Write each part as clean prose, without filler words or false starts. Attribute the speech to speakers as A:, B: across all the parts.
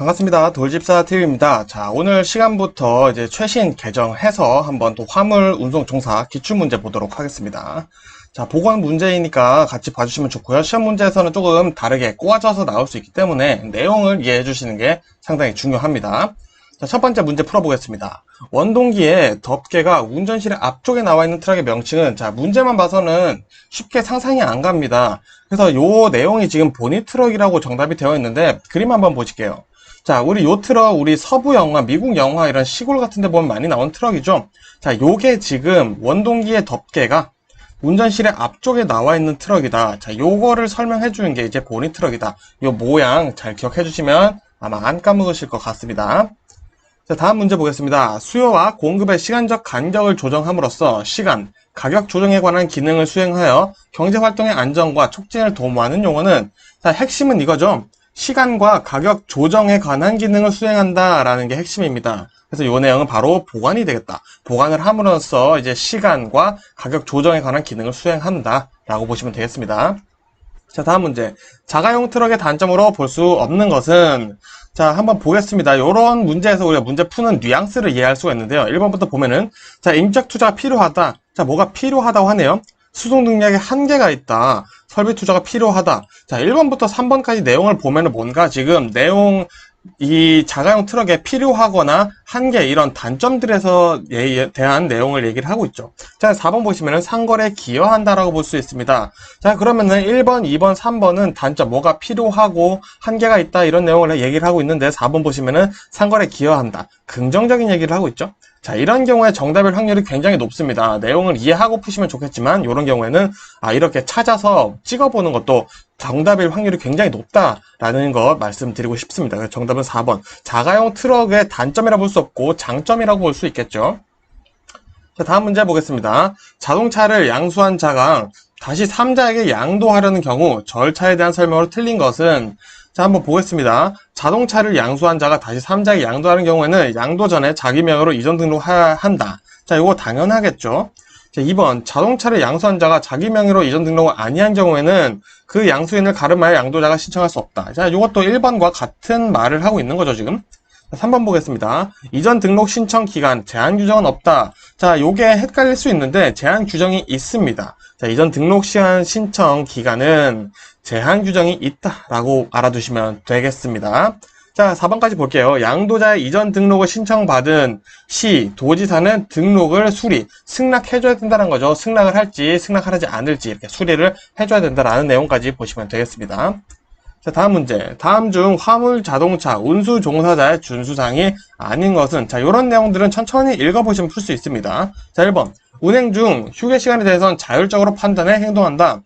A: 반갑습니다. 돌집사 TV입니다. 자, 오늘 시간부터 이제 최신 개정해서 한번 또 화물 운송 종사 기출문제 보도록 하겠습니다. 자, 보건 문제이니까 같이 봐주시면 좋고요. 시험 문제에서는 조금 다르게 꼬아져서 나올 수 있기 때문에 내용을 이해해 주시는 게 상당히 중요합니다. 자, 첫 번째 문제 풀어보겠습니다. 원동기의 덮개가 운전실의 앞쪽에 나와 있는 트럭의 명칭은, 자, 문제만 봐서는 쉽게 상상이 안 갑니다. 그래서 요 내용이 지금 보니 트럭이라고 정답이 되어 있는데 그림 한번 보실게요. 자, 우리 요 트럭, 우리 서부 영화, 미국 영화 이런 시골 같은 데 보면 많이 나온 트럭이죠. 자, 요게 지금 원동기의 덮개가 운전실의 앞쪽에 나와 있는 트럭이다. 자, 요거를 설명해 주는 게 이제 보니 트럭이다. 요 모양 잘 기억해 주시면 아마 안 까먹으실 것 같습니다. 자, 다음 문제 보겠습니다. 수요와 공급의 시간적 간격을 조정함으로써 시간, 가격 조정에 관한 기능을 수행하여 경제활동의 안정과 촉진을 도모하는 용어는, 자, 핵심은 이거죠. 시간과 가격 조정에 관한 기능을 수행한다라는 게 핵심입니다. 그래서 이 내용은 바로 보관이 되겠다. 보관을 함으로써 이제 시간과 가격 조정에 관한 기능을 수행한다라고 보시면 되겠습니다. 자, 다음 문제. 자가용 트럭의 단점으로 볼 수 없는 것은, 자, 한번 보겠습니다. 이런 문제에서 우리가 문제 푸는 뉘앙스를 이해할 수가 있는데요. 1번부터 보면은, 자, 인적 투자가 필요하다. 자, 뭐가 필요하다고 하네요. 수송 능력에 한계가 있다. 설비 투자가 필요하다. 자, 1번부터 3번까지 내용을 보면은 뭔가 지금 내용, 이 자가용 트럭에 필요하거나 한계, 이런 단점들에서 대한 내용을 얘기를 하고 있죠. 자, 4번 보시면은 상거래에 기여한다라고 볼 수 있습니다. 자, 그러면은 1번, 2번, 3번은 단점, 뭐가 필요하고 한계가 있다, 이런 내용을 얘기를 하고 있는데 4번 보시면은 상거래에 기여한다, 긍정적인 얘기를 하고 있죠. 자, 이런 경우에 정답일 확률이 굉장히 높습니다. 내용을 이해하고 푸시면 좋겠지만 이런 경우에는 이렇게 찾아서 찍어보는 것도 정답일 확률이 굉장히 높다라는 거 말씀드리고 싶습니다. 그래서 정답은 4번. 자가용 트럭의 단점이라 볼 수 없고 장점이라고 볼 수 있겠죠. 자, 다음 문제 보겠습니다. 자동차를 양수한 자가 다시 3자에게 양도하려는 경우 절차에 대한 설명으로 틀린 것은, 자, 한번 보겠습니다. 자동차를 양수한 자가 다시 3자에게 양도하는 경우에는 양도 전에 자기 명의로 이전 등록해야 한다. 자, 이거 당연하겠죠. 자, 2번. 자동차를 양수한 자가 자기 명의로 이전 등록을 아니한 경우에는 그 양수인을 가름하여 양도자가 신청할 수 없다. 자, 이것도 1번과 같은 말을 하고 있는 거죠, 지금. 3번 보겠습니다. 이전 등록 신청 기간, 제한 규정은 없다. 자, 요게 헷갈릴 수 있는데 제한 규정이 있습니다. 자, 이전 등록 시한 신청 기간은 제한 규정이 있다라고 알아두시면 되겠습니다. 자, 4번까지 볼게요. 양도자의 이전 등록을 신청받은 시, 도지사는 등록을 승낙해줘야 된다는 거죠. 승낙을 할지, 승낙하지 않을지 이렇게 수리를 해줘야 된다라는 내용까지 보시면 되겠습니다. 자, 다음 문제. 다음 중 화물 자동차 운수 종사자의 준수사항이 아닌 것은, 자, 이런 내용들은 천천히 읽어보시면 풀 수 있습니다. 자, 1번. 운행 중 휴게 시간에 대해서는 자율적으로 판단해 행동한다.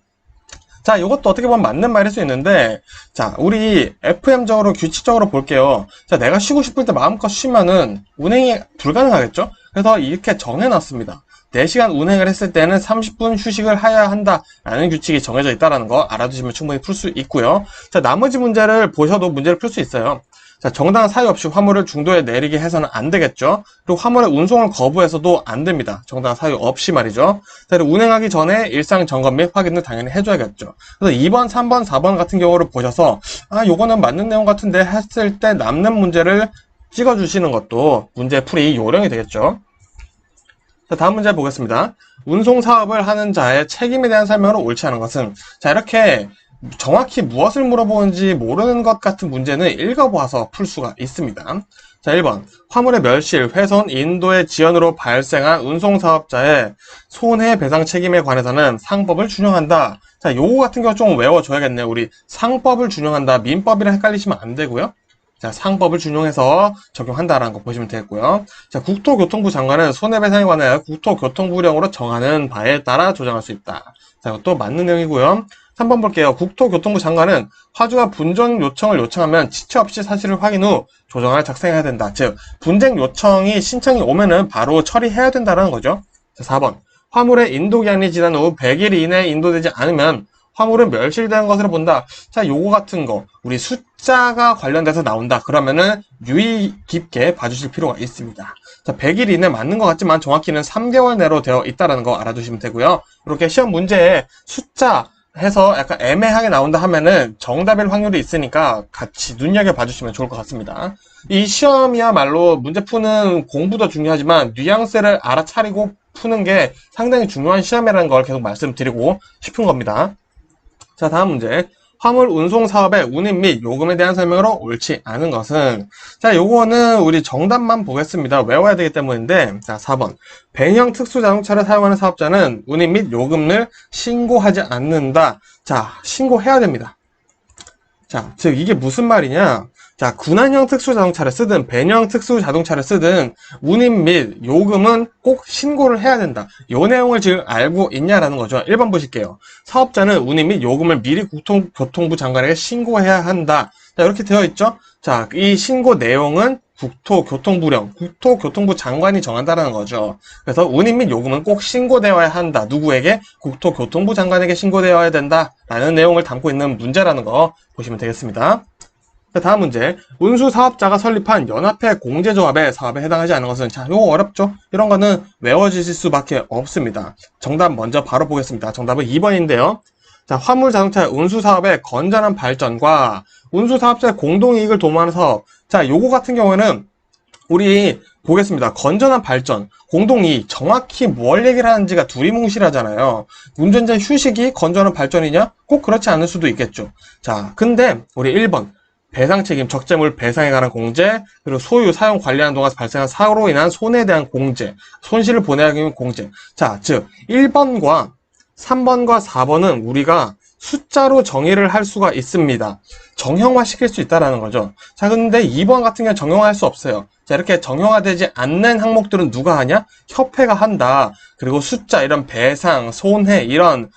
A: 자, 이것도 어떻게 보면 맞는 말일 수 있는데, 자, 우리 FM적으로 규칙적으로 볼게요. 자, 내가 쉬고 싶을 때 마음껏 쉬면은 운행이 불가능하겠죠? 그래서 이렇게 정해놨습니다. 4시간 운행을 했을 때는 30분 휴식을 해야 한다라는 규칙이 정해져 있다는 거 알아두시면 충분히 풀 수 있고요. 자, 나머지 문제를 보셔도 문제를 풀 수 있어요. 자, 정당한 사유 없이 화물을 중도에 내리게 해서는 안 되겠죠. 그리고 화물의 운송을 거부해서도 안 됩니다. 정당한 사유 없이 말이죠. 자, 그리고 운행하기 전에 일상 점검 및 확인을 당연히 해줘야겠죠. 그래서 2번, 3번, 4번 같은 경우를 보셔서 요거는 맞는 내용 같은데 했을 때 남는 문제를 찍어주시는 것도 문제 풀이 요령이 되겠죠. 자, 다음 문제 보겠습니다. 운송 사업을 하는 자의 책임에 대한 설명으로 옳지 않은 것은, 자, 이렇게 정확히 무엇을 물어보는지 모르는 것 같은 문제는 읽어보아서 풀 수가 있습니다. 자, 1번. 화물의 멸실, 훼손, 인도의 지연으로 발생한 운송사업자의 손해배상 책임에 관해서는 상법을 준용한다. 자, 요거 같은 경우 좀 외워줘야겠네요. 우리 상법을 준용한다. 민법이랑 헷갈리시면 안 되고요. 자, 상법을 준용해서 적용한다라는 거 보시면 되겠고요. 자, 국토교통부 장관은 손해배상에 관하여 국토교통부령으로 정하는 바에 따라 조정할 수 있다. 자, 이것도 맞는 내용이고요. 3번 볼게요. 국토교통부 장관은 화주가 분쟁 요청을 요청하면 지체 없이 사실을 확인 후 조정안을 작성해야 된다. 즉, 분쟁 요청이 신청이 오면은 바로 처리해야 된다는 거죠. 자, 4번. 화물의 인도기한이 지난 후 100일 이내에 인도되지 않으면 화물은 멸실되는 것으로 본다. 자, 요거 같은 거 우리 숫자가 관련돼서 나온다. 그러면은 유의 깊게 봐주실 필요가 있습니다. 자, 100일 이내 맞는 것 같지만 정확히는 3개월 내로 되어 있다는 거 알아두시면 되고요. 이렇게 시험 문제에 숫자 해서 약간 애매하게 나온다 하면은 정답일 확률이 있으니까 같이 눈여겨봐 주시면 좋을 것 같습니다. 이 시험이야말로 문제 푸는 공부도 중요하지만 뉘앙스를 알아차리고 푸는 게 상당히 중요한 시험이라는 걸 계속 말씀드리고 싶은 겁니다. 자, 다음 문제. 화물 운송 사업의 운임 및 요금에 대한 설명으로 옳지 않은 것은, 자, 요거는 우리 정답만 보겠습니다. 외워야 되기 때문인데, 자, 4번. 벤형 특수 자동차를 사용하는 사업자는 운임 및 요금을 신고하지 않는다. 자, 신고해야 됩니다. 자, 즉 이게 무슨 말이냐? 자, 군한형 특수자동차를 쓰든 벤형 특수자동차를 쓰든 운임 및 요금은 꼭 신고를 해야 된다. 요 내용을 지금 알고 있냐라는 거죠. 1번 보실게요. 사업자는 운임 및 요금을 미리 국토교통부 장관에게 신고해야 한다. 자, 이렇게 되어 있죠? 자, 이 신고 내용은 국토교통부 장관이 정한다는 거죠. 그래서 운임 및 요금은 꼭 신고되어야 한다. 누구에게? 국토교통부 장관에게 신고되어야 된다라는 내용을 담고 있는 문제라는 거 보시면 되겠습니다. 자, 다음 문제. 운수사업자가 설립한 연합회 공제조합의 사업에 해당하지 않은 것은, 자, 이거 어렵죠? 이런 거는 외워지실 수밖에 없습니다. 정답 먼저 바로 보겠습니다. 정답은 2번인데요. 자, 화물자동차 운수사업의 건전한 발전과 운수사업자의 공동이익을 도모하는 사업. 자, 요거 같은 경우에는 우리 보겠습니다. 건전한 발전, 공동이익, 정확히 뭘 얘기를 하는지가 두리뭉실하잖아요. 운전자 휴식이 건전한 발전이냐? 꼭 그렇지 않을 수도 있겠죠. 자, 근데 우리 1번. 배상 책임, 적재물 배상에 관한 공제, 그리고 소유, 사용, 관리하는 동안 발생한 사고로 인한 손해에 대한 공제, 손실을 보내기 위한 공제. 자, 즉 1번과 3번과 4번은 우리가 숫자로 정의를 할 수가 있습니다. 정형화 시킬 수 있다라는 거죠. 자, 근데 2번 같은 경우는 정형화할 수 없어요. 자, 이렇게 정형화되지 않는 항목들은 누가 하냐? 협회가 한다. 그리고 숫자, 이런 배상, 손해, 이런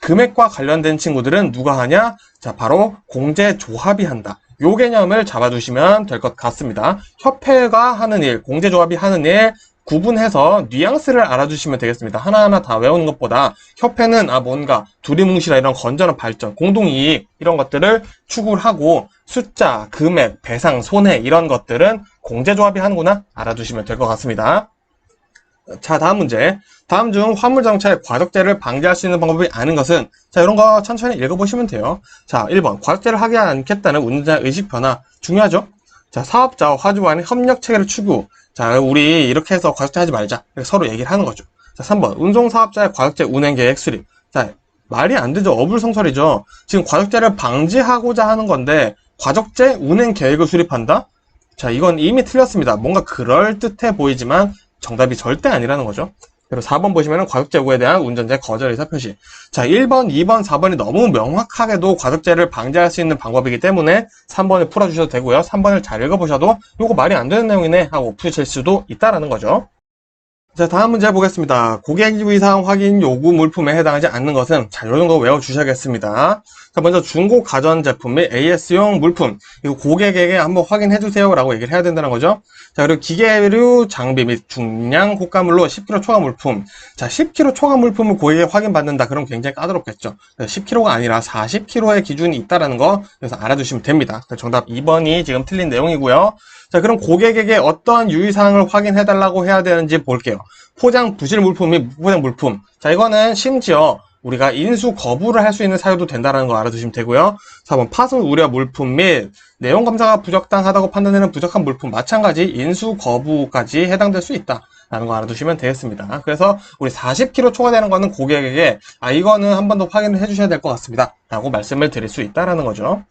A: 금액과 관련된 친구들은 누가 하냐? 자, 바로 공제조합이 한다. 요 개념을 잡아두시면 될 것 같습니다. 협회가 하는 일, 공제조합이 하는 일 구분해서 뉘앙스를 알아주시면 되겠습니다. 하나하나 다 외우는 것보다 협회는 뭔가 두리뭉실한 이런 건전한 발전, 공동이익 이런 것들을 추구를 하고 숫자, 금액, 배상, 손해 이런 것들은 공제조합이 하는구나 알아두시면 될 것 같습니다. 자, 다음 문제. 다음 중 화물자동차의 과적재를 방지할 수 있는 방법이 아닌 것은, 자, 이런 거 천천히 읽어보시면 돼요. 자, 1번. 과적재를 하지 않겠다는 운전자 의식 변화. 중요하죠? 자, 사업자와 화주와 간의 협력 체계를 추구. 자, 우리 이렇게 해서 과적재 하지 말자. 이렇게 서로 얘기를 하는 거죠. 자, 3번. 운송사업자의 과적재 운행 계획 수립. 자, 말이 안 되죠. 어불성설이죠. 지금 과적재를 방지하고자 하는 건데, 과적재 운행 계획을 수립한다? 자, 이건 이미 틀렸습니다. 뭔가 그럴듯해 보이지만, 정답이 절대 아니라는 거죠. 그리고 4번 보시면은 과속재고에 대한 운전자의 거절 의사 표시. 자, 1번, 2번, 4번이 너무 명확하게도 과속재를 방지할 수 있는 방법이기 때문에 3번을 풀어주셔도 되고요. 3번을 잘 읽어보셔도 이거 말이 안 되는 내용이네 하고 푸실 수도 있다라는 거죠. 자, 다음 문제 보겠습니다. 고객 의사항 확인 요구 물품에 해당하지 않는 것은, 자, 요 정도 외워주셔야겠습니다. 자, 먼저 중고 가전제품 및 AS용 물품, 이거 고객에게 한번 확인해주세요 라고 얘기를 해야 된다는 거죠. 자, 그리고 기계류 장비 및 중량 고가물로 10kg 초과 물품. 자, 10kg 초과 물품을 고객에게 확인받는다. 그럼 굉장히 까다롭겠죠. 10kg가 아니라 40kg의 기준이 있다라는 거, 그래서 알아두시면 됩니다. 정답 2번이 지금 틀린 내용이고요. 자, 그럼 고객에게 어떠한 유의사항을 확인해달라고 해야 되는지 볼게요. 포장 부실 물품 및 무포장 물품. 자, 이거는 심지어 우리가 인수 거부를 할 수 있는 사유도 된다는 거 알아두시면 되고요. 4번 파손 우려 물품 및 내용 검사가 부적당하다고 판단되는 부적한 물품. 마찬가지 인수 거부까지 해당될 수 있다. 라는 거 알아두시면 되겠습니다. 그래서 우리 40kg 초과되는 거는 고객에게 이거는 한 번 더 확인을 해주셔야 될 것 같습니다. 라고 말씀을 드릴 수 있다라는 거죠.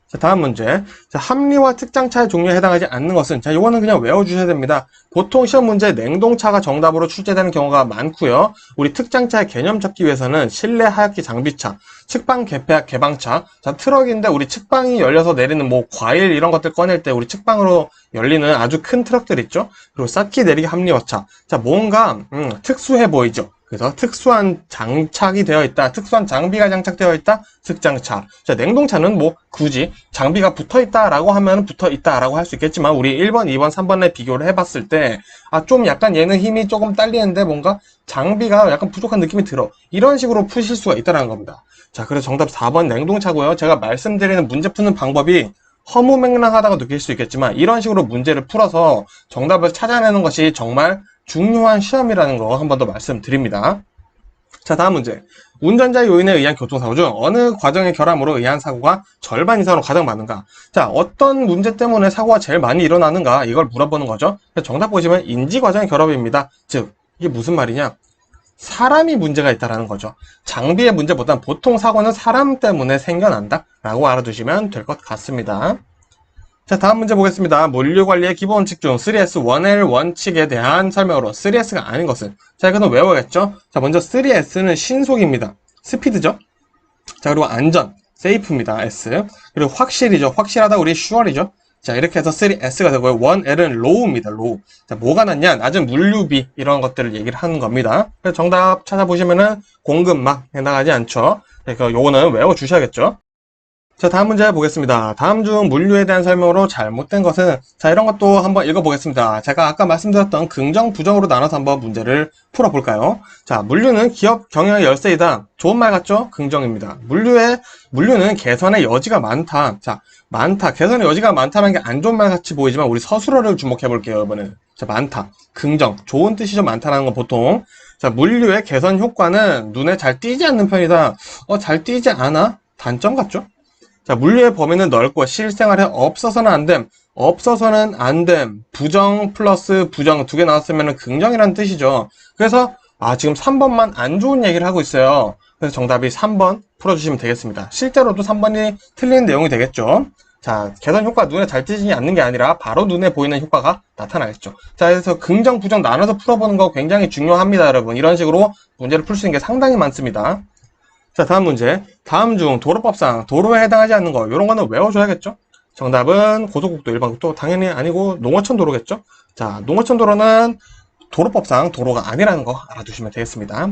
A: 자, 다음 문제. 자, 합리화 특장차의 종류에 해당하지 않는 것은, 자, 요거는 그냥 외워주셔야 됩니다. 보통 시험 문제 냉동차가 정답으로 출제되는 경우가 많고요. 우리 특장차의 개념 잡기 위해서는 실내 하얗기 장비차, 측방 개방차, 자, 트럭인데 우리 측방이 열려서 내리는 뭐 과일 이런 것들 꺼낼 때 우리 측방으로 열리는 아주 큰 트럭들 있죠. 그리고 쌓기 내리기 합리화차. 자, 뭔가 특수해 보이죠. 그래서 특수한 장착이 되어 있다. 특수한 장비가 장착되어 있다. 특장차. 자, 냉동차는 뭐 굳이 장비가 붙어 있다라고 하면 붙어 있다라고 할 수 있겠지만 우리 1번, 2번, 3번에 비교를 해봤을 때 좀 약간 얘는 힘이 조금 딸리는데 뭔가 장비가 약간 부족한 느낌이 들어. 이런 식으로 푸실 수가 있다는 겁니다. 자, 그래서 정답 4번 냉동차고요. 제가 말씀드리는 문제 푸는 방법이 허무맹랑하다고 느낄 수 있겠지만 이런 식으로 문제를 풀어서 정답을 찾아내는 것이 정말 중요한 시험이라는 거 한 번 더 말씀드립니다. 자, 다음 문제. 운전자 요인에 의한 교통사고 중 어느 과정의 결함으로 의한 사고가 절반 이상으로 가장 많은가? 자, 어떤 문제 때문에 사고가 제일 많이 일어나는가? 이걸 물어보는 거죠. 정답 보시면 인지 과정의 결함입니다. 즉, 이게 무슨 말이냐? 사람이 문제가 있다라는 거죠. 장비의 문제보단 보통 사고는 사람 때문에 생겨난다 라고 알아두시면 될 것 같습니다. 자, 다음 문제 보겠습니다. 물류관리의 기본 원칙 중 3S 1L 원칙에 대한 설명으로 3S가 아닌 것은? 자, 이거는 외워야겠죠? 자, 먼저 3S는 신속입니다. 스피드죠? 자, 그리고 안전, 세이프입니다. S. 그리고 확실이죠. 확실하다 우리 sure이죠. 자, 이렇게 해서 3S가 되고요. 1L은 low입니다. low. 자, 뭐가 낫냐? 낮은 물류비 이런 것들을 얘기를 하는 겁니다. 그래서 정답 찾아보시면은 공급막 해당하지 않죠? 그러니까 요거는 외워주셔야겠죠? 자, 다음 문제 보겠습니다. 다음 중 물류에 대한 설명으로 잘못된 것은? 자, 이런 것도 한번 읽어보겠습니다. 제가 아까 말씀드렸던 긍정, 부정으로 나눠서 한번 문제를 풀어볼까요? 자, 물류는 기업 경영의 열쇠이다. 좋은 말 같죠? 긍정입니다. 물류는 개선의 여지가 많다. 자, 많다. 개선의 여지가 많다는 게 안 좋은 말 같이 보이지만 우리 서술어를 주목해볼게요, 이번에는. 자, 많다. 긍정. 좋은 뜻이죠. 많다는 건 보통. 자, 물류의 개선 효과는 눈에 잘 띄지 않는 편이다. 잘 띄지 않아? 단점 같죠? 자, 물류의 범위는 넓고 실생활에 없어서는 안 됨. 없어서는 안 됨. 부정 플러스 부정 두 개 나왔으면 긍정이라는 뜻이죠. 그래서 지금 3번만 안 좋은 얘기를 하고 있어요. 그래서 정답이 3번 풀어주시면 되겠습니다. 실제로도 3번이 틀린 내용이 되겠죠. 자, 개선 효과 눈에 잘 띄지 않는 게 아니라 바로 눈에 보이는 효과가 나타나겠죠. 자, 그래서 긍정, 부정 나눠서 풀어보는 거 굉장히 중요합니다, 여러분. 이런 식으로 문제를 풀 수 있는 게 상당히 많습니다. 자, 다음 문제. 다음 중 도로법상 도로에 해당하지 않는 거, 이런 거는 외워줘야겠죠? 정답은 고속국도, 일반국도 당연히 아니고 농어촌 도로겠죠? 자, 농어촌 도로는 도로법상 도로가 아니라는 거 알아두시면 되겠습니다.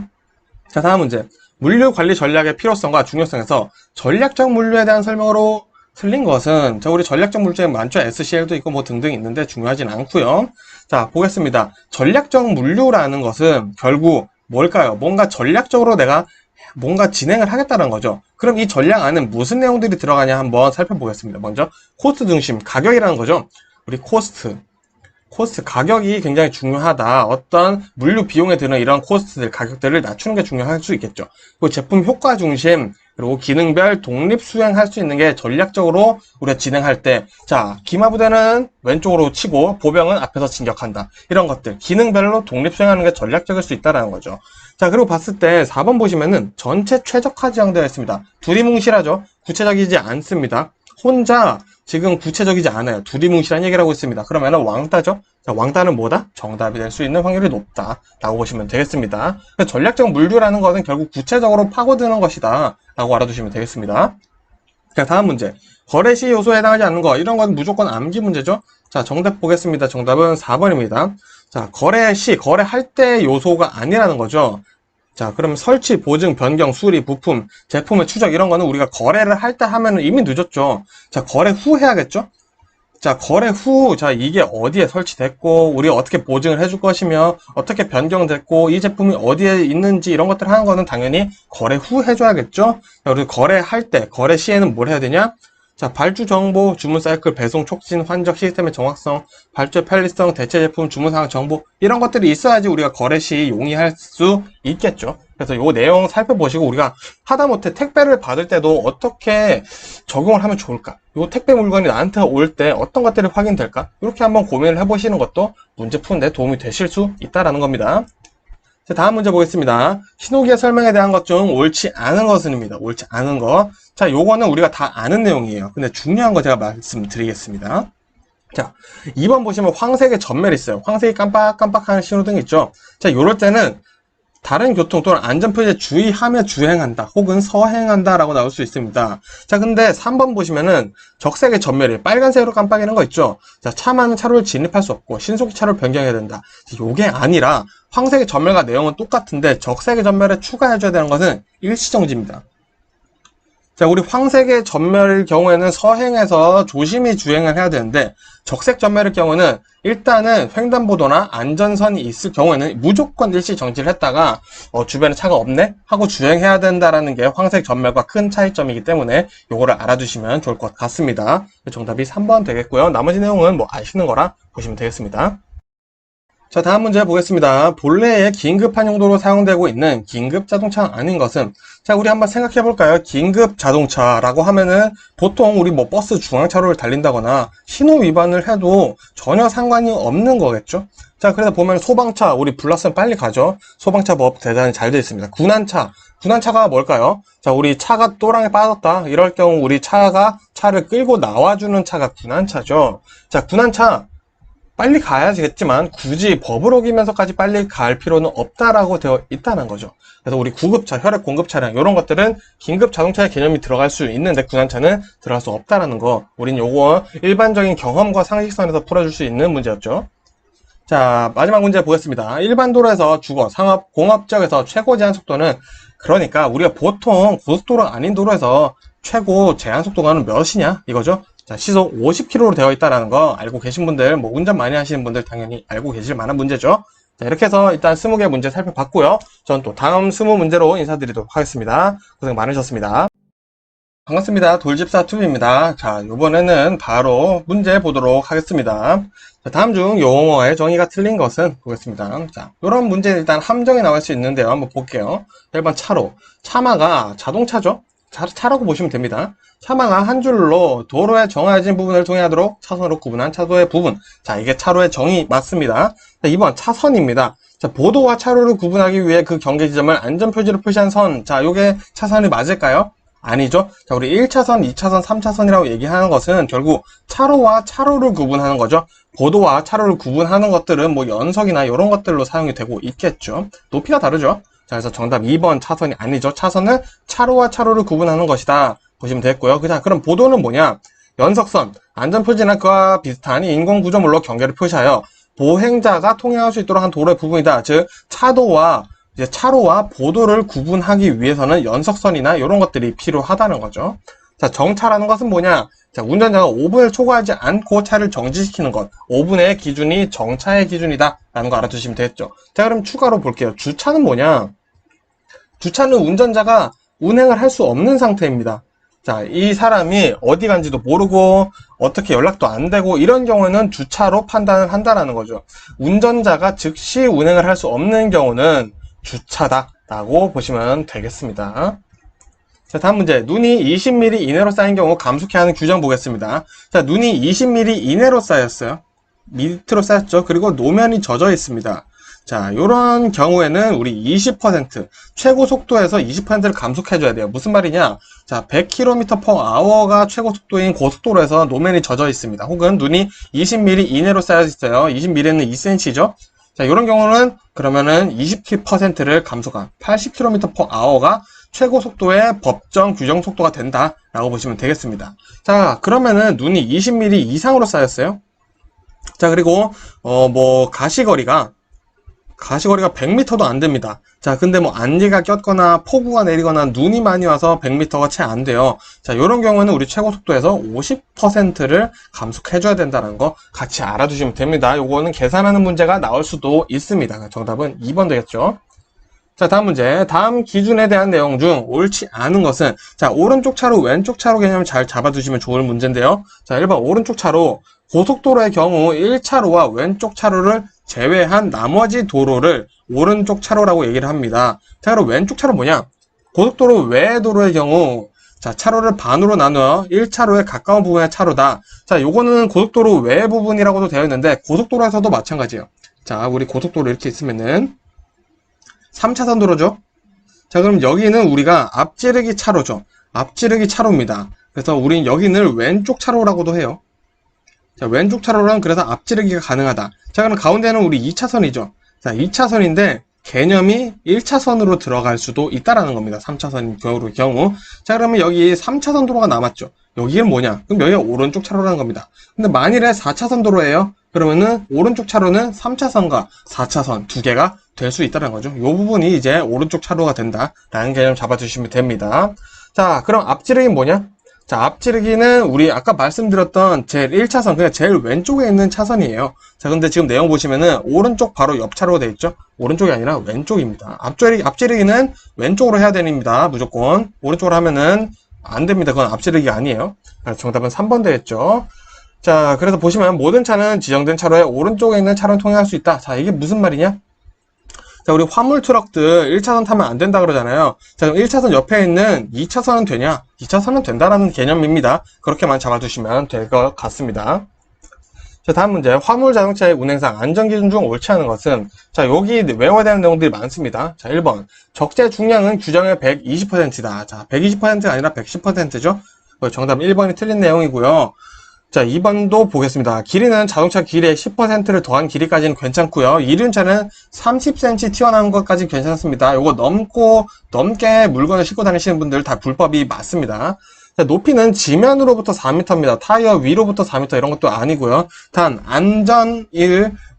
A: 자, 다음 문제. 물류 관리 전략의 필요성과 중요성에서 전략적 물류에 대한 설명으로 틀린 것은? 자, 우리 전략적 물류에 많죠? SCL도 있고 뭐 등등 있는데 중요하진 않고요. 자, 보겠습니다. 전략적 물류라는 것은 결국 뭘까요? 뭔가 전략적으로 내가 뭔가 진행을 하겠다는 거죠. 그럼 이 전략 안에 무슨 내용들이 들어가냐 한번 살펴보겠습니다. 먼저 코스트 중심, 가격이라는 거죠. 우리 코스트 가격이 굉장히 중요하다. 어떤 물류 비용에 드는 이런 코스트들, 가격들을 낮추는 게 중요할 수 있겠죠. 그리고 제품 효과 중심, 그리고 기능별 독립 수행할 수 있는 게 전략적으로 우리가 진행할 때, 자, 기마부대는 왼쪽으로 치고 보병은 앞에서 진격한다. 이런 것들, 기능별로 독립 수행하는 게 전략적일 수 있다는 거죠. 자, 그리고 봤을 때 4번 보시면은 전체 최적화 지향되어 있습니다. 두리뭉실하죠? 구체적이지 않습니다. 혼자 지금 구체적이지 않아요. 두리뭉실한 얘기를 하고 있습니다. 그러면 왕따죠? 자, 왕따는 뭐다? 정답이 될 수 있는 확률이 높다 라고 보시면 되겠습니다. 전략적 물류라는 것은 결국 구체적으로 파고드는 것이다 라고 알아두시면 되겠습니다. 자, 다음 문제. 거래 시 요소에 해당하지 않는 거, 이런 건 무조건 암기 문제죠? 자, 정답 보겠습니다. 정답은 4번입니다. 자, 거래 시, 거래할 때 요소가 아니라는 거죠. 자, 그럼 설치, 보증, 변경, 수리, 부품, 제품의 추적 이런 거는 우리가 거래를 할 때 하면은 이미 늦었죠. 자, 거래 후 해야겠죠? 자, 거래 후, 자, 이게 어디에 설치됐고, 우리가 어떻게 보증을 해줄 것이며, 어떻게 변경됐고, 이 제품이 어디에 있는지 이런 것들을 하는 거는 당연히 거래 후 해줘야겠죠? 자, 우리 거래할 때, 거래 시에는 뭘 해야 되냐? 자, 발주 정보, 주문 사이클, 배송 촉진, 환적, 시스템의 정확성, 발주의 편리성, 대체 제품, 주문 상황 정보 이런 것들이 있어야지 우리가 거래 시 용이할 수 있겠죠. 그래서 요 내용 살펴보시고 우리가 하다못해 택배를 받을 때도 어떻게 적용을 하면 좋을까? 요 택배 물건이 나한테 올 때 어떤 것들이 확인될까? 이렇게 한번 고민을 해보시는 것도 문제 푸는데 도움이 되실 수 있다라는 겁니다. 자, 다음 문제 보겠습니다. 신호기의 설명에 대한 것 중 옳지 않은 것은입니다. 옳지 않은 것. 자, 요거는 우리가 다 아는 내용이에요. 근데 중요한 거 제가 말씀드리겠습니다. 자, 2번 보시면 황색의 전멸이 있어요. 황색이 깜빡깜빡하는 신호등이 있죠. 자, 요럴 때는 다른 교통 또는 안전표시에 주의하며 주행한다 혹은 서행한다 라고 나올 수 있습니다. 자, 근데 3번 보시면은 적색의 전멸이 빨간색으로 깜빡이는 거 있죠. 자, 차 많은 차로를 진입할 수 없고 신속히 차로를 변경해야 된다. 요게 아니라 황색의 전멸과 내용은 똑같은데 적색의 전멸에 추가해줘야 되는 것은 일시정지입니다. 자, 우리 황색의 전멸일 경우에는 서행해서 조심히 주행을 해야 되는데 적색 전멸일 경우는 일단은 횡단보도나 안전선이 있을 경우에는 무조건 일시 정지를 했다가 주변에 차가 없네 하고 주행해야 된다라는 게 황색 전멸과 큰 차이점이기 때문에 요거를 알아두시면 좋을 것 같습니다. 정답이 3번 되겠고요. 나머지 내용은 뭐 아시는 거라 보시면 되겠습니다. 자, 다음 문제 보겠습니다. 본래의 긴급한 용도로 사용되고 있는 긴급 자동차가 아닌 것은, 자, 우리 한번 생각해 볼까요? 긴급 자동차라고 하면은 보통 우리 뭐 버스 중앙차로를 달린다거나 신호 위반을 해도 전혀 상관이 없는 거겠죠? 자, 그래서 보면 소방차, 우리 불났으면 빨리 가죠? 소방차 법 대단히 잘 되어 있습니다. 군안차가 뭘까요? 자, 우리 차가 또랑에 빠졌다. 이럴 경우 우리 차를 끌고 나와주는 차가 군안차죠. 자, 군안차. 빨리 가야겠지만 굳이 법을 어기면서까지 빨리 갈 필요는 없다라고 되어 있다는 거죠. 그래서 우리 구급차, 혈액 공급 차량 이런 것들은 긴급 자동차의 개념이 들어갈 수 있는데 군안차는 들어갈 수 없다라는 거. 우린 요거 일반적인 경험과 상식선에서 풀어줄 수 있는 문제였죠. 자, 마지막 문제 보겠습니다. 일반 도로에서 주거, 상업, 공업 지역에서 최고 제한 속도는, 그러니까 우리가 보통 고속도로가 아닌 도로에서 최고 제한 속도가 몇이냐 이거죠. 자, 시속 50km로 되어 있다는 거 알고 계신 분들, 뭐 운전 많이 하시는 분들 당연히 알고 계실 만한 문제죠. 자, 이렇게 해서 일단 20개 문제 살펴봤고요. 전 또 다음 20문제로 인사드리도록 하겠습니다. 고생 많으셨습니다. 반갑습니다. 돌집사2입니다. 자, 이번에는 바로 문제 보도록 하겠습니다. 자, 다음 중 용어의 정의가 틀린 것은 보겠습니다. 자, 이런 문제는 일단 함정이 나올 수 있는데요. 한번 볼게요. 1번 차로. 차마가 자동차죠? 차라고 보시면 됩니다. 차마가 한 줄로 도로에 정해진 부분을 통행하도록 차선으로 구분한 차도의 부분. 자, 이게 차로의 정의 맞습니다. 자, 2번 차선입니다. 자, 보도와 차로를 구분하기 위해 그 경계 지점을 안전표지로 표시한 선. 자, 요게 차선이 맞을까요? 아니죠. 자, 우리 1차선, 2차선, 3차선이라고 얘기하는 것은 결국 차로와 차로를 구분하는 거죠. 보도와 차로를 구분하는 것들은 뭐 연석이나 이런 것들로 사용이 되고 있겠죠. 높이가 다르죠. 자, 그래서 정답 2번 차선이 아니죠. 차선은 차로와 차로를 구분하는 것이다 보시면 되겠고요. 자, 그럼 보도는 뭐냐? 연석선, 안전표지나 그와 비슷한 인공구조물로 경계를 표시하여 보행자가 통행할 수 있도록 한 도로의 부분이다. 즉 차로와 보도를 구분하기 위해서는 연석선이나 이런 것들이 필요하다는 거죠. 자, 정차라는 것은 뭐냐? 자, 운전자가 5분을 초과하지 않고 차를 정지시키는 것. 5분의 기준이 정차의 기준이다 라는 거 알아두시면 되겠죠. 자, 그럼 추가로 볼게요. 주차는 뭐냐? 주차는 운전자가 운행을 할 수 없는 상태입니다. 자, 이 사람이 어디 간지도 모르고 어떻게 연락도 안 되고 이런 경우는 주차로 판단을 한다라는 거죠. 운전자가 즉시 운행을 할 수 없는 경우는 주차다라고 보시면 되겠습니다. 자, 다음 문제. 눈이 20mm 이내로 쌓인 경우 감속해야 하는 규정 보겠습니다. 자, 눈이 20mm 이내로 쌓였어요. 밑으로 쌓였죠. 그리고 노면이 젖어 있습니다. 자, 요런 경우에는 우리 20% 최고 속도에서 20%를 감속해줘야 돼요. 무슨 말이냐? 자, 100km/h가 최고 속도인 고속도로에서 노면이 젖어 있습니다. 혹은 눈이 20mm 이내로 쌓여 있어요. 20mm는 2cm죠. 자, 이런 경우는 그러면은 20%를 감소한 80km/h가 최고 속도의 법정 규정 속도가 된다라고 보시면 되겠습니다. 자, 그러면은 눈이 20mm 이상으로 쌓였어요. 자, 그리고 가시거리가 100m도 안 됩니다. 자, 근데 뭐 안개가 꼈거나 폭우가 내리거나 눈이 많이 와서 100m가 채 안 돼요. 자, 이런 경우는 우리 최고 속도에서 50%를 감속해줘야 된다는 거 같이 알아두시면 됩니다. 요거는 계산하는 문제가 나올 수도 있습니다. 정답은 2번 되겠죠. 자, 다음 문제. 다음 기준에 대한 내용 중 옳지 않은 것은, 자, 오른쪽 차로, 왼쪽 차로 개념 잘 잡아두시면 좋을 문제인데요. 자, 1번 오른쪽 차로. 고속도로의 경우 1차로와 왼쪽 차로를 제외한 나머지 도로를 오른쪽 차로라고 얘기를 합니다. 자, 그럼 왼쪽 차로 뭐냐? 고속도로 외의 도로의 경우, 자, 차로를 반으로 나누어 1차로에 가까운 부분의 차로다. 자, 요거는 고속도로 외의 부분이라고도 되어 있는데, 고속도로에서도 마찬가지예요. 자, 우리 고속도로 이렇게 있으면은, 3차선 도로죠? 자, 그럼 여기는 우리가 앞지르기 차로죠. 앞지르기 차로입니다. 그래서 우린 여기는 왼쪽 차로라고도 해요. 자, 왼쪽 차로는 그래서 앞지르기가 가능하다. 자, 그럼 가운데는 우리 2차선이죠. 자, 2차선인데 개념이 1차선으로 들어갈 수도 있다라는 겁니다. 3차선 경우. 자, 그러면 여기 3차선 도로가 남았죠. 여기는 뭐냐? 그럼 여기가 오른쪽 차로라는 겁니다. 근데 만일에 4차선 도로예요? 그러면은 오른쪽 차로는 3차선과 4차선 두 개가 될 수 있다는 거죠. 이 부분이 이제 오른쪽 차로가 된다라는 개념 잡아주시면 됩니다. 자, 그럼 앞지르기는 뭐냐? 자, 앞지르기는 우리 아까 말씀드렸던 제일 1차선, 그냥 제일 왼쪽에 있는 차선이에요. 자, 근데 지금 내용 보시면은 오른쪽 바로 옆 차로가 되어 있죠? 오른쪽이 아니라 왼쪽입니다. 앞지르기는 왼쪽으로 해야 됩니다. 무조건. 오른쪽으로 하면은 안 됩니다. 그건 앞지르기가 아니에요. 정답은 3번 되겠죠. 자, 그래서 보시면 모든 차는 지정된 차로의 오른쪽에 있는 차로는 통행할 수 있다. 자, 이게 무슨 말이냐? 자, 우리 화물 트럭들 1차선 타면 안 된다 그러잖아요. 자, 그럼 1차선 옆에 있는 2차선은 되냐? 2차선은 된다라는 개념입니다. 그렇게만 잡아두시면 될 것 같습니다. 자, 다음 문제. 화물 자동차의 운행상 안전기준 중 옳지 않은 것은? 자, 여기 외워야 되는 내용들이 많습니다. 자, 1번. 적재 중량은 규정의 120%다. 자, 120%가 아니라 110%죠? 정답 1번이 틀린 내용이고요. 자, 2번도 보겠습니다. 길이는 자동차 길이의 10%를 더한 길이까지는 괜찮고요. 이륜차는 30cm 튀어나온 것까지 괜찮습니다. 요거 넘게 물건을 싣고 다니시는 분들 다 불법이 맞습니다. 자, 높이는 지면으로부터 4m입니다. 타이어 위로부터 4m 이런 것도 아니고요. 단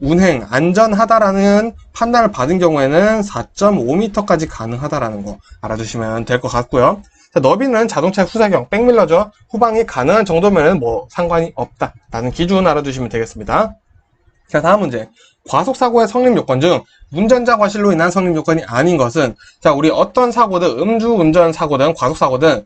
A: 운행 안전하다라는 판단을 받은 경우에는 4.5m까지 가능하다라는 거 알아두시면 될 것 같고요. 자, 너비는 자동차 후사경, 백밀러죠. 후방이 가능한 정도면 뭐 상관이 없다라는 기준 알아두시면 되겠습니다. 자, 다음 문제. 과속사고의 성립 요건 중 운전자 과실로 인한 성립 요건이 아닌 것은? 자, 우리 어떤 사고든 음주운전 사고든 과속사고든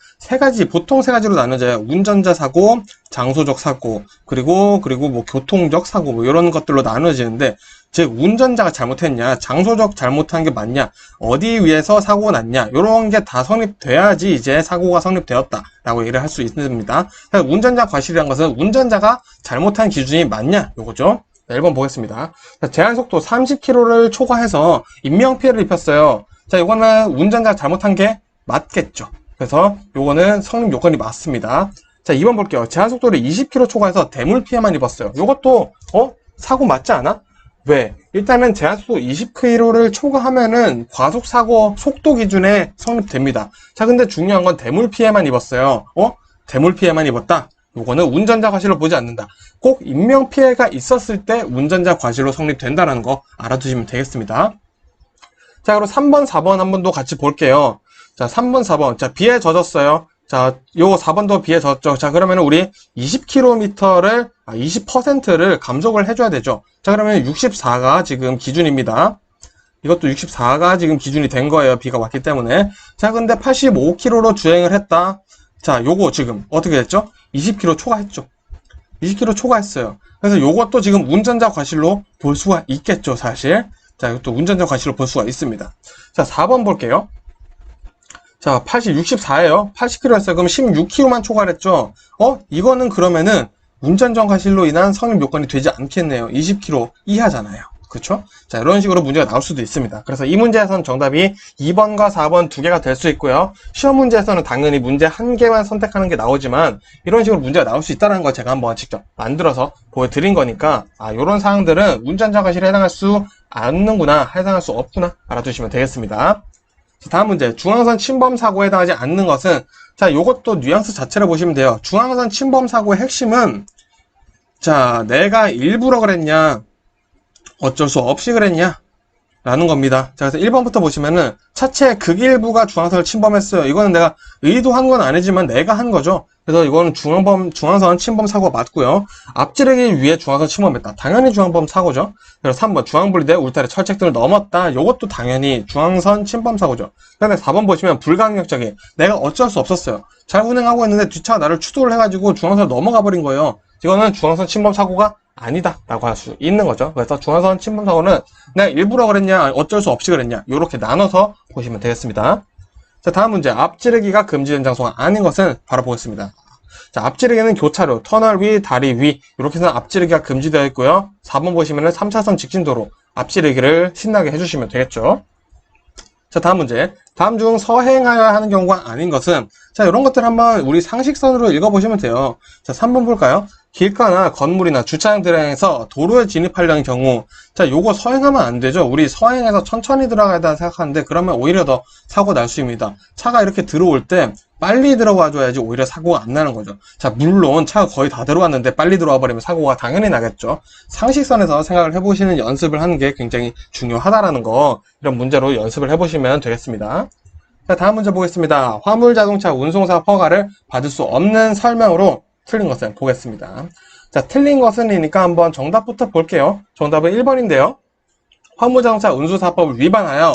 A: 보통 세 가지로 나눠져요. 운전자 사고, 장소적 사고, 그리고 뭐 교통적 사고 뭐 이런 것들로 나눠지는데, 즉 운전자가 잘못했냐, 장소적 잘못한 게 맞냐, 어디 위에서 사고가 났냐, 이런 게 다 성립돼야지 이제 사고가 성립되었다라고 얘기를 할 수 있습니다. 운전자 과실이란 것은 운전자가 잘못한 기준이 맞냐, 요거죠. 1번 보겠습니다. 자, 제한속도 30km를 초과해서 인명피해를 입혔어요. 자, 이거는 운전자가 잘못한 게 맞겠죠. 그래서 요거는 성립 요건이 맞습니다. 자, 2번 볼게요. 제한속도를 20km 초과해서 대물피해만 입었어요. 요것도 사고 맞지 않아? 왜? 일단은 제한속도 20km를 초과하면은 과속사고 속도 기준에 성립됩니다. 자, 근데 중요한 건 대물피해만 입었어요. 대물피해만 입었다? 요거는 운전자 과실로 보지 않는다. 꼭 인명피해가 있었을 때 운전자 과실로 성립된다는 거 알아두시면 되겠습니다. 자, 그리고 3번, 4번 한 번 더 같이 볼게요. 자, 3번, 4번. 자, 비에 젖었어요. 자, 요 4번도 비에 젖었죠. 자, 그러면 우리 20%를 감속을 해줘야 되죠. 자, 그러면 64가 지금 기준입니다. 이것도 64가 지금 기준이 된 거예요. 비가 왔기 때문에. 자, 근데 85km로 주행을 했다. 자, 요거 지금 어떻게 됐죠? 20km 초과했죠. 20km 초과했어요. 그래서 요것도 지금 운전자 과실로 볼 수가 있겠죠, 사실. 자, 이것도 운전자 과실로 볼 수가 있습니다. 자, 4번 볼게요. 자, 64예요. 80km 했어요. 그럼 16km만 초과를 했죠. 이거는 그러면은 운전자 과실로 인한 성립 요건이 되지 않겠네요. 20km 이하잖아요. 그쵸? 자, 이런 식으로 문제가 나올 수도 있습니다. 그래서 이 문제에서는 정답이 2번과 4번 두 개가 될 수 있고요. 시험 문제에서는 당연히 문제 한 개만 선택하는 게 나오지만 이런 식으로 문제가 나올 수 있다는 걸 제가 한번 직접 만들어서 보여드린 거니까 이런 사항들은 운전자 과실에 해당할 수 않는구나, 해당할 수 없구나 알아두시면 되겠습니다. 자, 다음 문제. 중앙선 침범 사고에 해당하지 않는 것은? 자, 요것도 뉘앙스 자체를 보시면 돼요. 중앙선 침범 사고의 핵심은 자, 내가 일부러 그랬냐, 어쩔 수 없이 그랬냐 라는 겁니다. 자, 그래서 1번부터 보시면은 차체의 극일부가 중앙선을 침범했어요. 이거는 내가 의도한 건 아니지만 내가 한 거죠. 그래서 이거는 중앙선 침범 사고가 맞고요. 앞지르기 위해 중앙선 침범했다. 당연히 중앙범 사고죠. 그래서 3번 중앙분리대 울타리 철책 등을 넘었다. 이것도 당연히 중앙선 침범 사고죠. 그다음에 4번 보시면 불가항력적인, 내가 어쩔 수 없었어요. 잘 운행하고 있는데 뒷차가 나를 추돌을 해가지고 중앙선을 넘어가 버린 거예요. 이거는 중앙선 침범 사고가 아니다 라고 할 수 있는 거죠. 그래서 중앙선 침범 사고는 내가 일부러 그랬냐, 어쩔 수 없이 그랬냐, 이렇게 나눠서 보시면 되겠습니다. 자, 다음 문제. 앞지르기가 금지된 장소가 아닌 것은? 바로 보겠습니다. 자, 앞지르기는 교차로, 터널 위, 다리 위 이렇게 해서 앞지르기가 금지되어 있고요. 4번 보시면은 3차선 직진도로 앞지르기를 신나게 해주시면 되겠죠. 자, 다음 문제. 다음 중 서행하여야 하는 경우가 아닌 것은? 자, 이런 것들 한번 우리 상식선으로 읽어보시면 돼요. 자, 3번 볼까요? 길가나 건물이나 주차장 들어가서 도로에 진입하려는 경우, 자, 요거 서행하면 안 되죠. 우리 서행해서 천천히 들어가야 된다 생각하는데 그러면 오히려 더 사고 날 수 있습니다. 차가 이렇게 들어올 때 빨리 들어와 줘야지 오히려 사고가 안 나는 거죠. 자, 물론 차가 거의 다 들어왔는데 빨리 들어와 버리면 사고가 당연히 나겠죠. 상식선에서 생각을 해보시는 연습을 하는 게 굉장히 중요하다라는 거, 이런 문제로 연습을 해보시면 되겠습니다. 자, 다음 문제 보겠습니다. 화물자동차 운송사 허가를 받을 수 없는 설명으로 틀린 것은? 보겠습니다. 자, 틀린 것은이니까 한번 정답부터 볼게요. 정답은 1번인데요. 화물자동차 운수사법을 위반하여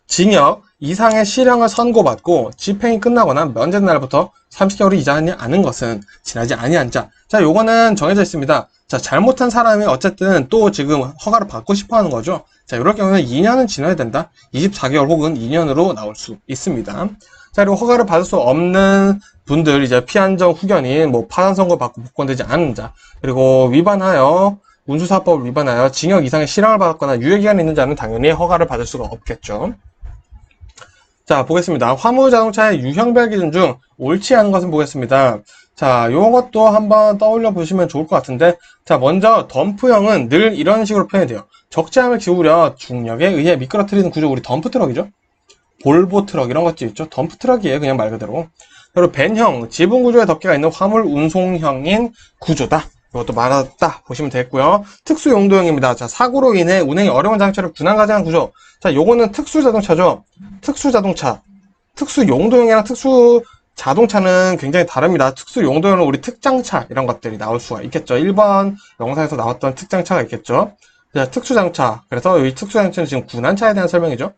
A: 징역 이상의 실형을 선고받고 집행이 끝나거나 면제 날부터 30개월이 이상하지 않은 것은 지나지 아니한 자. 자, 요거는 정해져 있습니다. 자, 잘못한 사람이 어쨌든 또 지금 허가를 받고 싶어 하는 거죠. 자, 이럴 경우는 2년은 지나야 된다. 24개월 혹은 2년으로 나올 수 있습니다. 자, 그리고 허가를 받을 수 없는 분들, 이제 피한정 후견인, 뭐 파산 선고 받고 복권되지 않은 자, 그리고 위반하여 운수사법을 위반하여 징역 이상의 실형을 받았거나 유예기간이 있는 자는 당연히 허가를 받을 수가 없겠죠. 자, 보겠습니다. 화물자동차의 유형별 기준 중 옳지 않은 것은 보겠습니다. 자, 요것도 한번 떠올려 보시면 좋을 것 같은데, 자, 먼저 덤프형은 늘 이런 식으로 표현이 돼요. 적재함을 기울여 중력에 의해 미끄러뜨리는 구조, 우리 덤프트럭이죠? 볼보 트럭 이런 것도 있죠. 덤프트럭이에요, 그냥 말 그대로. 그리고 벤형, 지붕 구조에 덮개가 있는 화물 운송형인 구조다. 이것도 말았다 보시면 되겠고요. 특수 용도형입니다. 자, 사고로 인해 운행이 어려운 장치를 분할가정한 구조. 자, 요거는 특수 자동차죠. 특수 자동차. 특수 용도형이랑 특수 자동차는 굉장히 다릅니다. 특수 용도형은 우리 특장차 이런 것들이 나올 수가 있겠죠. 1번 영상에서 나왔던 특장차가 있겠죠. 자, 특수 자동차. 그래서 이 특수 자동차는 지금 군한차에 대한 설명이죠.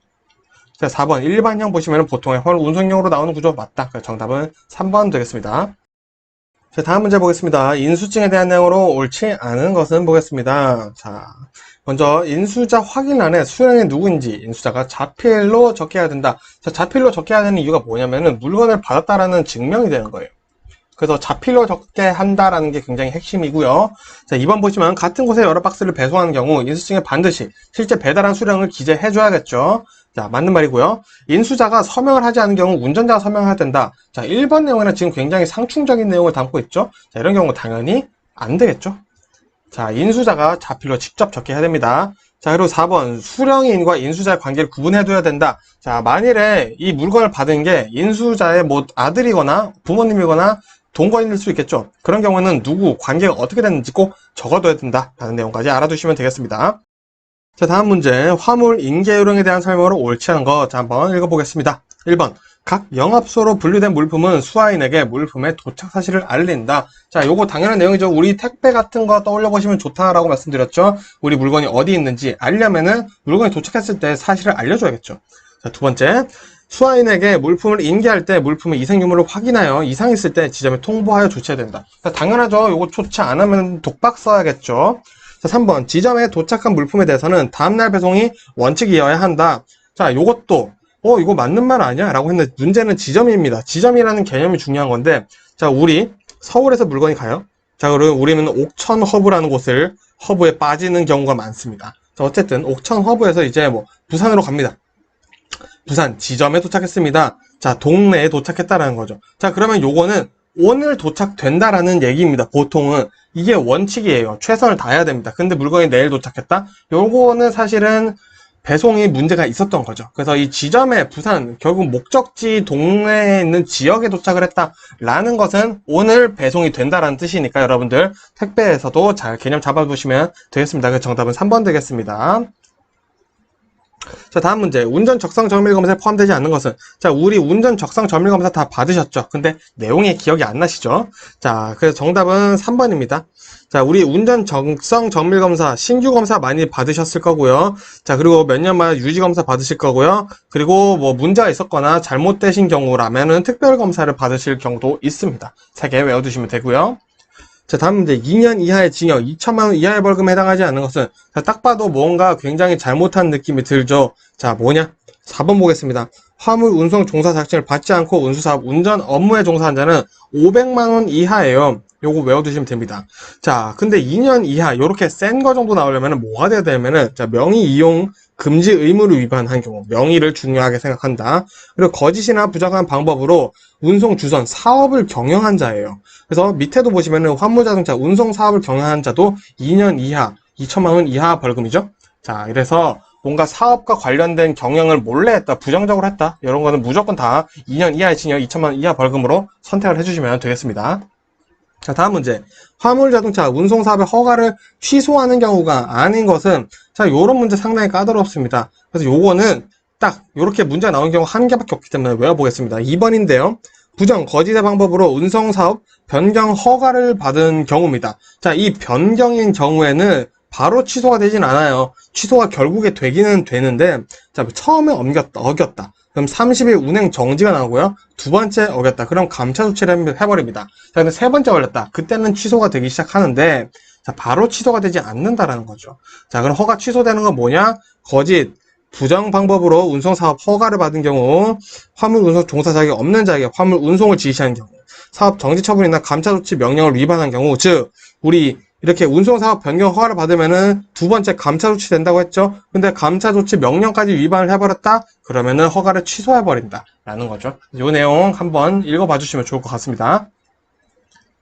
A: 자, 4번 일반형 보시면 보통의 화물 운송용으로 나오는 구조 맞다. 정답은 3번 되겠습니다. 자, 다음 문제 보겠습니다. 인수증에 대한 내용으로 옳지 않은 것은 보겠습니다. 자, 먼저 인수자 확인란에 수령이 누구인지 인수자가 자필로 적혀야 된다. 자, 자필로 적혀야 되는 이유가 뭐냐면은 물건을 받았다라는 증명이 되는 거예요. 그래서 자필로 적게 한다라는 게 굉장히 핵심이고요. 자, 2번 보시면 같은 곳에 여러 박스를 배송하는 경우 인수증에 반드시 실제 배달한 수량을 기재해 줘야겠죠. 자, 맞는 말이고요. 인수자가 서명을 하지 않은 경우 운전자가 서명해야 된다. 자, 1번 내용에는 지금 굉장히 상충적인 내용을 담고 있죠. 자, 이런 경우 당연히 안 되겠죠. 자, 인수자가 자필로 직접 적게 해야 됩니다. 자, 그리고 4번 수령인과 인수자의 관계를 구분해둬야 된다. 자, 만일에 이 물건을 받은 게 인수자의 뭐 아들이거나 부모님이거나 동거인일 수 있겠죠. 그런 경우는 누구, 관계가 어떻게 됐는지 꼭 적어둬야 된다 라는 내용까지 알아두시면 되겠습니다. 자, 다음 문제. 화물 인계 요령에 대한 설명으로 옳지 않은 것. 자, 한번 읽어보겠습니다. 1번. 각 영업소로 분류된 물품은 수화인에게 물품의 도착 사실을 알린다. 자, 요거 당연한 내용이죠. 우리 택배 같은 거 떠올려 보시면 좋다라고 말씀드렸죠. 우리 물건이 어디 있는지 알려면은 물건이 도착했을 때 사실을 알려줘야겠죠. 자, 두 번째. 수화인에게 물품을 인계할 때 물품의 이상 유무를 확인하여 이상이 있을 때 지점에 통보하여 조치해야 된다. 자, 당연하죠. 요거 조치 안 하면 독박 써야겠죠. 자, 3번. 지점에 도착한 물품에 대해서는 다음날 배송이 원칙이어야 한다. 자, 요것도 이거 맞는 말 아니야? 라고 했는데 문제는 지점입니다. 지점이라는 개념이 중요한 건데, 자, 우리 서울에서 물건이 가요. 자, 그리고 우리는 옥천 허브라는 곳을 허브에 빠지는 경우가 많습니다. 자, 어쨌든 옥천 허브에서 이제 뭐 부산으로 갑니다. 부산 지점에 도착했습니다. 자, 동네에 도착했다라는 거죠. 자, 그러면 요거는 오늘 도착된다라는 얘기입니다. 보통은 이게 원칙이에요. 최선을 다해야 됩니다. 근데 물건이 내일 도착했다? 요거는 사실은 배송이 문제가 있었던 거죠. 그래서 이 지점에 부산, 결국 목적지 동네에 있는 지역에 도착을 했다라는 것은 오늘 배송이 된다라는 뜻이니까 여러분들 택배에서도 잘 개념 잡아보시면 되겠습니다. 그래서 정답은 3번 되겠습니다. 자, 다음 문제. 운전 적성 정밀 검사에 포함되지 않는 것은? 자, 우리 운전 적성 정밀 검사 다 받으셨죠? 근데 내용이 기억이 안 나시죠? 자, 그래서 정답은 3번입니다. 자, 우리 운전 적성 정밀 검사, 신규 검사 많이 받으셨을 거고요. 자, 그리고 몇 년 만에 유지 검사 받으실 거고요. 그리고 뭐 문제가 있었거나 잘못되신 경우라면은 특별 검사를 받으실 경우도 있습니다. 3개 외워두시면 되고요. 자, 다음 문제. 2년 이하의 징역, 2천만 원 이하의 벌금에 해당하지 않는 것은? 자, 딱 봐도 뭔가 굉장히 잘못한 느낌이 들죠. 자, 뭐냐? 4번 보겠습니다. 화물 운송 종사 자격증을 받지 않고 운수사업 운전 업무에 종사한 자는 500만 원 이하예요. 요거 외워두시면 됩니다. 자, 근데 2년 이하 요렇게 센 거 정도 나오려면 뭐가 돼야 되냐면은, 자, 명의 이용 금지 의무를 위반한 경우, 명의를 중요하게 생각한다. 그리고 거짓이나 부정한 방법으로 운송 주선 사업을 경영한 자예요. 그래서 밑에도 보시면은 화물자동차 운송 사업을 경영한 자도 2년 이하, 2천만 원 이하 벌금이죠. 자, 그래서 뭔가 사업과 관련된 경영을 몰래 했다, 부정적으로 했다, 이런 거는 무조건 다 2년 이하의 징역, 2천만 원 이하 벌금으로 선택을 해주시면 되겠습니다. 자, 다음 문제. 화물자동차 운송사업의 허가를 취소하는 경우가 아닌 것은? 자, 요런 문제 상당히 까다롭습니다. 그래서 요거는 딱 요렇게 문제가 나온 경우 한 개밖에 없기 때문에 외워보겠습니다. 2번인데요. 부정, 거짓의 방법으로 운송사업 변경 허가를 받은 경우입니다. 자, 이 변경인 경우에는 바로 취소가 되진 않아요. 취소가 결국에 되기는 되는데, 자, 처음에 어겼다. 그럼 30일 운행 정지가 나오고요. 두 번째 어겼다. 그럼 감차 조치를 해버립니다. 자, 근데 세 번째 걸렸다. 그때는 취소가 되기 시작하는데, 자, 바로 취소가 되지 않는다라는 거죠. 자, 그럼 허가 취소되는 건 뭐냐? 거짓, 부정 방법으로 운송사업 허가를 받은 경우, 화물 운송 종사 자격이 없는 자에게 화물 운송을 지시하는 경우, 사업 정지 처분이나 감차 조치 명령을 위반한 경우, 즉, 우리 이렇게 운송사업 변경 허가를 받으면은 두 번째 감차 조치 된다고 했죠. 근데 감차 조치 명령까지 위반을 해버렸다? 그러면은 허가를 취소해버린다. 라는 거죠. 이 내용 한번 읽어봐 주시면 좋을 것 같습니다.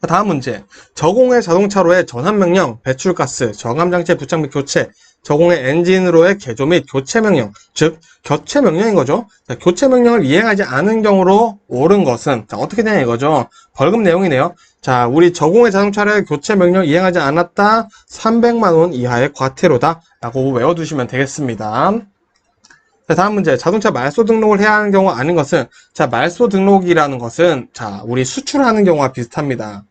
A: 다음 문제. 저공해 자동차로의 전환명령, 배출가스, 저감장치 부착 및 교체, 저공해 엔진으로의 개조 및 교체 명령, 즉 교체 명령인 거죠. 자, 교체 명령을 이행하지 않은 경우로 옳은 것은, 자, 어떻게 되냐 이거죠. 벌금 내용이네요. 자, 우리 저공해 자동차로의 교체 명령 이행하지 않았다, 300만 원 이하의 과태료다 라고 외워두시면 되겠습니다. 자, 다음 문제. 자동차 말소 등록을 해야 하는 경우 아닌 것은, 자, 말소 등록이라는 것은, 자, 우리 수출하는 경우와 비슷합니다.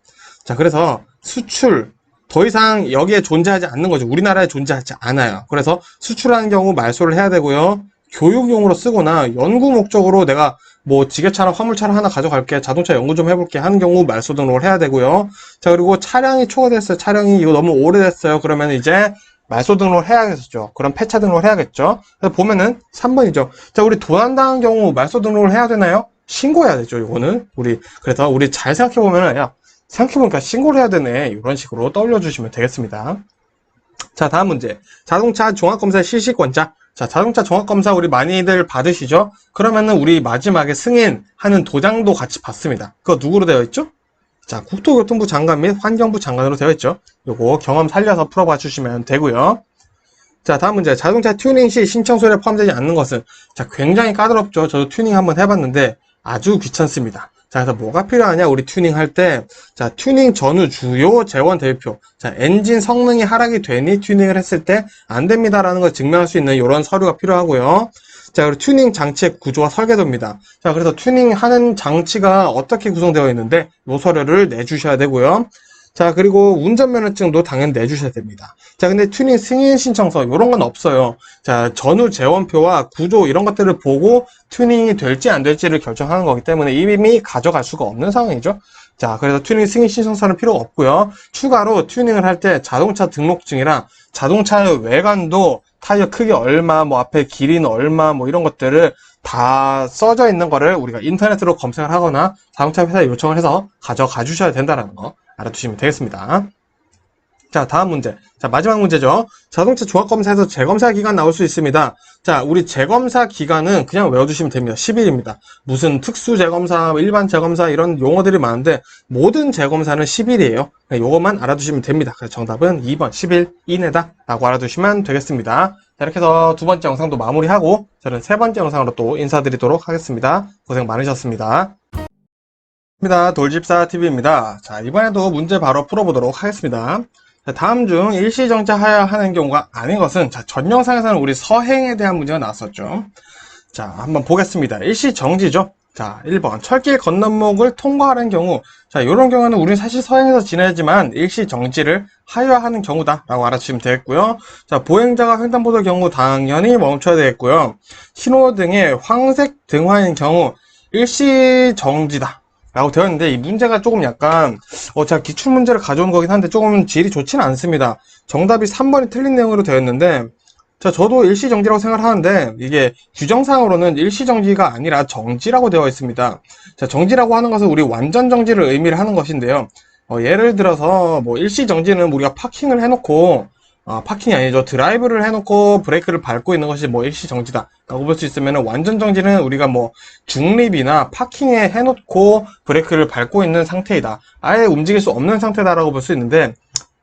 A: 자, 그래서 수출, 더 이상 여기에 존재하지 않는 거죠. 우리나라에 존재하지 않아요. 그래서 수출하는 경우 말소를 해야 되고요. 교육용으로 쓰거나 연구 목적으로 내가 뭐 지게차나 화물차를 하나 가져갈게, 자동차 연구 좀 해볼게 하는 경우 말소 등록을 해야 되고요. 자, 그리고 차량이 초과됐어요. 차량이 이거 너무 오래됐어요. 그러면 이제 말소 등록을 해야겠죠. 그럼 폐차 등록을 해야겠죠. 그래서 보면은 3번이죠. 자, 우리 도난당한 경우 말소 등록을 해야 되나요? 신고해야 되죠. 이거는 그래서 우리 잘 생각해보면은, 야, 생각해보니까 신고를 해야 되네. 이런 식으로 떠올려주시면 되겠습니다. 자, 다음 문제. 자동차 종합검사 실시권자. 자, 자동차 종합검사 우리 많이들 받으시죠? 그러면은 우리 마지막에 승인하는 도장도 같이 받습니다. 그거 누구로 되어 있죠? 자, 국토교통부 장관 및 환경부 장관으로 되어 있죠. 요거 경험 살려서 풀어봐 주시면 되고요. 자, 다음 문제. 자동차 튜닝 시 신청서에 포함되지 않는 것은, 자, 굉장히 까다롭죠. 저도 튜닝 한번 해봤는데 아주 귀찮습니다. 자, 그래서 뭐가 필요하냐? 우리 튜닝 할 때, 자, 튜닝 전후 주요 재원 대표. 자, 엔진 성능이 하락이 되니 튜닝을 했을 때 안 됩니다라는 걸 증명할 수 있는 이런 서류가 필요하고요. 자, 그리고 튜닝 장치의 구조와 설계도입니다. 자, 그래서 튜닝 하는 장치가 어떻게 구성되어 있는데 이 서류를 내주셔야 되고요. 자, 그리고 운전면허증도 당연히 내주셔야 됩니다. 자, 근데 튜닝 승인 신청서 이런 건 없어요. 자, 전후 재원표와 구조 이런 것들을 보고 튜닝이 될지 안 될지를 결정하는 거기 때문에 이미 가져갈 수가 없는 상황이죠. 자, 그래서 튜닝 승인 신청서는 필요가 없고요. 추가로 튜닝을 할 때 자동차 등록증이랑 자동차의 외관도 타이어 크기 얼마, 뭐 앞에 길이는 얼마, 뭐 이런 것들을 다 써져 있는 거를 우리가 인터넷으로 검색을 하거나 자동차 회사에 요청을 해서 가져가 주셔야 된다는 거 알아두시면 되겠습니다. 자, 다음 문제. 자, 마지막 문제죠. 자동차 종합검사에서 재검사 기간 나올 수 있습니다. 자, 우리 재검사 기간은 그냥 외워두시면 됩니다. 10일입니다. 무슨 특수 재검사, 일반 재검사 이런 용어들이 많은데 모든 재검사는 10일이에요. 요것만 알아두시면 됩니다. 그래서 정답은 2번 10일 이내다 라고 알아두시면 되겠습니다. 자, 이렇게 해서 두 번째 영상도 마무리하고 저는 세 번째 영상으로 또 인사드리도록 하겠습니다. 고생 많으셨습니다. 돌집사TV입니다. 자, 이번에도 문제 바로 풀어보도록 하겠습니다. 자, 다음 중 일시정지하여야 하는 경우가 아닌 것은, 자, 전 영상에서는 우리 서행에 대한 문제가 나왔었죠. 자, 한번 보겠습니다. 일시정지죠. 자, 1번 철길 건너목을 통과하는 경우, 자, 이런 경우는 우리는 사실 서행해서 지내지만 일시정지를 하여하는 경우다 라고 알아주시면 되겠고요. 자, 보행자가 횡단보도 경우 당연히 멈춰야 되겠고요. 신호등의 황색 등화인 경우 일시정지다 라고 되어 있는데, 이 문제가 조금 약간 제가 기출문제를 가져온 거긴 한데 조금 질이 좋지는 않습니다. 정답이 3번이 틀린 내용으로 되어 있는데, 자, 저도 일시정지라고 생각을 하는데 이게 규정상으로는 일시정지가 아니라 정지라고 되어 있습니다. 자, 정지라고 하는 것은 우리 완전 정지를 의미를 하는 것인데요. 예를 들어서 뭐 일시정지는 우리가 파킹을 해놓고 파킹이 아니죠. 드라이브를 해놓고 브레이크를 밟고 있는 것이 뭐 일시정지다 라고 볼 수 있으면, 완전 정지는 우리가 뭐 중립이나 파킹에 해놓고 브레이크를 밟고 있는 상태이다, 아예 움직일 수 없는 상태다 라고 볼 수 있는데,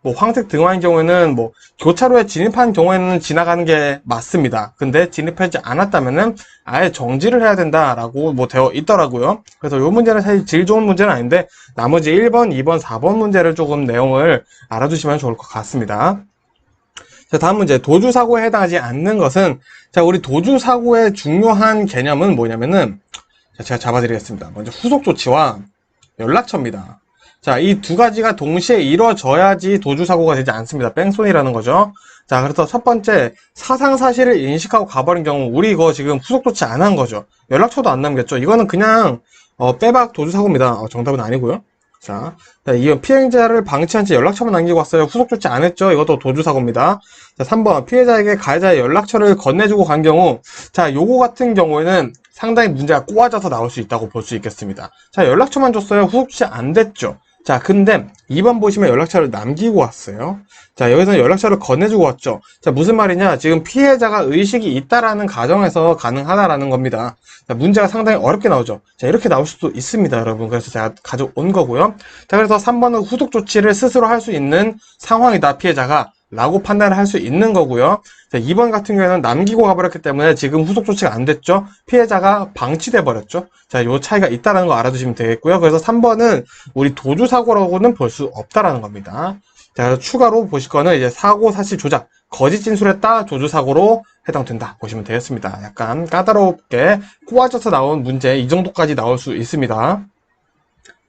A: 뭐 황색 등화인 경우에는 뭐 교차로에 진입한 경우에는 지나가는 게 맞습니다. 근데 진입하지 않았다면은 아예 정지를 해야 된다라고 뭐 되어 있더라고요. 그래서 이 문제는 사실 질 좋은 문제는 아닌데 나머지 1번, 2번, 4번 문제를 조금 내용을 알아두시면 좋을 것 같습니다. 자, 다음 문제. 도주사고에 해당하지 않는 것은, 자, 우리 도주사고의 중요한 개념은 뭐냐면은, 자, 제가 잡아드리겠습니다. 먼저 후속조치와 연락처입니다. 자, 이 두 가지가 동시에 이루어져야지 도주사고가 되지 않습니다. 뺑소니라는 거죠. 자, 그래서 첫 번째, 사상사실을 인식하고 가버린 경우, 우리 이거 지금 후속조치 안 한 거죠. 연락처도 안 남겼죠. 이거는 그냥, 빼박 도주사고입니다. 정답은 아니고요. 자, 이 피해자를 방치한 채 연락처만 남기고 왔어요. 후속조치 안 했죠. 이것도 도주사고입니다. 자, 3번, 피해자에게 가해자의 연락처를 건네주고 간 경우, 자, 요거 같은 경우에는 상당히 문제가 꼬아져서 나올 수 있다고 볼 수 있겠습니다. 자, 연락처만 줬어요. 후속조치 안 됐죠. 자, 근데 2번 보시면 연락처를 남기고 왔어요. 자, 여기서는 연락처를 건네주고 왔죠. 자, 무슨 말이냐? 지금 피해자가 의식이 있다라는 가정에서 가능하다라는 겁니다. 자, 문제가 상당히 어렵게 나오죠. 자, 이렇게 나올 수도 있습니다, 여러분. 그래서 제가 가져온 거고요. 자, 그래서 3번은 후속 조치를 스스로 할 수 있는 상황이다, 피해자가. 라고 판단을 할 수 있는 거고요. 자, 2번 같은 경우에는 남기고 가버렸기 때문에 지금 후속 조치가 안 됐죠. 피해자가 방치돼 버렸죠. 자, 요 차이가 있다는 거 알아두시면 되겠고요. 그래서 3번은 우리 도주사고라고는 볼 수 없다라는 겁니다. 자, 그래서 추가로 보실 거는 이제 사고 사실 조작, 거짓 진술했다 도주사고로 해당된다 보시면 되겠습니다. 약간 까다롭게 꼬아져서 나온 문제 이 정도까지 나올 수 있습니다.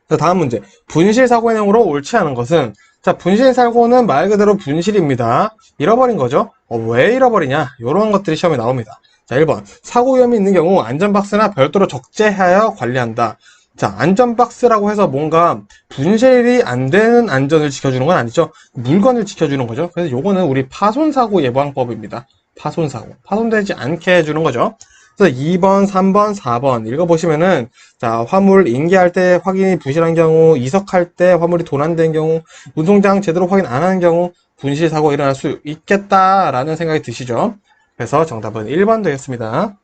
A: 자, 다음 문제. 분실 사고의 내용으로 옳지 않은 것은, 자, 분실 사고는 말 그대로 분실입니다. 잃어버린 거죠. 왜 잃어버리냐? 이런 것들이 시험에 나옵니다. 자, 1번. 사고 위험이 있는 경우 안전박스나 별도로 적재하여 관리한다. 자, 안전박스라고 해서 뭔가 분실이 안 되는 안전을 지켜주는 건 아니죠. 물건을 지켜주는 거죠. 그래서 요거는 우리 파손사고 예방법입니다. 파손사고. 파손되지 않게 해주는 거죠. 그래서 2번, 3번, 4번 읽어보시면은, 자, 화물 인계할 때 확인이 부실한 경우, 이석할 때 화물이 도난된 경우, 운송장 제대로 확인 안 하는 경우, 분실 사고가 일어날 수 있겠다라는 생각이 드시죠? 그래서 정답은 1번 되겠습니다.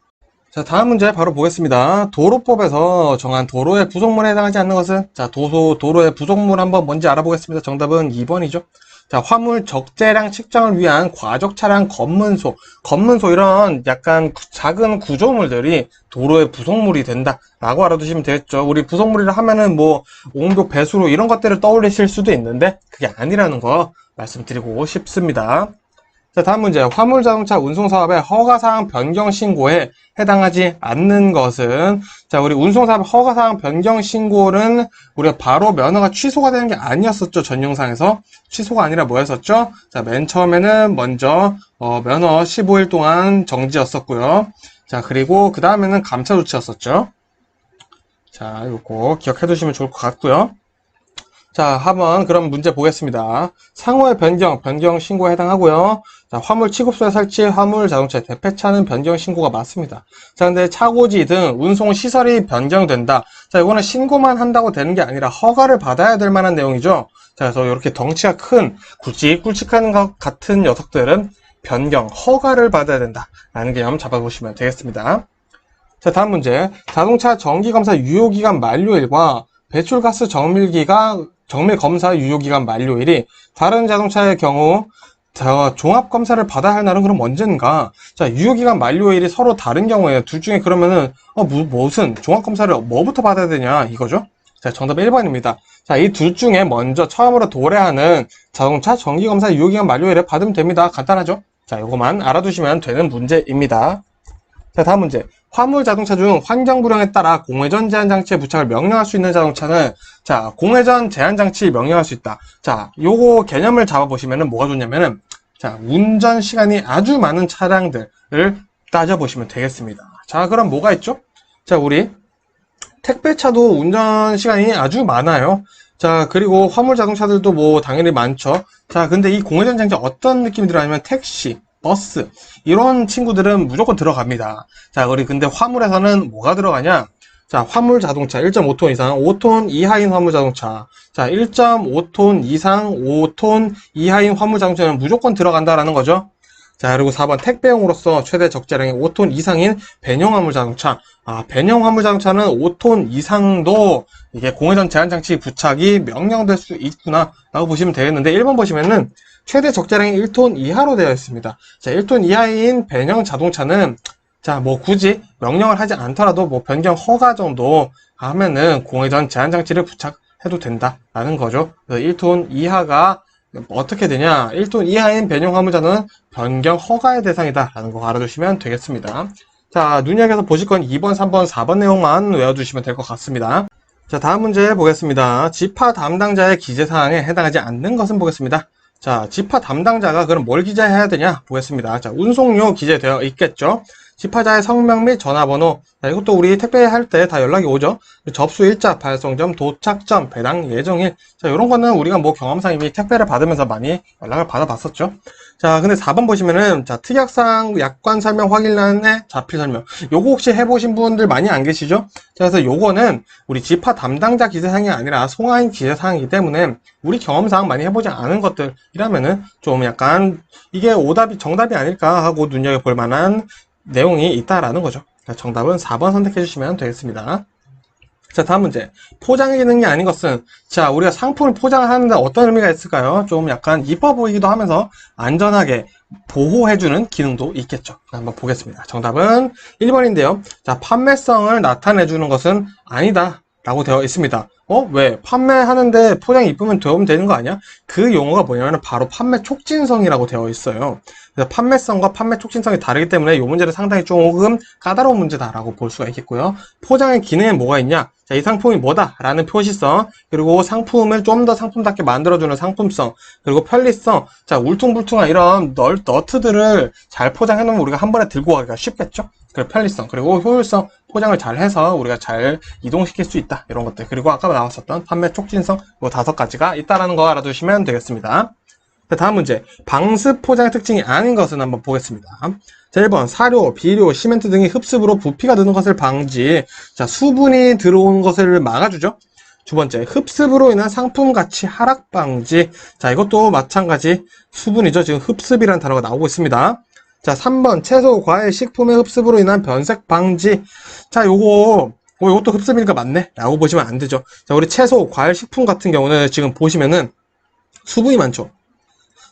A: 자, 다음 문제 바로 보겠습니다. 도로법에서 정한 도로의 부속물에 해당하지 않는 것은? 자, 도로의 부속물 한번 뭔지 알아보겠습니다. 정답은 2번이죠. 자, 화물 적재량 측정을 위한 과적 차량 검문소 이런 약간 작은 구조물들이 도로의 부속물이 된다라고 알아두시면 되겠죠. 우리 부속물이라 하면은 뭐 옹벽, 배수로 이런 것들을 떠올리실 수도 있는데 그게 아니라는 거 말씀드리고 싶습니다. 자, 다음 문제. 화물자동차 운송사업의 허가사항 변경 신고에 해당하지 않는 것은? 자, 우리 운송사업 허가사항 변경 신고는 우리가 바로 면허가 취소가 되는 게 아니었었죠. 전 영상에서. 취소가 아니라 뭐였었죠? 자, 맨 처음에는 먼저 면허 15일 동안 정지였었고요. 자, 그리고 그 다음에는 감차 조치였었죠. 자, 요거 기억해 두시면 좋을 것 같고요. 자, 한번 그럼 문제 보겠습니다. 상호의 변경 신고에 해당하고요. 자, 화물 취급소에 설치 화물 자동차의 대폐차는 변경 신고가 맞습니다. 자, 근데 차고지 등 운송 시설이 변경된다. 자, 이거는 신고만 한다고 되는 게 아니라 허가를 받아야 될 만한 내용이죠. 자, 그래서 이렇게 덩치가 큰 굵직굵직한 것 같은 녀석들은 변경, 허가를 받아야 된다라는 개념 잡아보시면 되겠습니다. 자, 다음 문제. 자동차 정기검사 유효기간 만료일과 배출가스 정밀 검사 유효기간 만료일이 다른 자동차의 경우 종합검사를 받아야 할 날은 그럼 언젠가? 자, 유효기간 만료일이 서로 다른 경우에 둘 중에 그러면은 무슨 종합검사를 뭐부터 받아야 되냐 이거죠? 자, 정답 1번입니다. 자, 이 둘 중에 먼저 처음으로 도래하는 자동차 정기검사 유효기간 만료일에 받으면 됩니다. 간단하죠? 자, 이거만 알아두시면 되는 문제입니다. 자, 다음 문제. 화물 자동차 중 환경 불량에 따라 공회전 제한 장치에 부착을 명령할 수 있는 자동차는, 자, 공회전 제한 장치 명령할 수 있다. 자, 요거 개념을 잡아보시면은 뭐가 좋냐면은, 자, 운전 시간이 아주 많은 차량들을 따져보시면 되겠습니다. 자, 그럼 뭐가 있죠? 자, 우리 택배차도 운전 시간이 아주 많아요. 자, 그리고 화물 자동차들도 뭐 당연히 많죠. 자, 근데 이 공회전 장치 어떤 느낌이 들어냐면 택시, 버스 이런 친구들은 무조건 들어갑니다. 자, 우리 근데 화물에서는 뭐가 들어가냐? 자, 화물 자동차 1.5톤 이상, 5톤 이하인 화물 자동차. 자, 1.5톤 이상, 5톤 이하인 화물 자동차는 무조건 들어간다라는 거죠. 자, 그리고 4번 택배용으로서 최대 적재량이 5톤 이상인 배형 화물 자동차. 배형 화물 자동차는 5톤 이상도 이게 공회전 제한 장치 부착이 명령될 수 있구나 라고 보시면 되겠는데 1번 보시면은 최대 적재량이 1톤 이하로 되어 있습니다. 자, 1톤 이하인 배형 자동차는 자, 뭐 굳이 명령을 하지 않더라도 뭐 변경 허가 정도 하면은 공회전 제한 장치를 부착해도 된다라는 거죠. 그래서 1톤 이하가 어떻게 되냐? 1톤 이하인 배형 화물차는 변경 허가의 대상이다라는 거 알아두시면 되겠습니다. 자, 눈여겨서 보실 건 2번, 3번, 4번 내용만 외워두시면 될 것 같습니다. 자, 다음 문제 보겠습니다. 집화 담당자의 기재사항에 해당하지 않는 것은 보겠습니다. 자, 집화 담당자가 그럼 뭘 기재해야 되냐 보겠습니다. 자, 운송료 기재되어 있겠죠. 집화자의 성명 및 전화번호. 자, 이것도 우리 택배할 때 다 연락이 오죠. 접수 일자, 발송점, 도착점, 배당 예정일. 자, 이런 거는 우리가 뭐 경험상 이미 택배를 받으면서 많이 연락을 받아봤었죠. 자, 근데 4번 보시면은, 자, 특약사항 약관 설명 확인란에 자필 설명. 요거 혹시 해보신 분들 많이 안 계시죠? 자, 그래서 요거는 우리 집화 담당자 기재사항이 아니라 송화인 기재사항이기 때문에 우리 경험상 많이 해보지 않은 것들이라면은 좀 약간 이게 오답이 정답이 아닐까 하고 눈여겨볼 만한 내용이 있다라는 거죠. 정답은 4번 선택해 주시면 되겠습니다. 자, 다음 문제. 포장 기능이 아닌 것은, 자, 우리가 상품을 포장하는데 어떤 의미가 있을까요? 좀 약간 이뻐 보이기도 하면서 안전하게 보호해주는 기능도 있겠죠. 한번 보겠습니다. 정답은 1번인데요. 자, 판매성을 나타내주는 것은 아니다 라고 되어 있습니다. 왜? 판매하는데 포장이 이쁘면 되는 거 아니야? 그 용어가 뭐냐면 바로 판매 촉진성이라고 되어 있어요. 그래서 판매성과 판매 촉진성이 다르기 때문에 이 문제는 상당히 조금 까다로운 문제다라고 볼 수가 있겠고요. 포장의 기능에 뭐가 있냐? 자, 이 상품이 뭐다? 라는 표시성, 그리고 상품을 좀 더 상품답게 만들어주는 상품성, 그리고 편리성. 자, 울퉁불퉁한 이런 너트들을 잘 포장해놓으면 우리가 한 번에 들고 가기가 쉽겠죠? 그리고 편리성, 그리고 효율성, 포장을 잘 해서 우리가 잘 이동시킬 수 있다. 이런 것들. 그리고 아까 나왔었던 판매 촉진성, 이 5가지가 있다라는 거 알아두시면 되겠습니다. 자, 다음 문제. 방습 포장의 특징이 아닌 것은 한번 보겠습니다. 자, 1번. 사료, 비료, 시멘트 등이 흡습으로 부피가 드는 것을 방지. 자, 수분이 들어오는 것을 막아주죠. 두 번째. 흡습으로 인한 상품 가치 하락 방지. 자, 이것도 마찬가지 수분이죠. 지금 흡습이라는 단어가 나오고 있습니다. 자, 3번. 채소, 과일, 식품의 흡습으로 인한 변색 방지. 자, 이것도 흡습이니까 맞네? 라고 보시면 안 되죠. 자, 우리 채소, 과일, 식품 같은 경우는 지금 보시면은 수분이 많죠.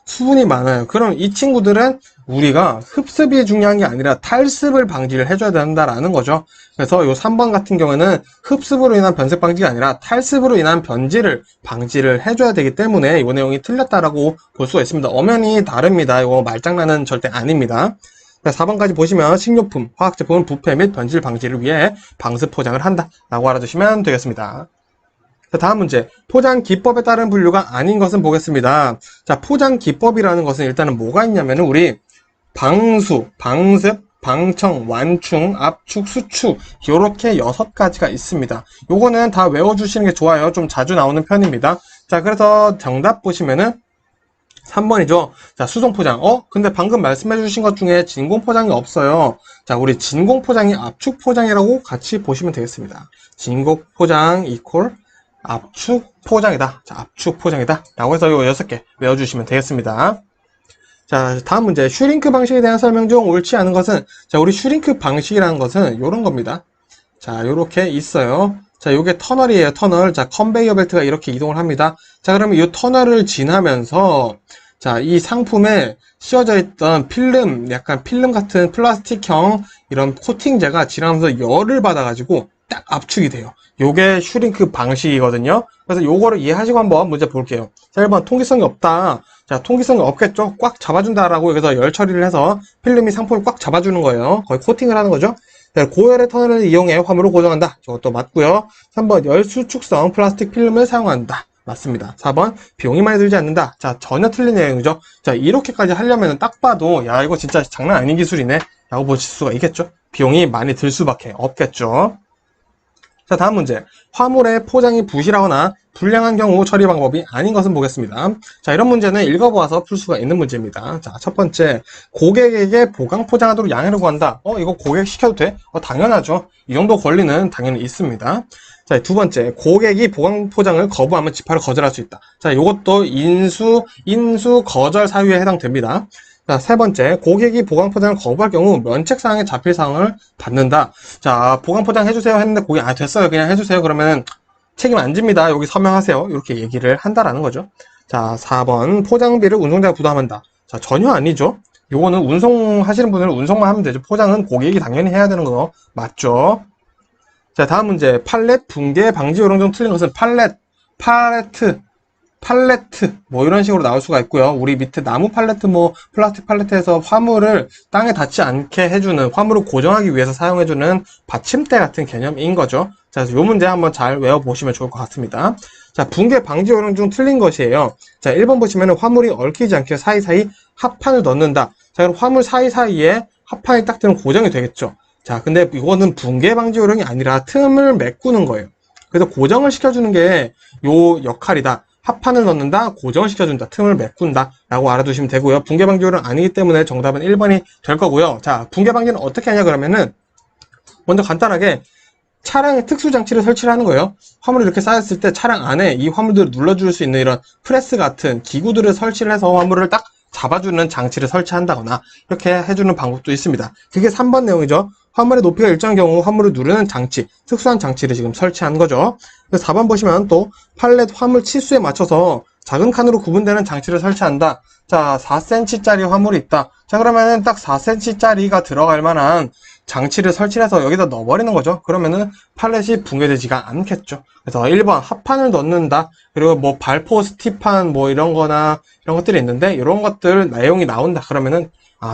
A: 수분이 많아요. 그럼 이 친구들은 우리가 흡습이 중요한 게 아니라 탈습을 방지를 해줘야 된다라는 거죠. 그래서 이 3번 같은 경우에는 흡습으로 인한 변색 방지가 아니라 탈습으로 인한 변질을 방지를 해줘야 되기 때문에 이 내용이 틀렸다라고 볼 수가 있습니다. 엄연히 다릅니다. 이거 말장난은 절대 아닙니다. 4번까지 보시면 식료품, 화학제품은 부패 및 변질 방지를 위해 방습 포장을 한다 라고 알아두시면 되겠습니다. 자, 다음 문제. 포장 기법에 따른 분류가 아닌 것은 보겠습니다. 자, 포장 기법이라는 것은 일단은 뭐가 있냐면은 우리 방수, 방습, 방청, 완충, 압축, 수축 이렇게 6가지가 있습니다. 요거는 다 외워주시는 게 좋아요. 좀 자주 나오는 편입니다. 자, 그래서 정답 보시면은 3번이죠. 자, 수송 포장. 근데 방금 말씀해 주신 것 중에 진공 포장이 없어요. 자, 우리 진공 포장이 압축 포장이라고 같이 보시면 되겠습니다. 진공 포장 이퀄 압축 포장이다. 자, 압축 포장이다. 라고 해서 요 6개 외워주시면 되겠습니다. 자, 다음 문제. 슈링크 방식에 대한 설명 중 옳지 않은 것은, 자, 우리 슈링크 방식이라는 것은 요런 겁니다. 자, 요렇게 있어요. 자, 요게 터널이에요, 터널. 자, 컨베이어 벨트가 이렇게 이동을 합니다. 자, 그러면 이 터널을 지나면서, 자, 이 상품에 씌워져 있던 필름, 약간 필름 같은 플라스틱형 이런 코팅제가 지나면서 열을 받아가지고 딱 압축이 돼요. 요게 슈링크 방식이거든요. 그래서 요거를 이해하시고 한번 문제 볼게요. 자, 1번 통기성이 없다. 자, 통기성이 없겠죠. 꽉 잡아준다라고 여기서 열 처리를 해서 필름이 상품을 꽉 잡아주는 거예요. 거의 코팅을 하는 거죠. 자, 고열의 터널을 이용해 화물을 고정한다. 저것도 맞고요. 3번 열수축성 플라스틱 필름을 사용한다. 맞습니다. 4번 비용이 많이 들지 않는다. 자, 전혀 틀린 내용이죠. 자, 이렇게까지 하려면 딱 봐도 야, 이거 진짜 장난 아닌 기술이네 라고 보실 수가 있겠죠. 비용이 많이 들 수밖에 없겠죠. 자, 다음 문제. 화물의 포장이 부실하거나 불량한 경우 처리 방법이 아닌 것은 보겠습니다. 자, 이런 문제는 읽어보아서 풀 수가 있는 문제입니다. 자, 첫 번째. 고객에게 보강 포장하도록 양해를 구한다. 이거 고객 시켜도 돼? 당연하죠. 이 정도 권리는 당연히 있습니다. 자, 두 번째. 고객이 보강 포장을 거부하면 집화를 거절할 수 있다. 자, 이것도 인수 거절 사유에 해당됩니다. 자, 세 번째, 고객이 보강 포장을 거부할 경우 면책사항에 자필 사항을 받는다. 자, 보강 포장 해주세요 했는데 고객 됐어요 그냥 해주세요 그러면 책임 안 집니다. 여기 서명하세요. 이렇게 얘기를 한다라는 거죠. 자, 4번 포장비를 운송자가 부담한다. 자, 전혀 아니죠. 요거는 운송하시는 분들은 운송만 하면 되죠. 포장은 고객이 당연히 해야 되는 거 맞죠. 자, 다음 문제. 팔렛 붕괴 방지 요령 중 틀린 것은 팔레트. 팔레트 뭐 이런 식으로 나올 수가 있고요. 우리 밑에 나무 팔레트 뭐 플라스틱 팔레트에서 화물을 땅에 닿지 않게 해주는, 화물을 고정하기 위해서 사용해주는 받침대 같은 개념인 거죠. 자, 그래서 이 문제 한번 잘 외워보시면 좋을 것 같습니다. 자, 붕괴 방지 요령 중 틀린 것이에요. 자, 1번 보시면 화물이 얽히지 않게 사이사이 합판을 넣는다. 자, 그럼 화물 사이사이에 합판이 딱 되면 고정이 되겠죠. 자, 근데 이거는 붕괴 방지 요령이 아니라 틈을 메꾸는 거예요. 그래서 고정을 시켜주는 게 요 역할이다. 합판을 넣는다, 고정을 시켜준다, 틈을 메꾼다 라고 알아두시면 되고요. 붕괴 방지 요령 아니기 때문에 정답은 1번이 될 거고요. 자, 붕괴 방지는 어떻게 하냐 그러면은 먼저 간단하게 차량에 특수 장치를 설치를 하는 거예요. 화물이 이렇게 쌓였을 때 차량 안에 이 화물들을 눌러줄 수 있는 이런 프레스 같은 기구들을 설치를 해서 화물을 딱 잡아주는 장치를 설치한다거나 이렇게 해주는 방법도 있습니다. 그게 3번 내용이죠. 화물의 높이가 일정한 경우 화물을 누르는 장치, 특수한 장치를 지금 설치한 거죠. 4번 보시면 또 팔렛 화물 치수에 맞춰서 작은 칸으로 구분되는 장치를 설치한다. 자, 4cm짜리 화물이 있다. 자, 그러면은 딱 4cm짜리가 들어갈 만한 장치를 설치해서 여기다 넣어버리는 거죠. 그러면은 팔렛이 붕괴되지가 않겠죠. 그래서 1번 합판을 넣는다. 그리고 뭐 발포 스티판 뭐 이런 거나 이런 것들이 있는데 이런 것들 내용이 나온다. 그러면은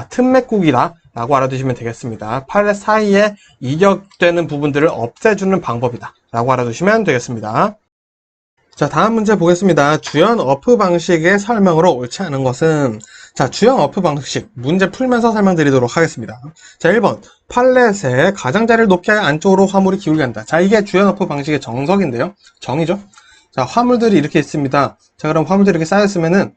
A: 틈 메꾸기다 라고 알아두시면 되겠습니다. 팔렛 사이에 이격되는 부분들을 없애주는 방법이다 라고 알아두시면 되겠습니다. 자, 다음 문제 보겠습니다. 주연 어프 방식의 설명으로 옳지 않은 것은, 자, 주연 어프 방식 문제 풀면서 설명드리도록 하겠습니다. 자, 1번 팔렛의 가장자리를 높게 하여 안쪽으로 화물이 기울게 한다. 자, 이게 주연 어프 방식의 정석인데요. 정의죠. 자, 화물들이 이렇게 있습니다. 자, 그럼 화물들이 이렇게 쌓였으면은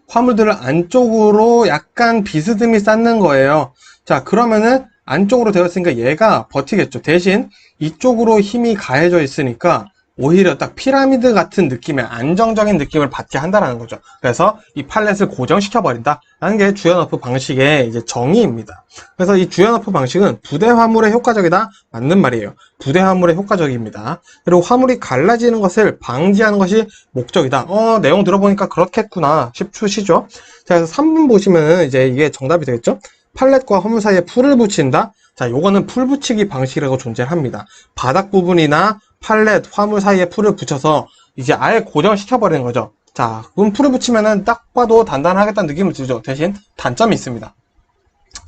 A: 화물들을 안쪽으로 약간 비스듬히 쌓는 거예요. 자, 그러면은 안쪽으로 되어 있으니까 얘가 버티겠죠. 대신 이쪽으로 힘이 가해져 있으니까 오히려 딱 피라미드 같은 느낌의 안정적인 느낌을 받게 한다라는 거죠. 그래서 이 팔렛을 고정시켜 버린다 라는 게 주연 어프 방식의 이제 정의입니다. 그래서 이 주연 어프 방식은 부대 화물에 효과적이다, 맞는 말이에요. 부대 화물에 효과적입니다. 그리고 화물이 갈라지는 것을 방지하는 것이 목적이다. 내용 들어보니까 그렇겠구나 싶으시죠? 자, 그래서 3번 보시면 이제 이게 정답이 되겠죠? 팔렛과 화물 사이에 풀을 붙인다. 자, 요거는 풀 붙이기 방식이라고 존재합니다. 바닥 부분이나 팔렛, 화물 사이에 풀을 붙여서 이제 아예 고정시켜버리는 거죠. 자, 그럼 풀을 붙이면은 딱 봐도 단단하겠다는 느낌을 주죠. 대신 단점이 있습니다.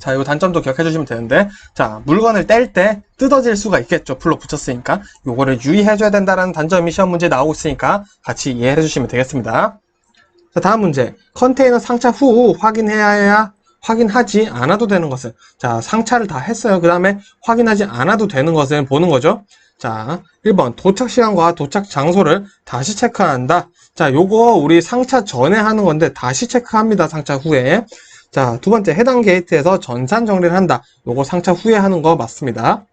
A: 자, 이 단점도 기억해 주시면 되는데, 자, 물건을 뗄 때 뜯어질 수가 있겠죠. 풀로 붙였으니까. 요거를 유의해줘야 된다는 단점이 시험 문제에 나오고 있으니까 같이 이해해 주시면 되겠습니다. 자, 다음 문제. 컨테이너 상차 후 확인하지 않아도 되는 것은, 자, 상차를 다 했어요. 그 다음에 확인하지 않아도 되는 것은 보는 거죠. 자, 1번 도착 시간과 도착 장소를 다시 체크한다. 자, 요거 우리 상차 전에 하는 건데 다시 체크합니다. 상차 후에. 자, 두 번째 해당 게이트에서 전산 정리를 한다. 요거 상차 후에 하는 거 맞습니다.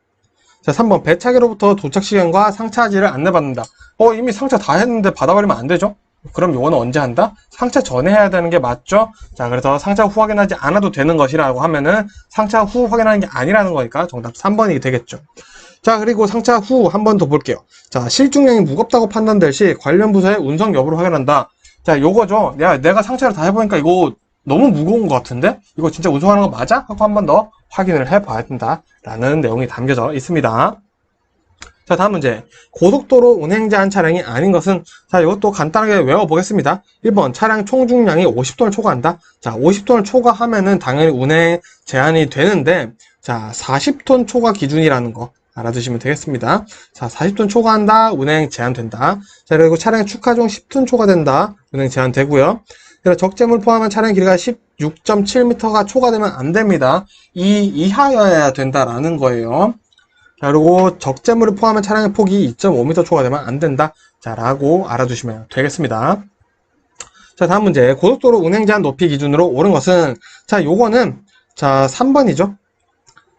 A: 자, 3번 배차기로부터 도착 시간과 상차지를 안내받는다. 이미 상차 다 했는데 받아버리면 안 되죠? 그럼 요거는 언제 한다? 상차 전에 해야 되는 게 맞죠? 자, 그래서 상차 후 확인하지 않아도 되는 것이라고 하면은 상차 후 확인하는 게 아니라는 거니까 정답 3번이 되겠죠. 자, 그리고 상차 후 한 번 더 볼게요. 자, 실중량이 무겁다고 판단될 시 관련 부서의 운송 여부를 확인한다. 자, 요거죠. 내가 상차를 다 해보니까 이거 너무 무거운 것 같은데? 이거 진짜 운송하는 거 맞아? 하고 한 번 더 확인을 해봐야 된다. 라는 내용이 담겨져 있습니다. 자, 다음 문제. 고속도로 운행제한 차량이 아닌 것은, 자, 이것도 간단하게 외워보겠습니다. 1번, 차량 총중량이 50톤을 초과한다. 자, 50톤을 초과하면은 당연히 운행 제한이 되는데, 자, 40톤 초과 기준이라는 거 알아두시면 되겠습니다. 자, 40톤 초과한다, 운행 제한된다. 자, 그리고 차량의 축하종 10톤 초과된다, 운행 제한되고요. 그리고 적재물 포함한 차량 길이가 16.7m가 초과되면 안 됩니다. 이 이하여야 된다라는 거예요. 자, 그리고 적재물을 포함한 차량의 폭이 2.5m 초과되면 안 된다. 자, 라고 알아두시면 되겠습니다. 자, 다음 문제. 고속도로 운행 제한 높이 기준으로 옳은 것은, 자, 요거는, 자, 3번이죠.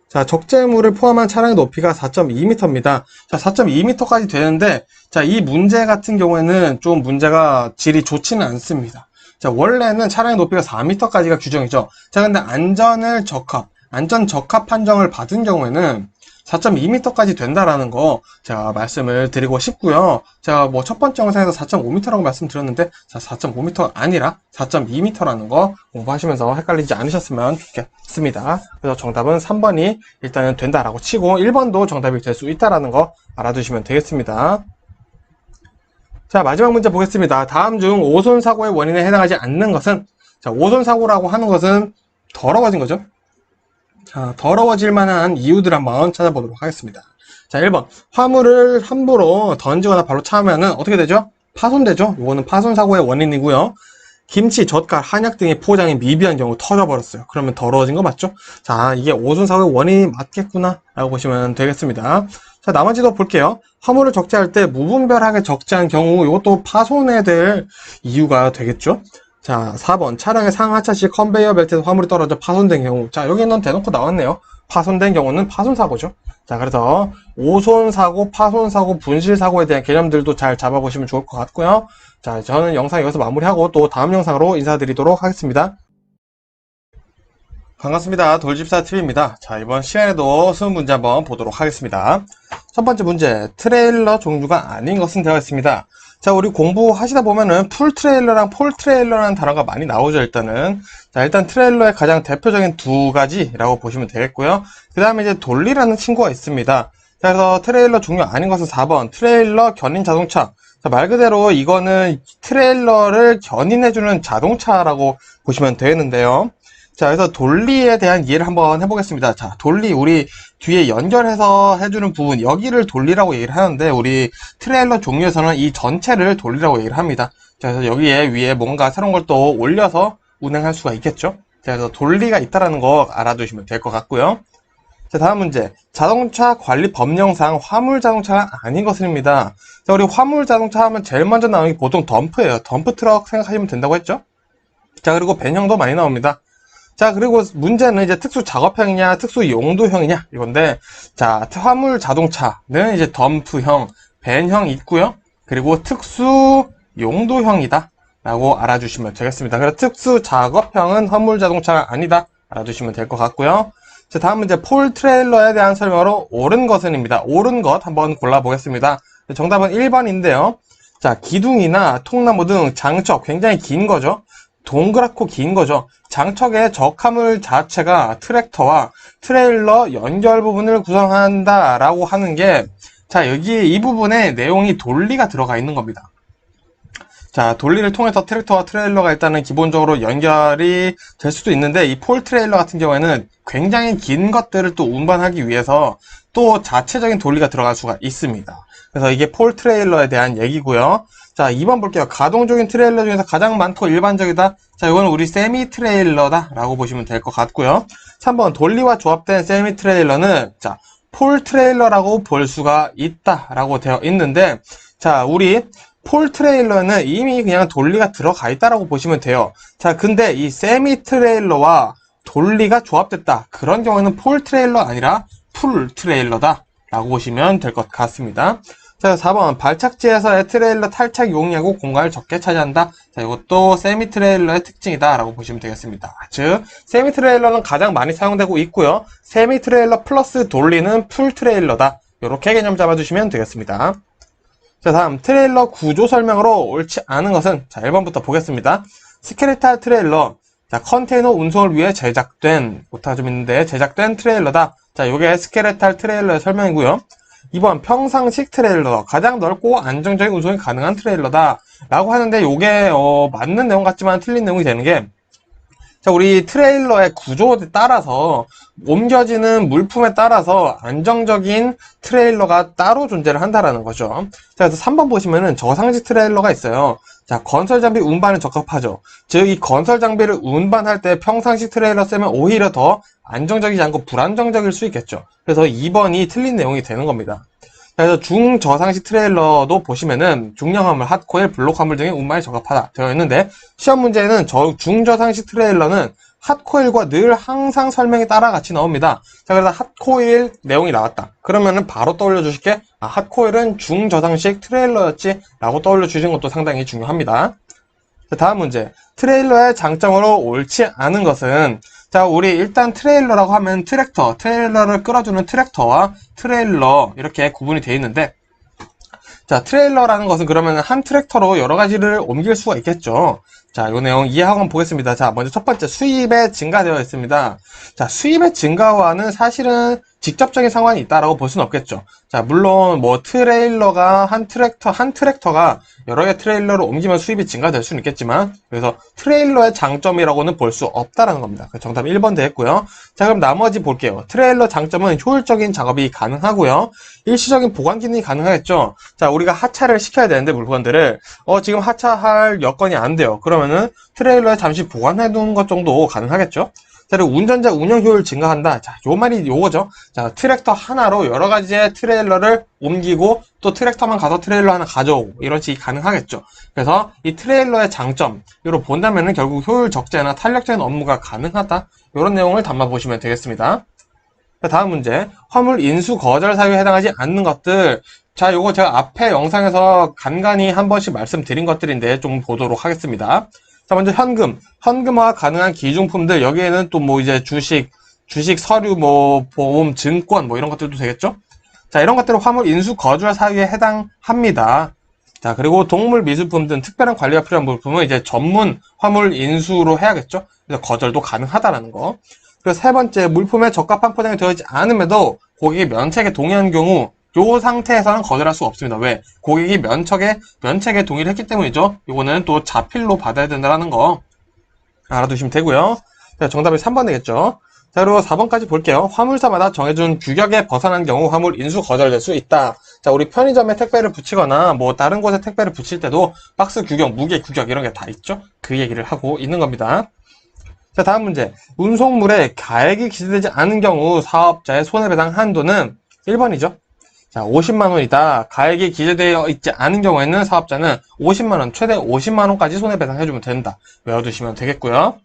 A: 자, 적재물을 포함한 차량의 높이가 4.2m입니다. 자, 4.2m까지 되는데, 자, 이 문제 같은 경우에는 좀 문제가 질이 좋지는 않습니다. 자, 원래는 차량의 높이가 4m까지가 규정이죠. 자, 근데 안전 적합 판정을 받은 경우에는 4.2m까지 된다라는 거 제가 말씀을 드리고 싶고요. 제가 뭐 첫 번째 영상에서 4.5m라고 말씀드렸는데, 자, 4.5m가 아니라 4.2m라는 거 공부하시면서 헷갈리지 않으셨으면 좋겠습니다. 그래서 정답은 3번이 일단은 된다라고 치고 1번도 정답이 될 수 있다라는 거 알아두시면 되겠습니다. 자, 마지막 문제 보겠습니다. 다음 중 오손 사고의 원인에 해당하지 않는 것은, 자, 오손 사고라고 하는 것은 더러워진 거죠. 자, 더러워질 만한 이유들 한번 찾아보도록 하겠습니다. 자, 1번. 화물을 함부로 던지거나 바로 차면은 어떻게 되죠? 파손되죠? 이거는 파손 사고의 원인이고요. 김치, 젓갈, 한약 등의 포장이 미비한 경우 터져버렸어요. 그러면 더러워진 거 맞죠? 자, 이게 오손 사고의 원인이 맞겠구나 라고 보시면 되겠습니다. 자, 나머지도 볼게요. 화물을 적재할 때 무분별하게 적재한 경우 이것도 파손에 될 이유가 되겠죠? 자, 4번. 차량의 상하차 시 컨베이어 벨트에서 화물이 떨어져 파손된 경우. 자, 여기는 대놓고 나왔네요. 파손된 경우는 파손사고죠. 자, 그래서 오손사고, 파손사고, 분실사고에 대한 개념들도 잘 잡아보시면 좋을 것 같고요. 자, 저는 영상 여기서 마무리하고 또 다음 영상으로 인사드리도록 하겠습니다. 반갑습니다. 돌집사TV입니다. 자, 이번 시간에도 수능 문제 한번 보도록 하겠습니다. 첫 번째 문제, 트레일러 종류가 아닌 것은 되어 있습니다. 자, 우리 공부하시다 보면은 풀 트레일러랑 폴 트레일러라는 단어가 많이 나오죠, 일단은. 자, 일단 트레일러의 가장 대표적인 두 가지라고 보시면 되겠고요. 그 다음에 이제 돌리라는 친구가 있습니다. 자, 그래서 트레일러 종류 아닌 것은 4번, 트레일러 견인 자동차. 자, 말 그대로 이거는 트레일러를 견인해주는 자동차라고 보시면 되는데요. 자, 그래서 돌리에 대한 이해를 한번 해보겠습니다. 자, 돌리, 우리 뒤에 연결해서 해주는 부분, 여기를 돌리라고 얘기를 하는데, 우리 트레일러 종류에서는 이 전체를 돌리라고 얘기를 합니다. 자, 그래서 여기에 위에 뭔가 새로운 걸 또 올려서 운행할 수가 있겠죠? 자, 그래서 돌리가 있다라는 거 알아두시면 될 것 같고요. 자, 다음 문제. 자동차 관리 법령상 화물 자동차가 아닌 것입니다. 자, 우리 화물 자동차 하면 제일 먼저 나오는 게 보통 덤프예요. 덤프 트럭 생각하시면 된다고 했죠? 자, 그리고 벤형도 많이 나옵니다. 자, 그리고 문제는 이제 특수 작업형이냐, 특수 용도형이냐, 이건데, 자, 화물 자동차는 이제 덤프형, 벤형 있고요. 그리고 특수 용도형이다. 라고 알아주시면 되겠습니다. 그래서 특수 작업형은 화물 자동차가 아니다. 알아두시면 될 것 같고요. 자, 다음 문제, 폴 트레일러에 대한 설명으로 옳은 것은입니다. 옳은 것 한번 골라보겠습니다. 정답은 1번인데요. 자, 기둥이나 통나무 등 장척, 굉장히 긴 거죠. 동그랗고 긴 거죠. 장척의 적화물 자체가 트랙터와 트레일러 연결 부분을 구성한다라고 하는 게, 자, 여기 이 부분에 내용이 돌리가 들어가 있는 겁니다. 자, 돌리를 통해서 트랙터와 트레일러가 일단은 기본적으로 연결이 될 수도 있는데, 이 폴 트레일러 같은 경우에는 굉장히 긴 것들을 또 운반하기 위해서 또 자체적인 돌리가 들어갈 수가 있습니다. 그래서 이게 폴 트레일러에 대한 얘기고요. 자, 2번 볼게요. 가동적인 트레일러 중에서 가장 많고 일반적이다. 자, 이거는 우리 세미 트레일러다 라고 보시면 될 것 같고요. 3번 돌리와 조합된 세미 트레일러는, 자, 폴 트레일러라고 볼 수가 있다 라고 되어 있는데, 자, 우리 폴 트레일러는 이미 그냥 돌리가 들어가 있다라고 보시면 돼요. 자, 근데 이 세미 트레일러와 돌리가 조합됐다. 그런 경우에는 폴 트레일러 아니라 풀 트레일러다 라고 보시면 될 것 같습니다. 자, 4번 발착지에서의 트레일러 탈착 용이하고 공간을 적게 차지한다. 자, 이것도 세미 트레일러의 특징이다 라고 보시면 되겠습니다. 즉, 세미 트레일러는 가장 많이 사용되고 있고요. 세미 트레일러 플러스 돌리는 풀 트레일러다. 이렇게 개념 잡아주시면 되겠습니다. 자, 다음 트레일러 구조 설명으로 옳지 않은 것은, 자, 1번부터 보겠습니다. 스켈레탈 트레일러, 자, 컨테이너 운송을 위해 제작된, 오타가 좀 있는데 제작된 트레일러다. 자, 요게 스켈레탈 트레일러의 설명이고요. 2번 평상식 트레일러, 가장 넓고 안정적인 운송이 가능한 트레일러다 라고 하는데, 요게 맞는 내용 같지만 틀린 내용이 되는 게, 자, 우리 트레일러의 구조에 따라서 옮겨지는 물품에 따라서 안정적인 트레일러가 따로 존재를 한다라는 거죠. 자, 그래서 3번 보시면은 저상식 트레일러가 있어요. 자, 건설 장비 운반에 적합하죠. 즉, 이 건설 장비를 운반할 때 평상식 트레일러 쓰면 오히려 더 안정적이지 않고 불안정적일 수 있겠죠. 그래서 2번이 틀린 내용이 되는 겁니다. 그래서 중저상식 트레일러도 보시면은 중량 화물, 핫코일, 블록 화물 등의 운반에 적합하다 되어 있는데, 시험 문제에는 중저상식 트레일러는 핫코일과 늘 항상 설명이 따라 같이 나옵니다. 자, 그래서 핫코일 내용이 나왔다. 그러면은 바로 떠올려 주실 게, 아, 핫코일은 중저상식 트레일러였지 라고 떠올려 주시는 것도 상당히 중요합니다. 자, 다음 문제. 트레일러의 장점으로 옳지 않은 것은, 자, 우리 일단 트레일러라고 하면 트랙터, 트레일러를 끌어주는 트랙터와 트레일러 이렇게 구분이 되어 있는데, 자, 트레일러라는 것은 그러면 한 트랙터로 여러 가지를 옮길 수가 있겠죠. 자, 요 내용 이해하고 한번 보겠습니다. 자, 먼저 첫 번째 수입에 증가되어 있습니다. 자, 수입의 증가와는 사실은 직접적인 상관이 있다라고 볼 수는 없겠죠. 자, 물론 뭐 트레일러가 한 트랙터가 여러 개 트레일러를 옮기면 수입이 증가될 수는 있겠지만, 그래서 트레일러의 장점이라고는 볼 수 없다라는 겁니다. 정답 1번 되겠고요. 자, 그럼 나머지 볼게요. 트레일러 장점은 효율적인 작업이 가능하고요. 일시적인 보관 기능이 가능하겠죠. 자, 우리가 하차를 시켜야 되는데 물건들을 지금 하차할 여건이 안 돼요. 그러면은 트레일러에 잠시 보관해 두는 것 정도 가능하겠죠. 자, 그리고 운전자 운영 효율 증가한다. 자, 요 말이 요거죠. 자, 트랙터 하나로 여러 가지의 트레일러를 옮기고 또 트랙터만 가서 트레일러 하나 가져오고 이런 식이 가능하겠죠. 그래서 이 트레일러의 장점으로 본다면은 결국 효율 적재나 탄력적인 업무가 가능하다. 이런 내용을 담아 보시면 되겠습니다. 자, 다음 문제. 화물 인수 거절 사유에 해당하지 않는 것들. 자, 요거 제가 앞에 영상에서 간간히 한 번씩 말씀드린 것들인데 좀 보도록 하겠습니다. 자, 먼저 현금화 가능한 기중품들. 여기에는 또 뭐 이제 주식, 서류, 뭐 보험, 증권 뭐 이런 것들도 되겠죠? 자, 이런 것들은 화물 인수 거절 사유에 해당합니다. 자, 그리고 동물 미술품 등 특별한 관리가 필요한 물품은 이제 전문 화물 인수로 해야겠죠? 그래서 거절도 가능하다라는 거. 그리고 세 번째, 물품에 적합한 포장이 되어 있지 않음에도 고객이 면책에 동의한 경우 요 상태에서는 거절할 수가 없습니다. 왜? 고객이 면책에 동의를 했기 때문이죠. 요거는 또 자필로 받아야 된다는 거 알아두시면 되고요. 자, 정답이 3번 되겠죠. 자, 그리고 4번까지 볼게요. 화물사마다 정해준 규격에 벗어난 경우 화물 인수 거절될 수 있다. 자, 우리 편의점에 택배를 붙이거나 뭐 다른 곳에 택배를 붙일 때도 박스 규격, 무게 규격 이런 게 다 있죠. 그 얘기를 하고 있는 겁니다. 자, 다음 문제. 운송물에 가액이 기재되지 않은 경우 사업자의 손해배상 한도는 1번이죠. 자, 50만원이다. 가액이 기재되어 있지 않은 경우에는 사업자는 50만원, 최대 50만원까지 손해배상해주면 된다. 외워두시면 되겠고요.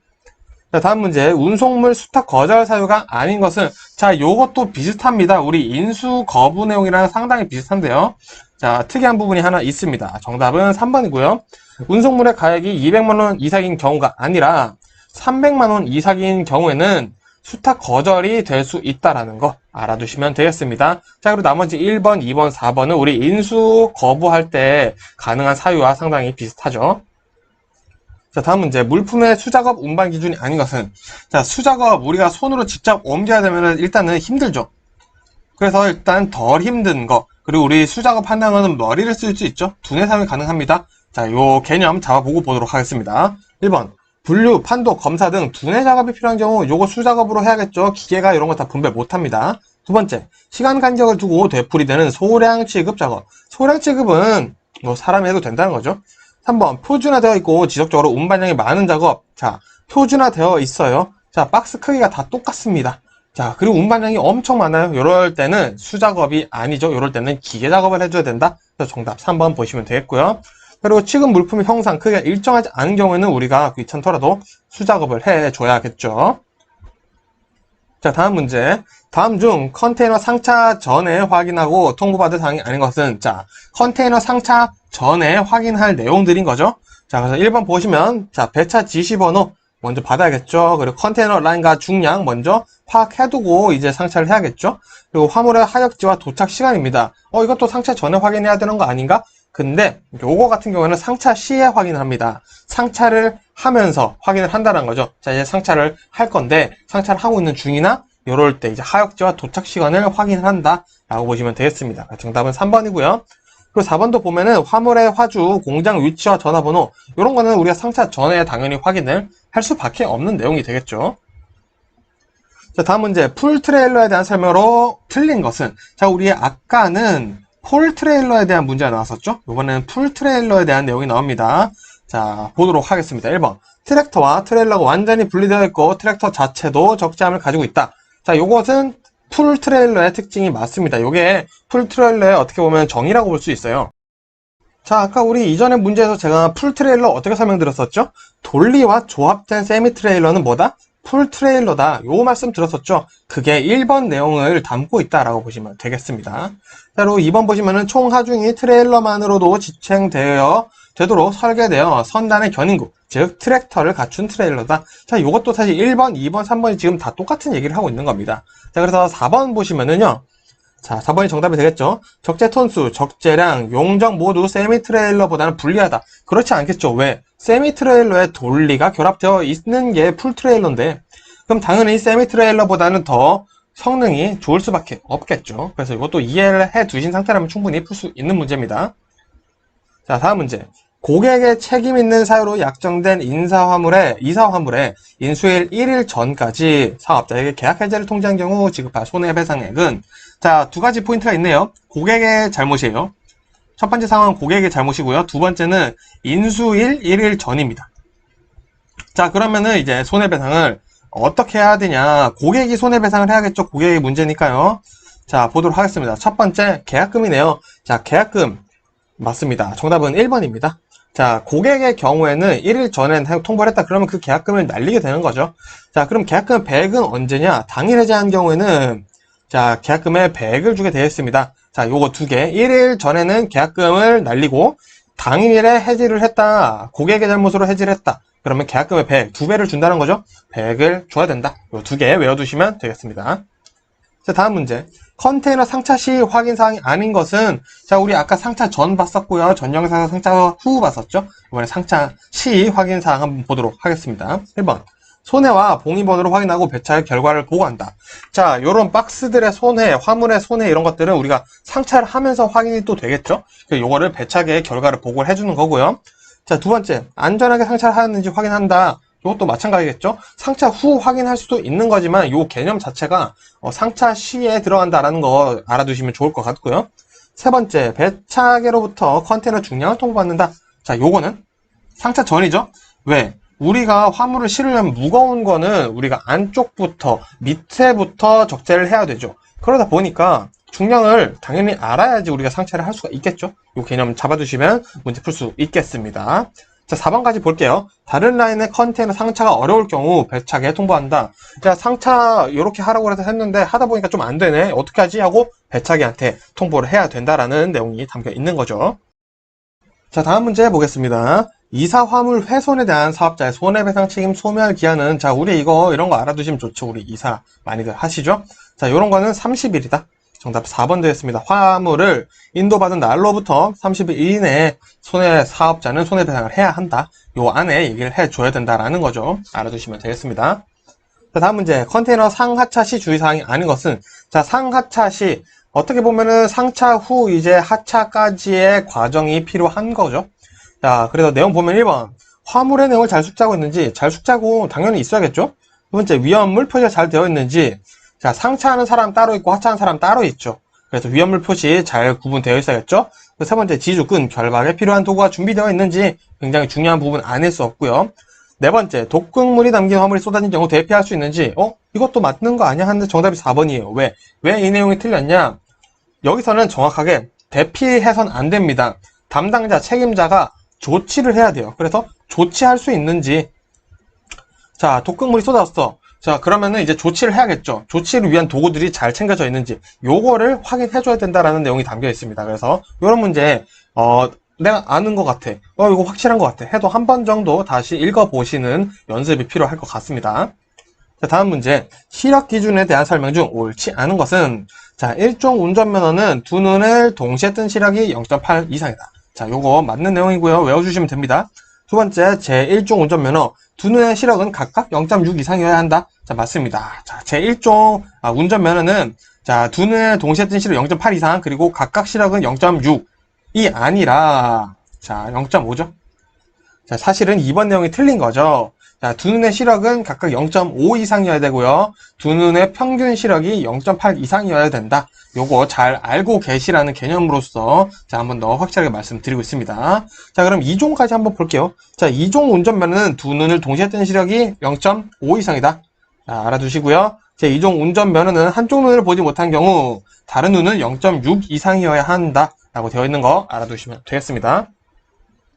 A: 자, 다음 문제. 운송물 수탁 거절 사유가 아닌 것은, 자, 요것도 비슷합니다. 우리 인수 거부 내용이랑 상당히 비슷한데요. 자, 특이한 부분이 하나 있습니다. 정답은 3번이고요. 운송물의 가액이 200만원 이상인 경우가 아니라 300만원 이상인 경우에는 수탁 거절이 될 수 있다라는 거 알아두시면 되겠습니다. 자, 그리고 나머지 1번, 2번, 4번은 우리 인수 거부할 때 가능한 사유와 상당히 비슷하죠. 자, 다음 문제. 물품의 수작업 운반 기준이 아닌 것은, 자, 수작업 우리가 손으로 직접 옮겨야 되면 일단은 힘들죠. 그래서 일단 덜 힘든 거, 그리고 우리 수작업 한다는 것은 머리를 쓸 수 있죠. 두뇌 사용이 가능합니다. 자, 요 개념 잡아보고 보도록 하겠습니다. 1번. 분류, 판독, 검사 등 두뇌 작업이 필요한 경우 요거 수작업으로 해야겠죠. 기계가 이런 거 다 분별 못합니다. 두 번째, 시간 간격을 두고 되풀이되는 소량 취급 작업. 소량 취급은 뭐 사람이 해도 된다는 거죠. 3번, 표준화되어 있고 지속적으로 운반량이 많은 작업. 자, 표준화되어 있어요. 자, 박스 크기가 다 똑같습니다. 자, 그리고 운반량이 엄청 많아요. 이럴 때는 수작업이 아니죠. 이럴 때는 기계 작업을 해줘야 된다. 그래서 정답 3번 보시면 되겠고요. 그리고 취급 물품의 형상, 크기가 일정하지 않은 경우에는 우리가 귀찮더라도 수작업을 해줘야겠죠. 자, 다음 문제. 다음 중 컨테이너 상차 전에 확인하고 통보받을 사항이 아닌 것은, 자, 컨테이너 상차 전에 확인할 내용들인 거죠. 자, 그래서 1번 보시면, 자, 배차 지시번호 먼저 받아야겠죠. 그리고 컨테이너 라인과 중량 먼저 파악해두고 이제 상차를 해야겠죠. 그리고 화물의 하역지와 도착 시간입니다. 이것도 상차 전에 확인해야 되는 거 아닌가? 근데 요거 같은 경우에는 상차 시에 확인을 합니다. 상차를 하면서 확인을 한다는 거죠. 자, 이제 상차를 할 건데 상차를 하고 있는 중이나 요럴 때 이제 하역지와 도착 시간을 확인을 한다 라고 보시면 되겠습니다. 정답은 3번이고요. 그리고 4번도 보면은 화물의 화주, 공장 위치와 전화번호 이런 거는 우리가 상차 전에 당연히 확인을 할 수밖에 없는 내용이 되겠죠. 자, 다음 문제. 풀 트레일러에 대한 설명으로 틀린 것은, 자, 우리 아까는 폴 트레일러에 대한 문제가 나왔었죠? 이번에는 풀 트레일러에 대한 내용이 나옵니다. 자, 보도록 하겠습니다. 1번. 트랙터와 트레일러가 완전히 분리되어 있고 트랙터 자체도 적재함을 가지고 있다. 자, 요것은 풀 트레일러의 특징이 맞습니다. 요게 풀 트레일러의 어떻게 보면 정의라고 볼 수 있어요. 자, 아까 우리 이전의 문제에서 제가 풀 트레일러 어떻게 설명드렸었죠? 돌리와 조합된 세미 트레일러는 뭐다? 풀 트레일러다. 요 말씀 들었었죠? 그게 1번 내용을 담고 있다라고 보시면 되겠습니다. 자, 그리고 2번 보시면은 총 하중이 트레일러만으로도 되도록 설계되어 선단의 견인구, 즉 트랙터를 갖춘 트레일러다. 자, 요것도 사실 1번, 2번, 3번이 지금 다 똑같은 얘기를 하고 있는 겁니다. 자, 그래서 4번 보시면은요. 자, 4번이 정답이 되겠죠? 적재 톤수, 적재량, 용적 모두 세미 트레일러보다는 불리하다. 그렇지 않겠죠? 왜?
B: 세미 트레일러에 돌리가 결합되어 있는 게 풀 트레일러인데, 그럼 당연히 세미 트레일러보다는 더 성능이 좋을 수밖에 없겠죠. 그래서 이것도 이해를 해 두신 상태라면 충분히 풀 수 있는 문제입니다. 자, 다음 문제. 고객의 책임 있는 사유로 약정된 이사화물의 인수일 1일 전까지 사업자에게 계약 해지를 통지한 경우 지급할 손해배상액은, 자, 두 가지 포인트가 있네요. 고객의 잘못이에요. 첫 번째 상황은 고객의 잘못이고요. 두 번째는 인수일 1일 전입니다. 자, 그러면은 이제 손해배상을 어떻게 해야 되냐. 고객이 손해배상을 해야겠죠. 고객의 문제니까요. 자, 보도록 하겠습니다. 첫 번째, 계약금이네요. 자, 계약금. 맞습니다. 정답은 1번입니다. 자, 고객의 경우에는 1일 전에 통보를 했다. 그러면 그 계약금을 날리게 되는 거죠. 자, 그럼 계약금 100은 언제냐? 당일 해지한 경우에는, 자, 계약금에 100을 주게 되어 있습니다. 자, 요거 두 개. 1일 전에는 계약금을 날리고, 당일에 해지를 했다. 고객의 잘못으로 해지를 했다. 그러면 계약금의 100, 두 배를 준다는 거죠. 100을 줘야 된다. 요 두 개 외워두시면 되겠습니다. 자, 다음 문제. 컨테이너 상차 시 확인사항이 아닌 것은, 자, 우리 아까 상차 전 봤었고요. 전 영상에서 상차 후 봤었죠. 이번에 상차 시 확인사항 한번 보도록 하겠습니다. 1번. 손해와 봉인번호를 확인하고 배차의 결과를 보고한다. 자, 요런 박스들의 손해, 화물의 손해 이런 것들은 우리가 상차를 하면서 확인이 또 되겠죠. 요거를 배차의 결과를 보고를 해주는 거고요. 자, 두 번째. 안전하게 상차를 하였는지 확인한다. 이것도 마찬가지겠죠. 상차 후 확인할 수도 있는 거지만 이 개념 자체가 상차 시에 들어간다라는 거 알아두시면 좋을 것 같고요. 세 번째, 배차계로부터 컨테이너 중량을 통보받는다. 자, 요거는 상차 전이죠. 왜? 우리가 화물을 실으려면 무거운 거는 우리가 안쪽부터 밑에부터 적재를 해야 되죠. 그러다 보니까 중량을 당연히 알아야지 우리가 상차를 할 수가 있겠죠. 이 개념 잡아두시면 문제 풀 수 있겠습니다. 자, 4번까지 볼게요. 다른 라인의 컨테이너 상차가 어려울 경우 배차계에 통보한다. 자, 상차 이렇게 하라고 해서 했는데 하다 보니까 좀 안 되네. 어떻게 하지? 하고 배차계한테 통보를 해야 된다라는 내용이 담겨 있는 거죠. 자, 다음 문제 보겠습니다. 이사 화물 훼손에 대한 사업자의 손해배상 책임 소멸 기한은, 자, 우리 이런 거 알아두시면 좋죠. 우리 이사 많이들 하시죠? 자, 요런 거는 30일이다. 정답 4번 되겠습니다. 화물을 인도받은 날로부터 30일 이내에 사업자는 손해배상을 해야 한다. 요 안에 얘기를 해줘야 된다라는 거죠. 알아두시면 되겠습니다. 자, 다음 문제. 컨테이너 상하차 시 주의사항이 아닌 것은, 자, 상하차 시, 어떻게 보면은 상차 후 이제 하차까지의 과정이 필요한 거죠. 자, 그래서 내용 보면 1번. 화물의 내용을 잘 숙지하고 있는지, 잘 숙지하고 당연히 있어야겠죠? 두 번째, 위험물 표시가 잘 되어 있는지, 자, 상차하는 사람 따로 있고 하차하는 사람 따로 있죠. 그래서 위험물 표시 잘 구분되어 있어야겠죠. 세 번째, 지주, 끈, 결박에 필요한 도구가 준비되어 있는지 굉장히 중요한 부분 아닐 수 없고요. 네 번째, 독극물이 담긴 화물이 쏟아진 경우 대피할 수 있는지, 이것도 맞는 거 아니야? 하는데 정답이 4번이에요. 왜 이 내용이 틀렸냐? 여기서는 정확하게 대피해선 안 됩니다. 담당자, 책임자가 조치를 해야 돼요. 그래서 조치할 수 있는지, 자, 독극물이 쏟아졌어. 자, 그러면은 이제 조치를 해야겠죠. 조치를 위한 도구들이 잘 챙겨져 있는지 요거를 확인해줘야 된다라는 내용이 담겨 있습니다. 그래서 이런 문제 내가 아는 것 같아. 이거 확실한 것 같아. 해도 한 번 정도 다시 읽어보시는 연습이 필요할 것 같습니다. 자, 다음 문제. 시력 기준에 대한 설명 중 옳지 않은 것은, 자, 일종 운전면허는 두 눈을 동시에 뜬 시력이 0.8 이상이다. 자, 요거 맞는 내용이고요. 외워주시면 됩니다. 두 번째, 제1종 운전면허. 두 눈의 시력은 각각 0.6 이상이어야 한다. 자, 맞습니다. 자, 제1종 운전면허는, 자, 두 눈에 동시에 뜬 시력 0.8 이상, 그리고 각각 시력은 0.6이 아니라, 자, 0.5죠. 자, 사실은 이번 내용이 틀린 거죠. 자, 두 눈의 시력은 각각 0.5 이상이어야 되고요. 두 눈의 평균 시력이 0.8 이상이어야 된다. 요거 잘 알고 계시라는 개념으로서, 자, 한번 더 확실하게 말씀드리고 있습니다. 자, 그럼 2종까지 한번 볼게요. 자, 2종 운전면허는 두 눈을 동시에 뜬 시력이 0.5 이상이다. 자, 알아두시고요. 제 2종 운전면허는 한쪽 눈을 보지 못한 경우 다른 눈은 0.6 이상이어야 한다. 라고 되어 있는 거 알아두시면 되겠습니다.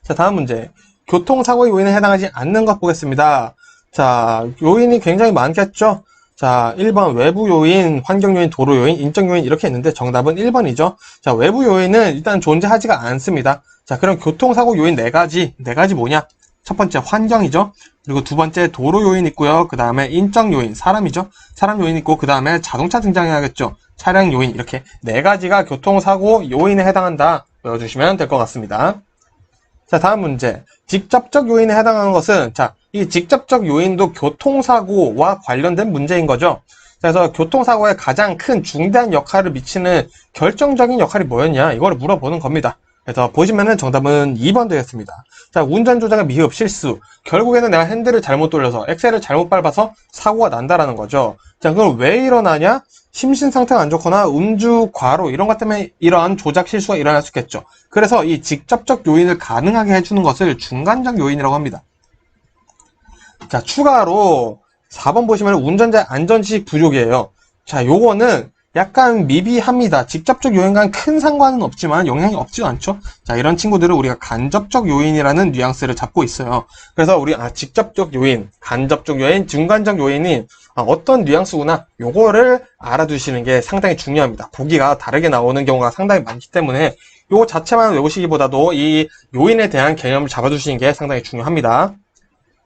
B: 자, 다음 문제. 교통사고의 요인에 해당하지 않는 것 보겠습니다. 자, 요인이 굉장히 많겠죠? 자, 1번 외부 요인, 환경 요인, 도로 요인, 인적 요인 이렇게 있는데 정답은 1번이죠. 자, 외부 요인은 일단 존재하지가 않습니다. 자, 그럼 교통사고 요인 4가지 뭐냐? 첫 번째 환경이죠. 그리고 두 번째 도로 요인 있고요. 그 다음에 인적 요인, 사람이죠. 사람 요인 있고 그 다음에 자동차 등장해야겠죠. 차량 요인 이렇게 4가지가 교통사고 요인에 해당한다. 외워주시면 될 것 같습니다. 자, 다음 문제. 직접적 요인에 해당하는 것은, 자, 이 직접적 요인도 교통사고와 관련된 문제인 거죠. 그래서 교통사고에 가장 큰 중대한 역할을 미치는 결정적인 역할이 뭐였냐? 이걸 물어보는 겁니다. 그래서 보시면은 정답은 2번 되겠습니다. 자, 운전조작의 미흡, 실수. 결국에는 내가 핸들을 잘못 돌려서 엑셀을 잘못 밟아서 사고가 난다라는 거죠. 자, 그럼 왜 일어나냐? 심신 상태가 안 좋거나 음주 과로 이런 것 때문에 이러한 조작 실수가 일어날 수 있겠죠. 그래서 이 직접적 요인을 가능하게 해주는 것을 중간적 요인이라고 합니다. 자, 추가로 4번 보시면 운전자 안전지식 부족이에요. 자, 요거는 약간 미비합니다. 직접적 요인과는 큰 상관은 없지만 영향이 없지가 않죠. 자, 이런 친구들은 우리가 간접적 요인이라는 뉘앙스를 잡고 있어요. 그래서 우리 직접적 요인, 간접적 요인, 중간적 요인이 어떤 뉘앙스구나 요거를 알아두시는 게 상당히 중요합니다. 보기가 다르게 나오는 경우가 상당히 많기 때문에 요거 자체만 외우시기보다도 이 요인에 대한 개념을 잡아두시는 게 상당히 중요합니다.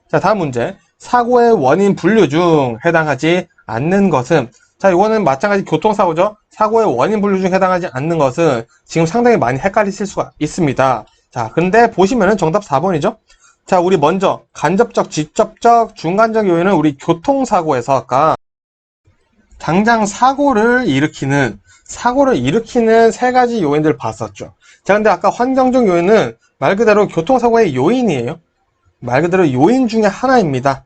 B: 자, 다음 문제. 사고의 원인 분류 중 해당하지 않는 것은, 자, 이거는 마찬가지 교통사고죠. 사고의 원인 분류 중 해당하지 않는 것은 지금 상당히 많이 헷갈리실 수가 있습니다. 자, 근데 보시면은 정답 4번이죠. 자, 우리 먼저 간접적, 직접적, 중간적 요인은 우리 교통사고에서 아까 당장 사고를 일으키는 세 가지 요인들을 봤었죠. 자, 근데 아까 환경적 요인은 말 그대로 교통사고의 요인이에요. 말 그대로 요인 중에 하나입니다.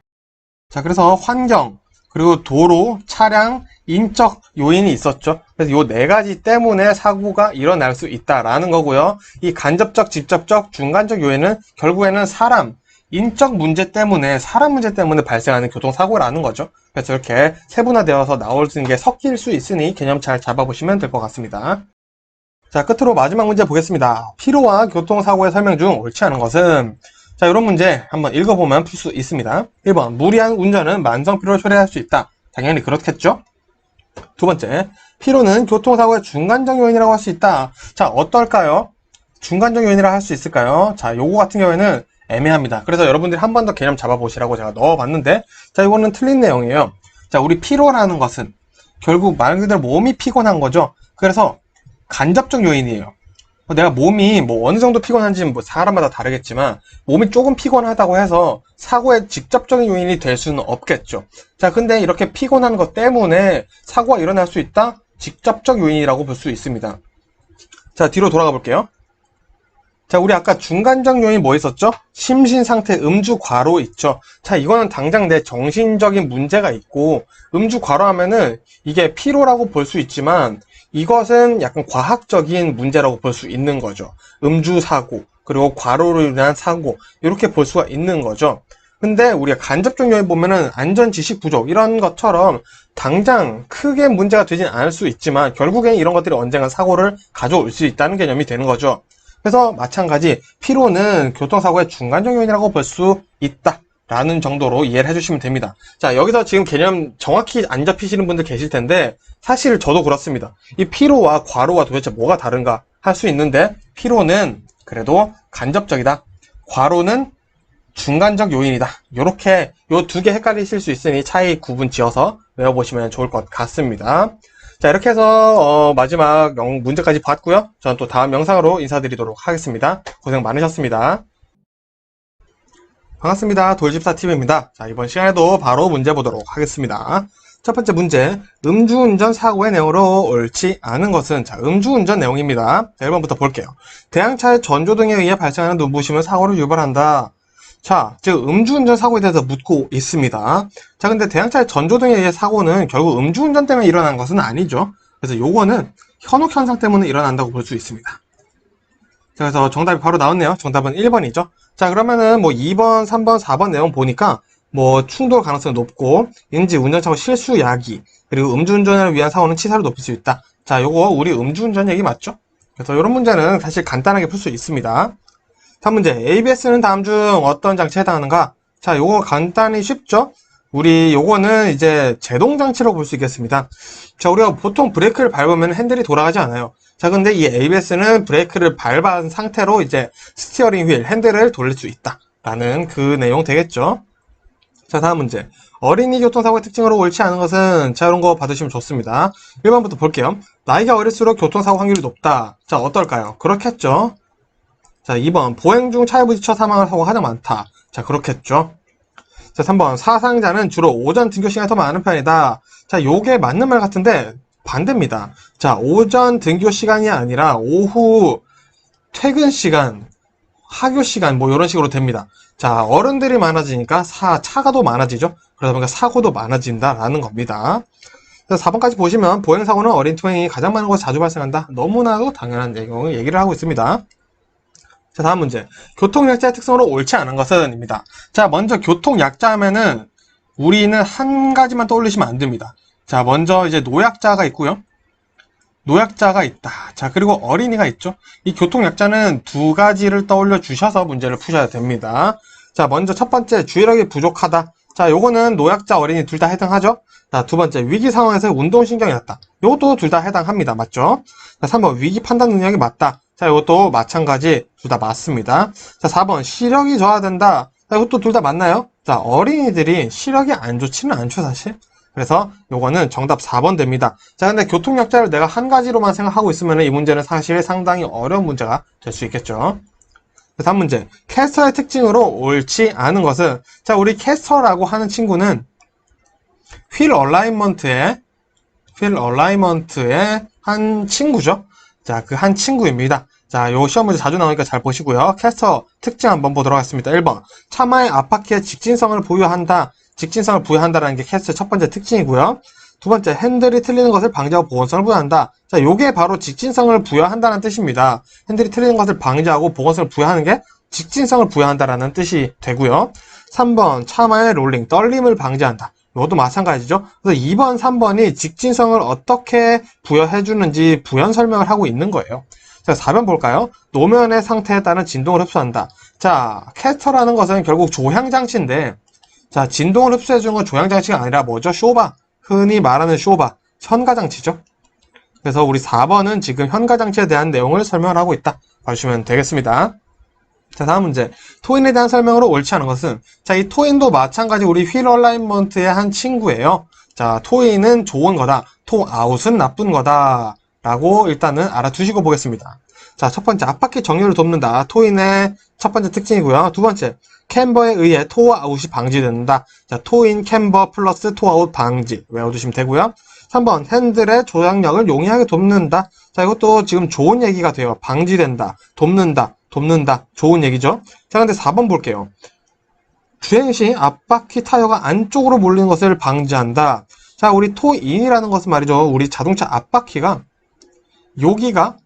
B: 자, 그래서 환경, 그리고 도로, 차량, 인적 요인이 있었죠. 그래서 요 네 가지 때문에 사고가 일어날 수 있다라는 거고요. 이 간접적, 직접적, 중간적 요인은 결국에는 인적 문제 때문에, 사람 문제 때문에 발생하는 교통사고라는 거죠. 그래서 이렇게 세분화되어서 나올 수 있는 게 섞일 수 있으니 개념 잘 잡아보시면 될 것 같습니다. 자, 끝으로 마지막 문제 보겠습니다. 피로와 교통사고의 설명 중 옳지 않은 것은, 자, 이런 문제 한번 읽어보면 풀 수 있습니다. 1번, 무리한 운전은 만성피로를 초래할 수 있다. 당연히 그렇겠죠? 두 번째, 피로는 교통사고의 중간적 요인이라고 할 수 있다. 자, 어떨까요? 중간적 요인이라 할 수 있을까요? 자, 요거 같은 경우에는 애매합니다. 그래서 여러분들이 한 번 더 개념 잡아보시라고 제가 넣어봤는데, 자, 이거는 틀린 내용이에요. 자, 우리 피로라는 것은 결국 말 그대로 몸이 피곤한 거죠. 그래서 간접적 요인이에요. 내가 몸이 뭐 어느 정도 피곤한지는 뭐 사람마다 다르겠지만 몸이 조금 피곤하다고 해서 사고의 직접적인 요인이 될 수는 없겠죠. 자, 근데 이렇게 피곤한 것 때문에 사고가 일어날 수 있다? 직접적 요인이라고 볼 수 있습니다. 자, 뒤로 돌아가 볼게요. 자, 우리 아까 중간적 요인 뭐 있었죠? 심신 상태 음주 과로 있죠. 자, 이거는 당장 내 정신적인 문제가 있고 음주 과로하면은 이게 피로라고 볼 수 있지만 이것은 약간 과학적인 문제라고 볼 수 있는 거죠. 음주 사고, 그리고 과로로 인한 사고, 이렇게 볼 수가 있는 거죠. 근데 우리가 간접적 요인 보면은 안전 지식 부족, 이런 것처럼 당장 크게 문제가 되진 않을 수 있지만 결국엔 이런 것들이 언젠가 사고를 가져올 수 있다는 개념이 되는 거죠. 그래서 마찬가지 피로는 교통사고의 중간적 요인이라고 볼 수 있다 라는 정도로 이해를 해주시면 됩니다. 자, 여기서 지금 개념 정확히 안 잡히시는 분들 계실 텐데 사실 저도 그렇습니다. 이 피로와 과로가 도대체 뭐가 다른가 할 수 있는데 피로는 그래도 간접적이다, 과로는 중간적 요인이다. 요렇게 요 두 개 헷갈리실 수 있으니 차이 구분 지어서 외워보시면 좋을 것 같습니다. 자, 이렇게 해서 마지막 문제까지 봤고요. 저는 또 다음 영상으로 인사드리도록 하겠습니다. 고생 많으셨습니다. 반갑습니다. 돌집사TV입니다. 자, 이번 시간에도 바로 문제 보도록 하겠습니다. 첫 번째 문제, 음주운전 사고의 내용으로 옳지 않은 것은, 자, 음주운전 내용입니다. 자, 1번부터 볼게요. 대항차의 전조등에 의해 발생하는 눈부심은 사고를 유발한다. 자, 즉 음주운전 사고에 대해서 묻고 있습니다. 자, 근데 대항차의 전조등에 의해 사고는 결국 음주운전 때문에 일어난 것은 아니죠. 그래서 요거는 현혹 현상 때문에 일어난다고 볼 수 있습니다. 자, 그래서 정답이 바로 나왔네요. 정답은 1번이죠. 자, 그러면은 뭐 2번, 3번, 4번 내용 보니까 뭐 충돌 가능성이 높고 인지 운전사고 실수 야기, 그리고 음주운전을 위한 사고는 치사를 높일 수 있다. 자, 요거 우리 음주운전 얘기 맞죠? 그래서 이런 문제는 사실 간단하게 풀 수 있습니다. 다음 문제, ABS는 다음 중 어떤 장치에 해당하는가? 자, 요거 간단히 쉽죠? 우리 요거는 이제 제동장치라고 볼 수 있겠습니다. 자, 우리가 보통 브레이크를 밟으면 핸들이 돌아가지 않아요. 자, 근데 이 ABS는 브레이크를 밟은 상태로 이제 스티어링 휠, 핸들을 돌릴 수 있다 라는 그 내용 되겠죠. 자, 다음 문제, 어린이 교통사고의 특징으로 옳지 않은 것은, 자, 이런 거 받으시면 좋습니다. 1번부터 볼게요. 나이가 어릴수록 교통사고 확률이 높다. 자, 어떨까요? 그렇겠죠. 자, 2번 보행 중 차에 부딪혀 사망을 하고 가장 많다. 자, 그렇겠죠. 자, 3번 사상자는 주로 오전 등교 시간이 더 많은 편이다. 자, 요게 맞는 말 같은데 반대입니다. 자, 오전 등교 시간이 아니라 오후 퇴근 시간, 학교 시간 뭐 이런 식으로 됩니다. 자, 어른들이 많아지니까 차가 더 많아지죠. 그러다 보니까 사고도 많아진다라는 겁니다. 4번까지 보시면 보행사고는 어린 투행이 가장 많은 곳에 자주 발생한다. 너무나도 당연한 내용을 얘기를 하고 있습니다. 자, 다음 문제. 교통약자의 특성으로 옳지 않은 것은? 입니다. 자, 먼저 교통약자 하면은 우리는 한 가지만 떠올리시면 안 됩니다. 자, 먼저 이제 노약자가 있고요. 노약자가 있다. 자, 그리고 어린이가 있죠. 이 교통약자는 두 가지를 떠올려 주셔서 문제를 푸셔야 됩니다. 자, 먼저 첫 번째, 주의력이 부족하다. 자, 요거는 노약자, 어린이 둘 다 해당하죠. 자, 두 번째, 위기 상황에서 운동신경이 낮다. 요것도 둘 다 해당합니다. 맞죠? 자, 3번, 위기 판단 능력이 맞다. 자, 이것도 마찬가지 둘 다 맞습니다. 자, 4번, 시력이 저하된다. 자, 이것도 둘 다 맞나요? 자, 어린이들이 시력이 안 좋지는 않죠, 사실. 그래서 요거는 정답 4번 됩니다. 자, 근데 교통약자를 내가 한 가지로만 생각하고 있으면 이 문제는 사실 상당히 어려운 문제가 될 수 있겠죠. 다음 문제. 캐스터의 특징으로 옳지 않은 것은? 자, 우리 캐스터라고 하는 친구는 휠 얼라이먼트의 한 친구죠. 자, 그 한 친구입니다. 자, 요 시험 문제 자주 나오니까 잘 보시고요. 캐스터 특징 한번 보도록 하겠습니다. 1번. 차마의 앞바퀴에 직진성을 부여한다. 직진성을 부여한다라는 게 캐스터의 첫 번째 특징이고요. 두 번째, 핸들이 틀리는 것을 방지하고 보건성을 부여한다. 자, 요게 바로 직진성을 부여한다는 뜻입니다. 핸들이 틀리는 것을 방지하고 보건성을 부여하는 게 직진성을 부여한다라는 뜻이 되고요. 3번, 차마의 롤링, 떨림을 방지한다. 이것도 마찬가지죠. 그래서 2번, 3번이 직진성을 어떻게 부여해주는지 부연 설명을 하고 있는 거예요. 자, 4번 볼까요? 노면의 상태에 따른 진동을 흡수한다. 자, 캐스터라는 것은 결국 조향장치인데, 자, 진동을 흡수해주는 건 조향장치가 아니라 뭐죠? 쇼바. 흔히 말하는 쇼바. 현가장치죠. 그래서 우리 4번은 지금 현가장치에 대한 내용을 설명을 하고 있다. 봐주시면 되겠습니다. 자, 다음 문제. 토인에 대한 설명으로 옳지 않은 것은? 자, 이 토인도 마찬가지 우리 휠 얼라이먼트의 한 친구예요. 자, 토인은 좋은 거다. 토아웃은 나쁜 거다. 라고 일단은 알아두시고 보겠습니다. 자, 첫 번째, 앞바퀴 정렬을 돕는다. 토인의 첫 번째 특징이고요. 두 번째, 캠버에 의해 토아웃이 방지된다. 자, 토인 캠버 플러스 토아웃 방지. 외워두시면 되고요. 3번, 핸들의 조작력을 용이하게 돕는다. 자, 이것도 지금 좋은 얘기가 돼요. 방지된다. 돕는다. 좋은 얘기죠. 자, 근데 4번 볼게요. 주행 시 앞바퀴 타이어가 안쪽으로 몰리는 것을 방지한다. 자, 우리 토인이라는 것은 말이죠. 우리 자동차 앞바퀴가 여기가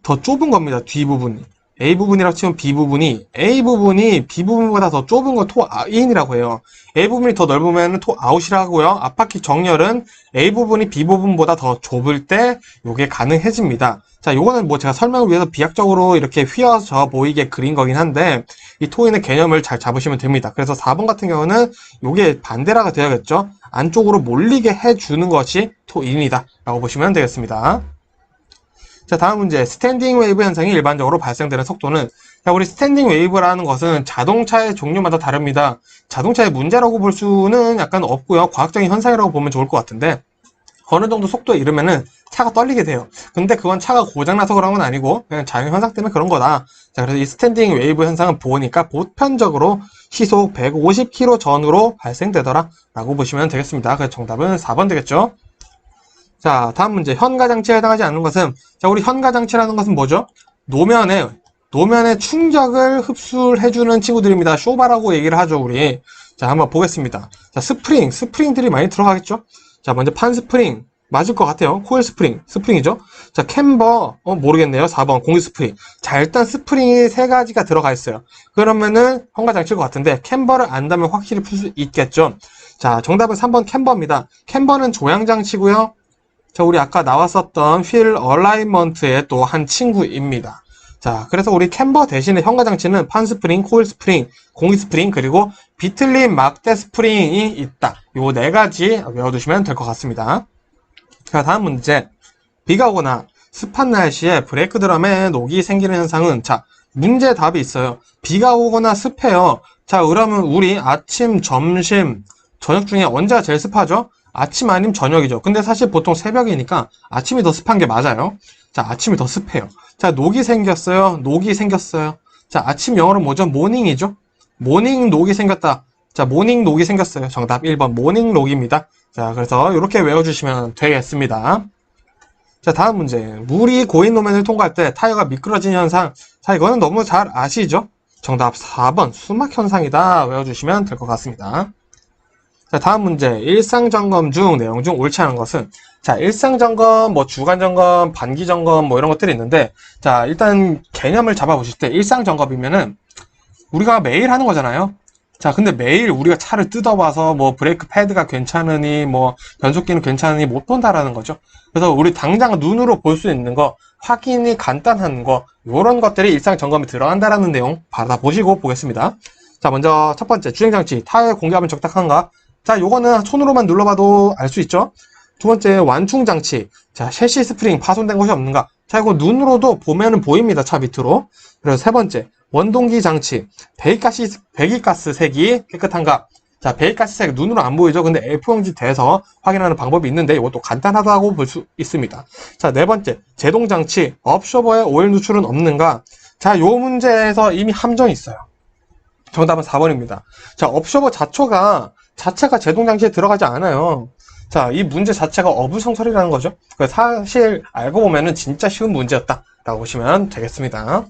B: 더 좁은 겁니다. 뒷부분이. A부분이라고 치면 B부분이, A부분이 B부분보다 더 좁은 걸 토인이라고 해요. A부분이 더 넓으면 토아웃이라고 하고요. 앞바퀴 정렬은 A부분이 B부분보다 더 좁을 때 이게 가능해집니다. 자, 요거는 뭐 제가 설명을 위해서 비약적으로 이렇게 휘어져 보이게 그린 거긴 한데 이 토인의 개념을 잘 잡으시면 됩니다. 그래서 4번 같은 경우는 요게 반대라가 되어야겠죠. 안쪽으로 몰리게 해주는 것이 토인이다 라고 보시면 되겠습니다. 자, 다음 문제. 스탠딩 웨이브 현상이 일반적으로 발생되는 속도는? 자, 우리 스탠딩 웨이브라는 것은 자동차의 종류마다 다릅니다. 자동차의 문제라고 볼 수는 약간 없고요. 과학적인 현상이라고 보면 좋을 것 같은데 어느 정도 속도에 이르면은 차가 떨리게 돼요. 근데 그건 차가 고장나서 그런 건 아니고 그냥 자연 현상 때문에 그런 거다. 자, 그래서 이 스탠딩 웨이브 현상은 보니까 보편적으로 시속 150km 전후로 발생되더라 라고 보시면 되겠습니다. 그래서 정답은 4번 되겠죠. 자, 다음 문제. 현가장치에 해당하지 않는 것은? 자, 우리 현가장치라는 것은 뭐죠? 노면에 충격을 흡수해주는 친구들입니다. 쇼바라고 얘기를 하죠, 우리. 자, 한번 보겠습니다. 자, 스프링들이 많이 들어가겠죠? 자, 먼저 판 스프링. 맞을 것 같아요. 코일 스프링이죠? 자, 캠버, 모르겠네요. 4번, 공기 스프링. 자, 일단 스프링이 세 가지가 들어가 있어요. 그러면은 현가장치일 것 같은데, 캠버를 안다면 확실히 풀 수 있겠죠? 자, 정답은 3번 캠버입니다. 캠버는 조향장치고요. 자, 우리 아까 나왔었던 휠 얼라이먼트의 또 한 친구입니다. 자, 그래서 우리 캠버 대신에 현가장치는 판 스프링, 코일 스프링, 공기 스프링, 그리고 비틀린 막대 스프링이 있다. 요 네 가지 외워두시면 될 것 같습니다. 자, 다음 문제. 비가 오거나 습한 날씨에 브레이크 드럼에 녹이 생기는 현상은? 자, 문제 답이 있어요. 비가 오거나 습해요. 자, 그러면 우리 아침, 점심, 저녁 중에 언제가 제일 습하죠? 아침 아니면 저녁이죠. 근데 사실 보통 새벽이니까 아침이 더 습한 게 맞아요. 자, 아침이 더 습해요. 자, 녹이 생겼어요. 자, 아침 영어로 뭐죠? 모닝이죠? 모닝 록이 생겼다. 자, 모닝 록이 생겼어요. 정답 1번 모닝 록입니다. 자, 그래서 이렇게 외워주시면 되겠습니다. 자, 다음 문제. 물이 고인路面을 통과할 때 타이어가 미끄러지는 현상. 자, 이거는 너무 잘 아시죠? 정답 4번 수막 현상이다. 외워주시면 될 것 같습니다. 자, 다음 문제. 일상점검 중 내용 중 옳지 않은 것은? 자, 일상점검, 뭐 주간점검, 반기점검 뭐 이런 것들이 있는데, 자, 일단 개념을 잡아보실 때 일상점검이면은 우리가 매일 하는 거잖아요. 자, 근데 매일 우리가 차를 뜯어봐서 뭐 브레이크 패드가 괜찮으니 뭐 변속기는 괜찮으니 못 본다라는 거죠. 그래서 우리 당장 눈으로 볼 수 있는 거, 확인이 간단한 거, 요런 것들이 일상 점검에 들어간다라는 내용 받아보시고 보겠습니다. 자, 먼저 첫 번째 주행장치, 타이어 공기압은 적당한가? 자, 요거는 손으로만 눌러봐도 알 수 있죠. 두 번째 완충장치, 자, 셰시 스프링 파손된 것이 없는가? 자, 이거 눈으로도 보면은 보입니다. 차 밑으로. 그리고 세 번째 원동기 장치, 배기가스 색이 깨끗한가? 자, 배기가스 색 눈으로 안 보이죠? 근데 F 형지 돼서 확인하는 방법이 있는데 이것도 간단하다고 볼 수 있습니다. 자, 네 번째, 제동장치, 업쇼버에 오일 누출은 없는가? 자, 요 문제에서 이미 함정이 있어요. 정답은 4번입니다. 자, 업쇼버 자체가 제동장치에 들어가지 않아요. 자, 이 문제 자체가 어불성설이라는 거죠. 사실 알고 보면은 진짜 쉬운 문제였다라고 보시면 되겠습니다.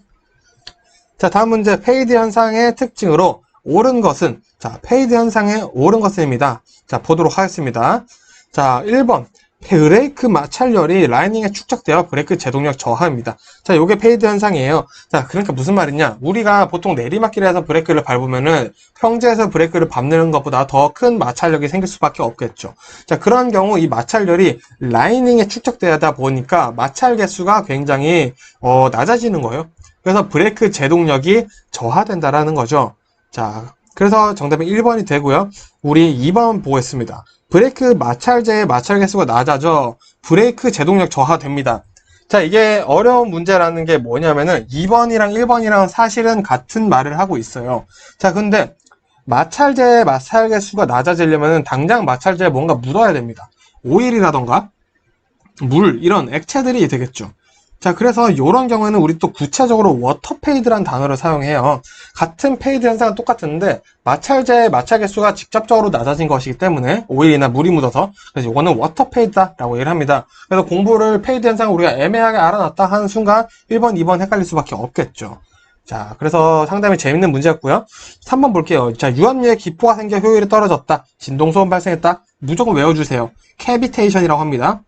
B: 자, 다음 문제. 페이드 현상의 특징으로 옳은 것은? 자, 페이드 현상의 옳은 것입니다. 자, 보도록 하겠습니다. 자, 1번. 브레이크 마찰열이 라이닝에 축적되어 브레이크 제동력 저하입니다. 자, 요게 페이드 현상이에요. 자, 그러니까 무슨 말이냐? 우리가 보통 내리막길에서 브레이크를 밟으면은 평지에서 브레이크를 밟는 것보다 더 큰 마찰력이 생길 수밖에 없겠죠. 자, 그런 경우 이 마찰열이 라이닝에 축적되다 보니까 마찰 개수가 굉장히 낮아지는 거예요. 그래서 브레이크 제동력이 저하된다라는 거죠. 자, 그래서 정답은 1번이 되고요. 우리 2번 보겠습니다. 브레이크 마찰제의 마찰 개수가 낮아져 브레이크 제동력 저하됩니다. 자, 이게 어려운 문제라는 게 뭐냐면은 2번이랑 1번이랑 사실은 같은 말을 하고 있어요. 자, 근데 마찰제의 마찰 개수가 낮아지려면은 당장 마찰제에 뭔가 묻어야 됩니다. 오일이라던가 물, 이런 액체들이 되겠죠. 자, 그래서 이런 경우에는 우리 또 구체적으로 워터페이드란 단어를 사용해요. 같은 페이드 현상은 똑같은데 마찰제의 마찰 개수가 직접적으로 낮아진 것이기 때문에 오일이나 물이 묻어서, 그래서 이거는 워터페이드다라고 얘기를 합니다. 그래서 공부를 페이드 현상을 우리가 애매하게 알아놨다 하는 순간 1번, 2번 헷갈릴 수밖에 없겠죠. 자, 그래서 상당히 재밌는 문제였고요. 3번 볼게요. 자, 유압류에 기포가 생겨 효율이 떨어졌다. 진동소음 발생했다. 무조건 외워주세요. 캐비테이션이라고 합니다.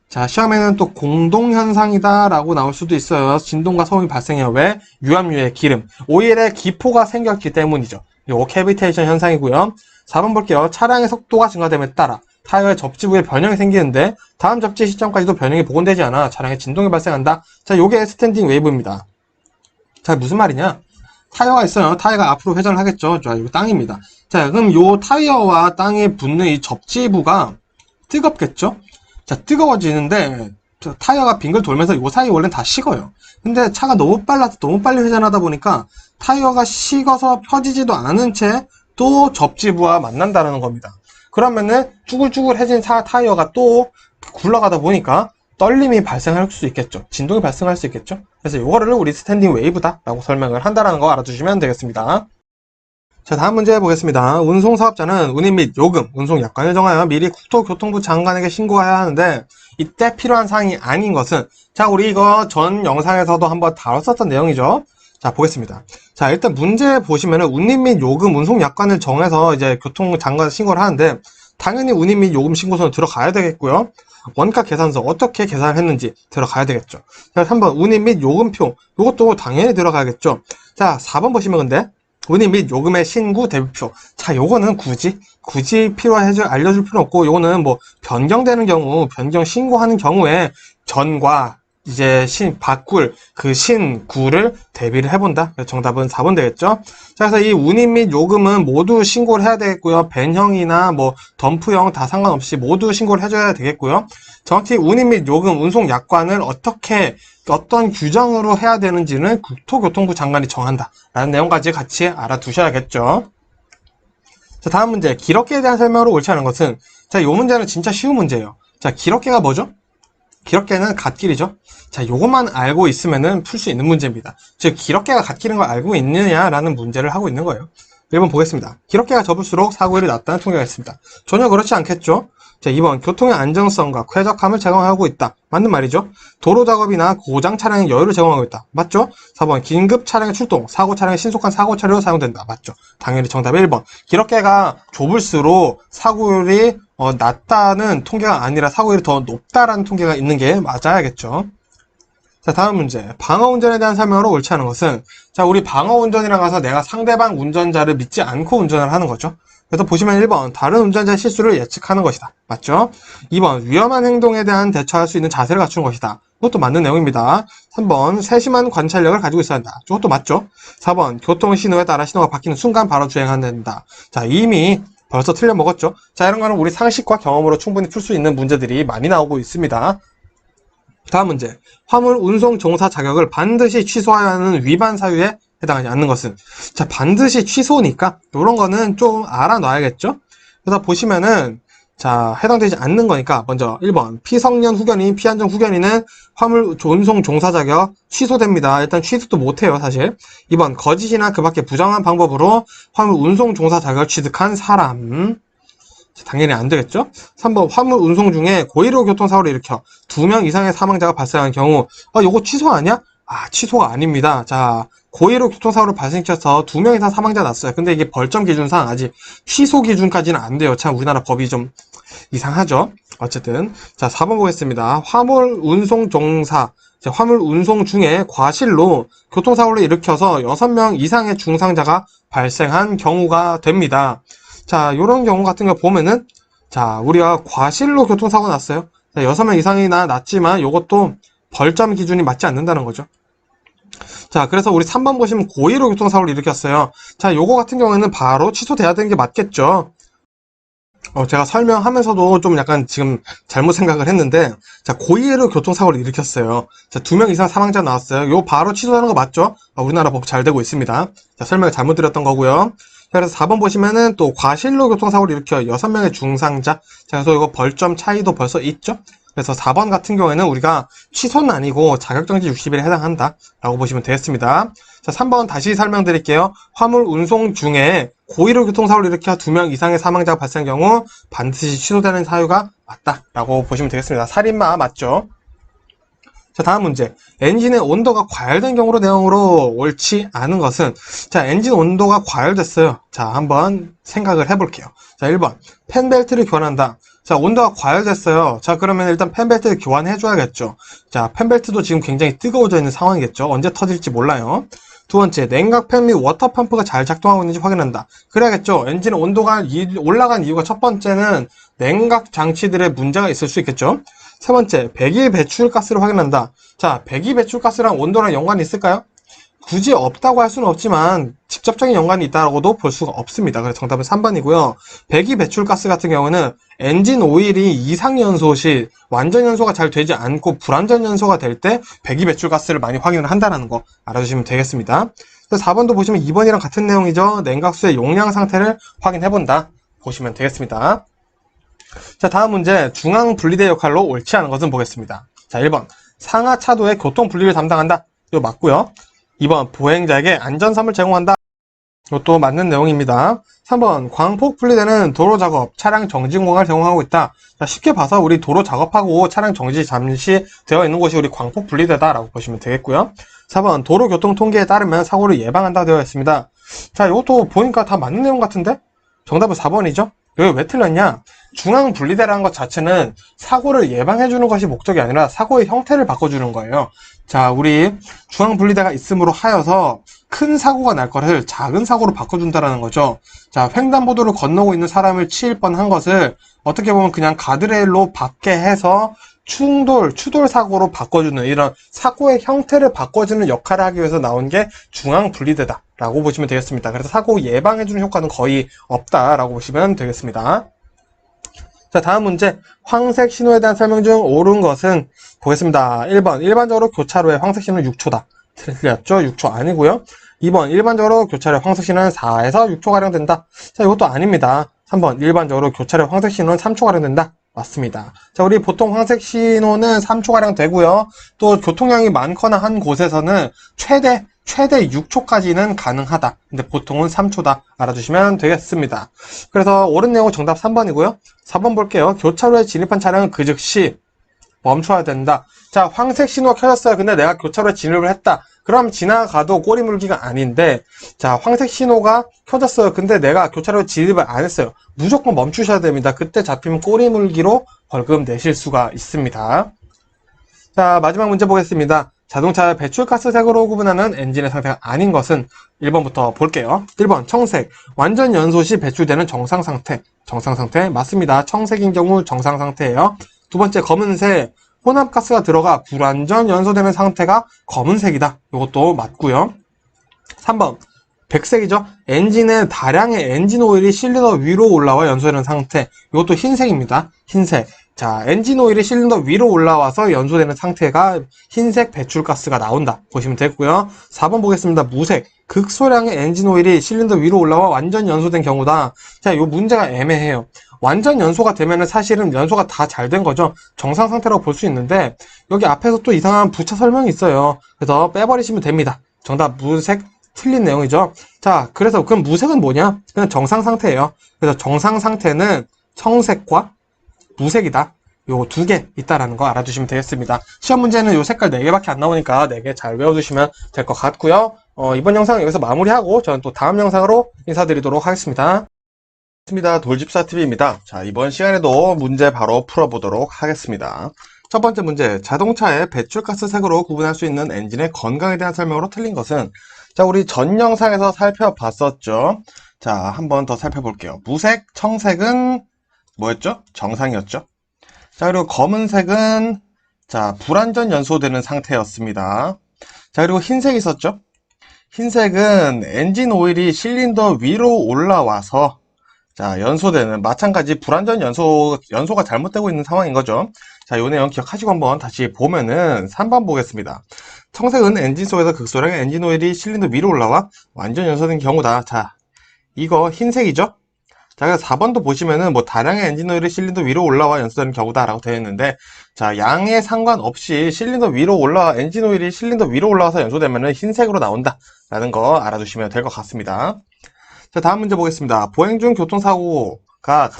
B: 자, 시험에는 또 공동현상이다 라고 나올 수도 있어요. 진동과 소음이 발생해요. 왜? 유압류의 기름, 오일에 기포가 생겼기 때문이죠. 요거 캐비테이션 현상이고요. 4번 볼게요. 차량의 속도가 증가됨에 따라 타이어의 접지부에 변형이 생기는데 다음 접지 시점까지도 변형이 복원되지 않아 차량에 진동이 발생한다. 자, 요게 스탠딩 웨이브입니다. 자, 무슨 말이냐? 타이어가 있어요. 타이어가 앞으로 회전을 하겠죠. 자, 이거 땅입니다. 자, 그럼 요 타이어와 땅에 붙는 이 접지부가 뜨겁겠죠? 자, 뜨거워지는데 타이어가 빙글 돌면서 요 사이 원래는 다 식어요. 근데 차가 너무 빨라서 너무 빨리 회전하다 보니까 타이어가 식어서 펴지지도 않은 채 또 접지부와 만난다는 겁니다. 그러면은 쭈글쭈글해진 타이어가 또 굴러가다 보니까 떨림이 발생할 수 있겠죠. 진동이 발생할 수 있겠죠. 그래서 이거를 우리 스탠딩 웨이브다 라고 설명을 한다는 거 알아두시면 되겠습니다. 자, 다음 문제 보겠습니다. 운송사업자는 운임 및 요금, 운송 약관을 정하여 미리 국토교통부 장관에게 신고해야 하는데 이때 필요한 사항이 아닌 것은? 자, 우리 이거 전 영상에서도 한번 다뤘었던 내용이죠. 자, 보겠습니다. 자, 일단 문제 보시면은 운임 및 요금, 운송 약관을 정해서 이제 교통부 장관에 신고를 하는데 당연히 운임 및 요금 신고서는 들어가야 되겠고요. 원가 계산서 어떻게 계산을 했는지 들어가야 되겠죠. 자, 3번 운임 및 요금표, 이것도 당연히 들어가야겠죠. 자, 4번 보시면 근데 운임 및 요금의 신고 대비표. 자, 요거는 굳이 알려줄 필요 없고, 요거는 뭐 변경되는 경우, 변경 신고하는 경우에 전과 이제 바꿀 그 신구를 대비를 해본다. 그래서 정답은 4번 되겠죠. 자, 그래서 이 운임 및 요금은 모두 신고를 해야 되겠고요. 벤형이나 뭐 덤프형 다 상관없이 모두 신고를 해줘야 되겠고요. 정확히 운임 및 요금, 운송 약관을 어떤 규정으로 해야 되는지는 국토교통부 장관이 정한다 라는 내용까지 같이 알아두셔야겠죠. 자, 다음 문제. 기록계에 대한 설명으로 옳지 않은 것은? 자, 이 문제는 진짜 쉬운 문제예요. 자, 기록계가 뭐죠? 기럭개는 갓길이죠. 자, 요것만 알고 있으면은 풀 수 있는 문제입니다. 즉, 기럭개가 갓길인 걸 알고 있느냐라는 문제를 하고 있는 거예요. 1번 보겠습니다. 기럭개가 접을수록 사고율이 낮다는 통계가 있습니다. 전혀 그렇지 않겠죠? 자, 2번 교통의 안정성과 쾌적함을 제공하고 있다. 맞는 말이죠. 도로 작업이나 고장 차량의 여유를 제공하고 있다. 맞죠? 4번 긴급 차량의 출동, 사고 차량의 신속한 사고 처리로 사용된다. 맞죠? 당연히 정답 1번. 기럭개가 좁을수록 사고율이 낮다는 통계가 아니라 사고율이 더 높다라는 통계가 있는 게 맞아야겠죠. 자, 다음 문제. 방어 운전에 대한 설명으로 옳지 않은 것은, 자, 우리 방어 운전이라 가서 내가 상대방 운전자를 믿지 않고 운전을 하는 거죠. 그래서 보시면 1번, 다른 운전자의 실수를 예측하는 것이다. 맞죠? 2번, 위험한 행동에 대한 대처할 수 있는 자세를 갖추는 것이다. 이것도 맞는 내용입니다. 3번, 세심한 관찰력을 가지고 있어야 한다. 이것도 맞죠? 4번, 교통신호에 따라 신호가 바뀌는 순간 바로 주행한다. 자, 이미 벌써 틀려먹었죠? 자, 이런 거는 우리 상식과 경험으로 충분히 풀 수 있는 문제들이 많이 나오고 있습니다. 다음 문제. 화물 운송 종사 자격을 반드시 취소해야 하는 위반 사유에 해당하지 않는 것은, 자, 반드시 취소니까 이런 거는 좀 알아놔야겠죠. 그래서 보시면은, 자, 해당되지 않는 거니까 먼저 1번 피성년 후견인, 피안전 후견인은 화물 운송 종사 자격 취소됩니다. 일단 취소도 못해요, 사실. 2번 거짓이나 그 밖에 부정한 방법으로 화물 운송 종사 자격을 취득한 사람, 당연히 안 되겠죠? 3번 화물 운송 중에 고의로 교통사고를 일으켜 2명 이상의 사망자가 발생한 경우, 요거 취소 아니야? 취소가 아닙니다. 자, 고의로 교통사고를 발생시켜서 2명 이상 사망자 났어요. 근데 이게 벌점 기준상 아직 취소 기준까지는 안 돼요. 참 우리나라 법이 좀 이상하죠? 어쨌든. 자, 4번 보겠습니다. 화물 운송 종사, 화물 운송 중에 과실로 교통사고를 일으켜서 6명 이상의 중상자가 발생한 경우가 됩니다. 자, 요런 경우 같은 거 보면은, 자, 우리가 과실로 교통사고 났어요. 자, 6명 이상이나 났지만 요것도 벌점 기준이 맞지 않는다는 거죠. 자, 그래서 우리 3번 보시면 고의로 교통사고를 일으켰어요. 자, 요거 같은 경우에는 바로 취소돼야 되는 게 맞겠죠. 제가 설명하면서도 좀 약간 지금 잘못 생각을 했는데, 자, 고의로 교통사고를 일으켰어요. 자, 2명 이상 사망자 나왔어요. 요 바로 취소하는 거 맞죠? 우리나라 법 잘 되고 있습니다. 자, 설명을 잘못 드렸던 거고요. 그래서 4번 보시면은 또 과실로 교통사고를 일으켜 6명의 중상자. 자, 그래서 이거 벌점 차이도 벌써 있죠? 그래서 4번 같은 경우에는 우리가 취소는 아니고 자격정지 60일에 해당한다 라고 보시면 되겠습니다. 자, 3번 다시 설명드릴게요. 화물 운송 중에 고의로 교통사고를 일으켜 2명 이상의 사망자가 발생한 경우 반드시 취소되는 사유가 맞다 라고 보시면 되겠습니다. 살인마 맞죠? 자, 다음 문제. 엔진의 온도가 과열된 경우로 내용으로 옳지 않은 것은, 자, 엔진 온도가 과열됐어요. 자, 한번 생각을 해볼게요. 자, 1번. 팬벨트를 교환한다. 자, 온도가 과열됐어요. 자, 그러면 일단 팬벨트를 교환해줘야겠죠. 자, 팬벨트도 지금 굉장히 뜨거워져 있는 상황이겠죠. 언제 터질지 몰라요. 두 번째, 냉각팬 및 워터펌프가 잘 작동하고 있는지 확인한다. 그래야겠죠. 엔진의 온도가 올라간 이유가 첫 번째는 냉각 장치들의 문제가 있을 수 있겠죠. 세 번째, 배기 배출가스를 확인한다. 자, 배기 배출가스랑 온도랑 연관이 있을까요? 굳이 없다고 할 수는 없지만 직접적인 연관이 있다고도 볼 수가 없습니다. 그래서 정답은 3번이고요. 배기 배출가스 같은 경우는 엔진 오일이 이상 연소 시 완전 연소가 잘 되지 않고 불완전 연소가 될 때 배기 배출가스를 많이 확인을 한다는 거 알아주시면 되겠습니다. 그래서 4번도 보시면 2번이랑 같은 내용이죠. 냉각수의 용량 상태를 확인해본다. 보시면 되겠습니다. 자, 다음 문제. 중앙 분리대 역할로 옳지 않은 것은 보겠습니다. 자, 1번. 상하 차도의 교통 분리를 담당한다. 이거 맞고요. 2번. 보행자에게 안전섬을 제공한다. 이것도 맞는 내용입니다. 3번. 광폭 분리대는 도로 작업, 차량 정지 공간을 제공하고 있다. 자, 쉽게 봐서 우리 도로 작업하고 차량 정지 잠시 되어 있는 곳이 우리 광폭 분리대다라고 보시면 되겠고요. 4번. 도로 교통 통계에 따르면 사고를 예방한다 되어 있습니다. 자, 이것도 보니까 다 맞는 내용 같은데? 정답은 4번이죠? 여기 왜 틀렸냐? 중앙 분리대라는 것 자체는 사고를 예방해주는 것이 목적이 아니라 사고의 형태를 바꿔주는 거예요. 자, 우리 중앙 분리대가 있음으로 하여서 큰 사고가 날 것을 작은 사고로 바꿔준다는 거죠. 자, 횡단보도를 건너고 있는 사람을 치일 뻔한 것을 어떻게 보면 그냥 가드레일로 밖에 해서 추돌 사고로 바꿔주는 이런 사고의 형태를 바꿔주는 역할을 하기 위해서 나온 게 중앙 분리대다 라고 보시면 되겠습니다. 그래서 사고 예방해주는 효과는 거의 없다라고 보시면 되겠습니다. 자, 다음 문제. 황색 신호에 대한 설명 중 옳은 것은 보겠습니다. 1번. 일반적으로 교차로의 황색 신호는 6초다. 틀렸죠? 6초 아니고요. 2번. 일반적으로 교차로의 황색 신호는 4에서 6초가량 된다. 자, 이것도 아닙니다. 3번. 일반적으로 교차로의 황색 신호는 3초가량 된다. 맞습니다. 자, 우리 보통 황색 신호는 3초가량 되고요. 또 교통량이 많거나 한 곳에서는 최대 6초까지는 가능하다. 근데 보통은 3초다. 알아두시면 되겠습니다. 그래서 옳은 내용 정답 3번이고요. 4번 볼게요. 교차로에 진입한 차량은 그 즉시 멈춰야 된다. 자, 황색 신호가 켜졌어요. 근데 내가 교차로에 진입을 했다. 그럼 지나가도 꼬리 물기가 아닌데, 자, 황색 신호가 켜졌어요. 근데 내가 교차로에 진입을 안 했어요. 무조건 멈추셔야 됩니다. 그때 잡히면 꼬리 물기로 벌금 내실 수가 있습니다. 자, 마지막 문제 보겠습니다. 자동차의 배출가스색으로 구분하는 엔진의 상태가 아닌 것은 1번부터 볼게요. 1번 청색, 완전 연소 시 배출되는 정상 상태. 정상 상태 맞습니다. 청색인 경우 정상 상태예요. 두 번째 검은색, 혼합가스가 들어가 불완전 연소되는 상태가 검은색이다. 이것도 맞고요. 3번 백색이죠. 엔진에 다량의 엔진 오일이 실린더 위로 올라와 연소되는 상태. 이것도 흰색입니다. 흰색. 자, 엔진 오일이 실린더 위로 올라와서 연소되는 상태가 흰색 배출가스가 나온다. 보시면 되고요. 4번 보겠습니다. 무색. 극소량의 엔진 오일이 실린더 위로 올라와 완전 연소된 경우다. 자, 이 문제가 애매해요. 완전 연소가 되면은 사실은 연소가 다 잘 된 거죠. 정상 상태라고 볼 수 있는데 여기 앞에서 또 이상한 부차 설명이 있어요. 그래서 빼버리시면 됩니다. 정답 무색 틀린 내용이죠. 자, 그래서 그럼 무색은 뭐냐? 그냥 정상 상태예요. 그래서 정상 상태는 청색과 무색이다. 요 두 개 있다라는 거 알아두시면 되겠습니다. 시험 문제는 요 색깔 4개밖에 안 나오니까 4개 잘 외워두시면 될 것 같고요. 이번 영상은 여기서 마무리하고 저는 또 다음 영상으로 인사드리도록 하겠습니다.
A: 반갑습니다. 돌집사TV입니다. 자, 이번 시간에도 문제 바로 풀어보도록 하겠습니다. 첫 번째 문제, 자동차의 배출가스 색으로 구분할 수 있는 엔진의 건강에 대한 설명으로 틀린 것은, 자, 우리 전 영상에서 살펴봤었죠. 자, 한 번 더 살펴볼게요. 무색, 청색은 뭐였죠? 정상이었죠. 자, 그리고 검은색은, 자, 불완전 연소되는 상태였습니다. 자, 그리고 흰색이 있었죠. 흰색은 엔진 오일이 실린더 위로 올라와서, 자, 연소되는, 마찬가지 불완전 연소가 잘못되고 있는 상황인 거죠. 자, 요 내용 기억하시고 한번 다시 보면은 3번 보겠습니다. 청색은 엔진 속에서 극소량의 엔진 오일이 실린더 위로 올라와 완전 연소된 경우다. 자, 이거 흰색이죠? 자, 그래서 4번도 보시면은 뭐 다량의 엔진 오일이 실린더 위로 올라와 연소되는 경우다라고 되어 있는데, 자, 양에 상관없이 엔진 오일이 실린더 위로 올라와서 연소되면은 흰색으로 나온다라는 거 알아두시면 될 것 같습니다. 자, 다음 문제 보겠습니다. 보행 중 교통사고가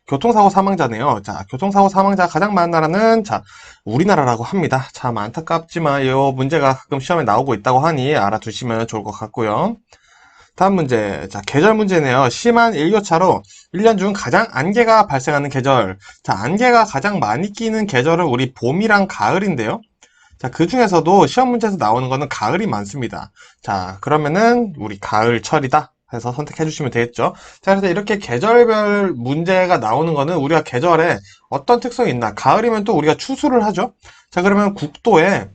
A: 교통사고 사망자네요. 자, 교통사고 사망자가 가장 많은 나라는, 자, 우리나라라고 합니다. 참 안타깝지만, 이 문제가 가끔 시험에 나오고 있다고 하니 알아두시면 좋을 것 같고요. 다음 문제. 자, 계절 문제네요. 심한 일교차로 1년 중 가장 안개가 발생하는 계절. 자, 안개가 가장 많이 끼는 계절은 우리 봄이랑 가을인데요. 자, 그 중에서도 시험 문제에서 나오는 거는 가을이 많습니다. 자, 그러면은 우리 가을철이다 해서 선택해 주시면 되겠죠. 자, 그래서 이렇게 계절별 문제가 나오는 거는 우리가 계절에 어떤 특성이 있나. 가을이면 또 우리가 추수를 하죠. 자, 그러면 국도에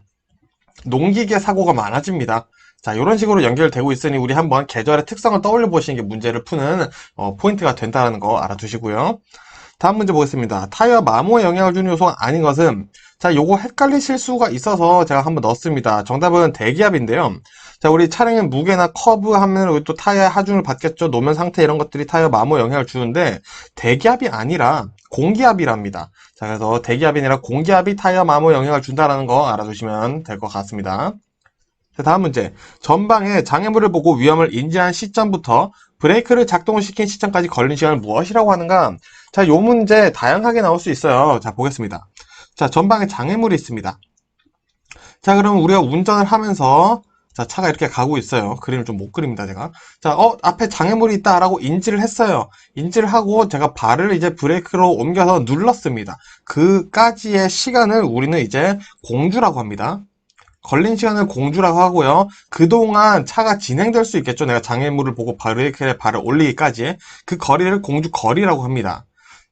A: 농기계 사고가 많아집니다. 자, 이런 식으로 연결되고 있으니 우리 한번 계절의 특성을 떠올려 보시는 게 문제를 푸는 포인트가 된다는 거 알아두시고요. 다음 문제 보겠습니다. 타이어 마모에 영향을 주는 요소가 아닌 것은, 자, 요거 헷갈리실 수가 있어서 제가 한번 넣었습니다. 정답은 대기압인데요. 자, 우리 차량의 무게나 커브 하면 우리 또 타이어의 하중을 받겠죠. 노면 상태 이런 것들이 타이어 마모에 영향을 주는데 대기압이 아니라 공기압이랍니다. 자, 그래서 대기압이 아니라 공기압이 타이어 마모에 영향을 준다는 거 알아두시면 될 것 같습니다. 자, 다음 문제. 전방에 장애물을 보고 위험을 인지한 시점부터 브레이크를 작동시킨 시점까지 걸린 시간을 무엇이라고 하는가? 자, 요 문제 다양하게 나올 수 있어요. 자, 보겠습니다. 자, 전방에 장애물이 있습니다. 자, 그럼 우리가 운전을 하면서, 자, 차가 이렇게 가고 있어요. 그림을 좀 못 그립니다, 제가. 자, 앞에 장애물이 있다라고 인지를 했어요. 인지를 하고 제가 발을 이제 브레이크로 옮겨서 눌렀습니다. 그까지의 시간을 우리는 이제 공주라고 합니다. 걸린 시간을 공주라고 하고요. 그동안 차가 진행될 수 있겠죠. 내가 장애물을 보고 브레이크에 발을 올리기까지. 그 거리를 공주 거리라고 합니다.